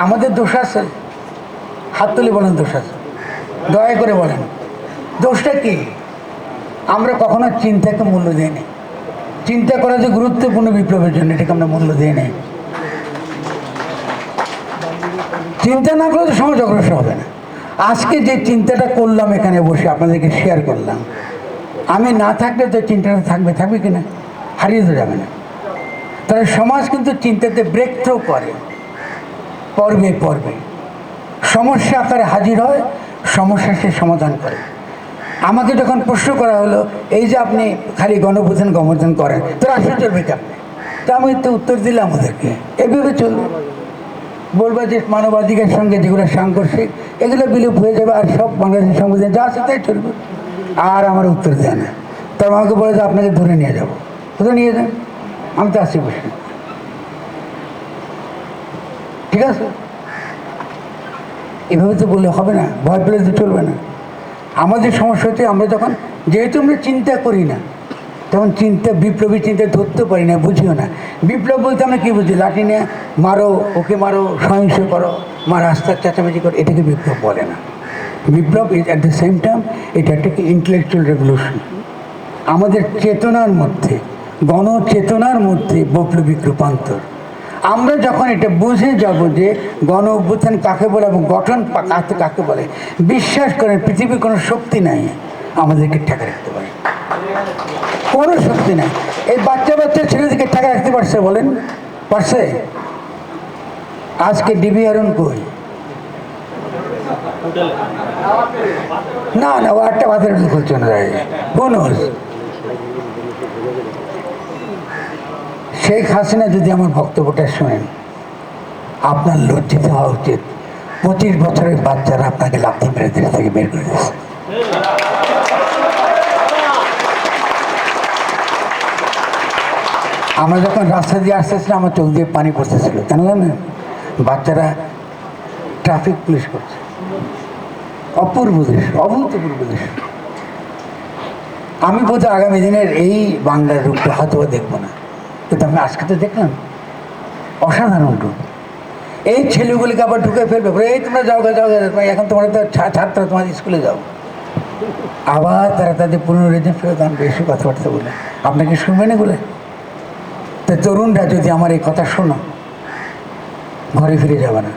আমাদের দোষ আছে? হাত তুলে বলেন দোষ আছে, দয়া করে বলেন দোষটা কি? আমরা কখনো চিন্তাকে মূল্য দিই না। চিন্তা করা যে গুরুত্বপূর্ণ বিপ্লবের জন্য, এটাকে আমরা মূল্য দিই না। চিন্তা না করলে তো সমাজ অগ্রসর হবে না। আজকে যে চিন্তাটা করলাম এখানে বসে আপনাদেরকে শেয়ার করলাম, আমি না থাকলে তো চিন্তাটা থাকবে, থাকবে কিনা? হারিয়ে তো যাবে না। তাহলে সমাজ কিন্তু চিন্তাতে ব্রেক থ্রু করে, পর্বে পর্বে সমস্যা আকারে হাজির হয়, সমস্যা সে সমাধান করে। আমাকে যখন প্রশ্ন করা হলো এই যে আপনি খালি গণঅভ্যুত্থান গমর্জন করেন, তো রাষ্ট্র চলবে কেমন? তো আমি তো উত্তর দিলাম ওদেরকে, এভাবে চলবে। বলবো যে মানবাধিকার সঙ্গে যেগুলো সাংঘর্ষিক, এগুলো বিলুপ হয়ে যাবে, আর সব বাংলাদেশের সংবিধান যা আছে তাই চলবে। আর আমার উত্তর দেয় না। তার আমাকে বলে যে আপনাকে ধরে নিয়ে যাবো, কোথায় নিয়ে যান? আমি তো আসি বসে। ঠিক আছে, এভাবে তো বললে হবে না, ভয় পেলে তো চলবে না। আমাদের সমস্যা হচ্ছে আমরা যখন, যেহেতু আমরা চিন্তা করি না, তখন চিন্তা, বিপ্লবী চিন্তা ধরতে পারি না, বুঝিও না। বিপ্লব বলতে আমরা কী বুঝি? লাঠি নিয়ে মারো, ওকে মারো, সহিংস করো, রাস্তার চেঁচামেচি করো, এটাকে বিপ্লব বলে না। বিপ্লব is at the same time এটা একটা ইন্টেলেকচুয়াল রেভলিউশন। আমাদের চেতনার মধ্যে, গণচেতনার মধ্যে বৈপ্লবিক রূপান্তর। আমরা যখন এটা বুঝে যাব যে গণ অভ্যুত্থান কাকে বলে এবং গঠন কাকে বলে, বিশ্বাস করেন পৃথিবীর কোনো শক্তি নাই আমাদেরকে ঠেকা রাখতে পারে, কোনো শক্তি নাই। এই বাচ্চা বাচ্চা ছেলেদেরকে ঠেকা রাখতে পারছে? বলেন পারছে? আজকে ডিবি হারুন কই? না না, ও একটা ভাতের খুলছে না, কোন শেখ হাসিনা যদি আমার বক্তব্যটা শোনেন, আপনার লজ্জিত হওয়া উচিত। 25 বছরের বাচ্চারা আপনাকে লাথি মেরে দেশ থেকে বের করে দিচ্ছে। আমরা যখন রাস্তা দিয়ে আসতেছিলাম, আমার চোখ দিয়ে পানি পড়তেছিল, কেন জানেন? বাচ্চারা ট্রাফিক পুলিশ করছে। অপূর্ব দৃশ্য, অভূতপূর্ব দৃশ্য। আমি বোধহয় আগামী দিনের এই বাংলার রূপটা হয়তো দেখবো না, কিন্তু আমি আজকে তো দেখলাম অসাধারণ রূপ। এই ছেলেগুলিকে আবার ঢুকে ফেলবে, এই তোমরা যাও যাও, এখন তোমরা তো ছাত্র, তোমার স্কুলে যাও। আবার তারা তাদের পুনরুজ্জীবন ফেরত আনবে, এসে কথাবার্তা বলে। আপনাকে শুনবেন এগুলো? তো তরুণরা যদি আমার এই কথা শোনো, ঘরে ফিরে যাবে না।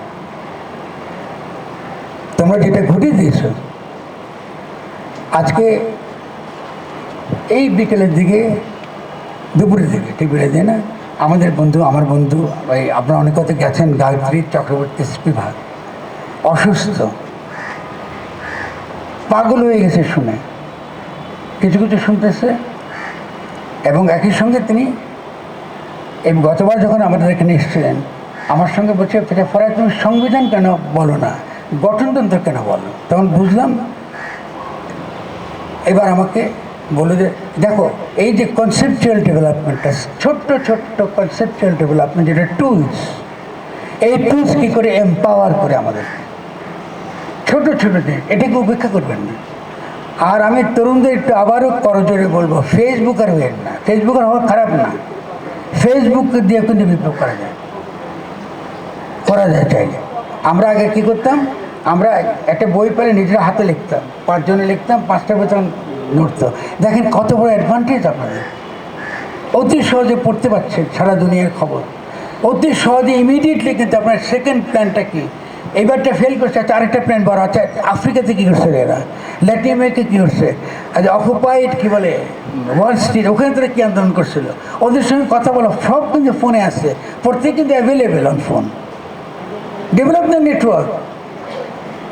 তোমরা যেটা ঘটিয়ে দিয়েছ, আজকে এই বিকেলের দিকে, দুপুরের দিকে, ঠিক বেড়ে দেয় না, আমাদের বন্ধু, আমার বন্ধু, ওই আপনারা অনেক কথা গেছেন, গায়ত্রী চক্রবর্তী স্পিভাক অসুস্থ, পাগল হয়ে গেছে শুনে, কিছু কিছু শুনতেছে। এবং একই সঙ্গে তিনি এই গতবার যখন আমাদের এখানে এসেছিলেন, আমার সঙ্গে বলছে, ফরাদ তুমি সংবিধান কেন বলো না, গঠনতন্ত্র কেন বলো? তখন বুঝলাম। এবার আমাকে বলে যে দেখো, এই যে কনসেপচুয়াল ডেভেলপমেন্টটা, ছোট্ট ছোট্ট কনসেপচুয়াল ডেভেলপমেন্ট, যেটা টুলস, এই টুলস কী করে এম্পাওয়ার করে আমাদের ছোট ছোট জিনিস, এটাকে উপেক্ষা করবেন না। আর আমি তরুণদের একটু আবারও করজোরে বলবো, ফেসবুকার হবেন না। ফেসবুকার হওয়া খারাপ না, ফেসবুক দিয়ে কিন্তু বিপ্লব করা যায়, চাইলে। আমরা আগে কী করতাম, আমরা একটা বই পেলে নিজের হাতে লিখতাম, 5 জনে লিখতাম, 5টা বেতন নড়তো। দেখেন কত বড় অ্যাডভান্টেজ আপনাদের, অতি সহজে পড়তে পারছেন সারা দুনিয়ার খবর, অতি সহজে ইমিডিয়েটলি। কিন্তু আপনার সেকেন্ড প্ল্যানটা কি, এইবারটা ফেল করছে, আচ্ছা আরেকটা প্ল্যান বড়, আচ্ছা আফ্রিকাতে কী করছে এরা, ল্যাটিন আমেরিকা কী করছে, আচ্ছা অকুপাইড কী বলে ওয়াল স্ট্রিট, ওখানে তারা কী আন্দোলন করছিল, ওদের সঙ্গে কথা বলা, সব কিন্তু ফোনে আসছে, প্রত্যেক কিন্তু available on phone. Develop the network,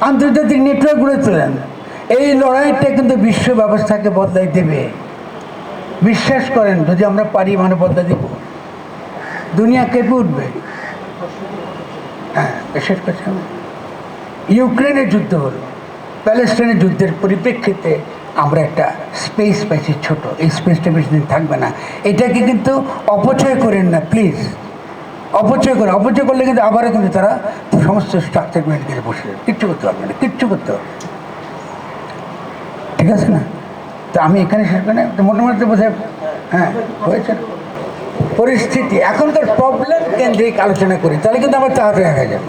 আন্তর্জাতিক নেটওয়ার্ক গড়ে তোলেন। এই লড়াইটা কিন্তু বিশ্ব ব্যবস্থাকে বদলাই দেবে, বিশ্বাস করেন। যদি আমরা পারি, মানে বদলাই দেব, দুনিয়া কেঁপে উঠবে। হ্যাঁ, শেষ কথা, ইউক্রেনের যুদ্ধ হলো, প্যালেস্টাইনের যুদ্ধের পরিপ্রেক্ষিতে আমরা একটা স্পেস পাইছি ছোট, এই স্পেসটা বেশি দিন থাকবে না। এটাকে কিন্তু অপচয় করেন না প্লিজ, অপচয় করলে কিন্তু আবারও কিন্তু তারা সমস্ত স্ট্রাকচার মেনে গিয়ে বসে যাবে, কিচ্ছু করতে পারবে না, কিচ্ছু করতে পারবে, ঠিক আছে না? তো আমি এখানে শেষ করে মোটামুটি বোধহয় হ্যাঁ হয়েছে। পরিস্থিতি এখনকার প্রবলেম কেন্দ্রিক আলোচনা করি, তাহলে কিন্তু আমার তাড়াতাড়ি হয়ে যাবে।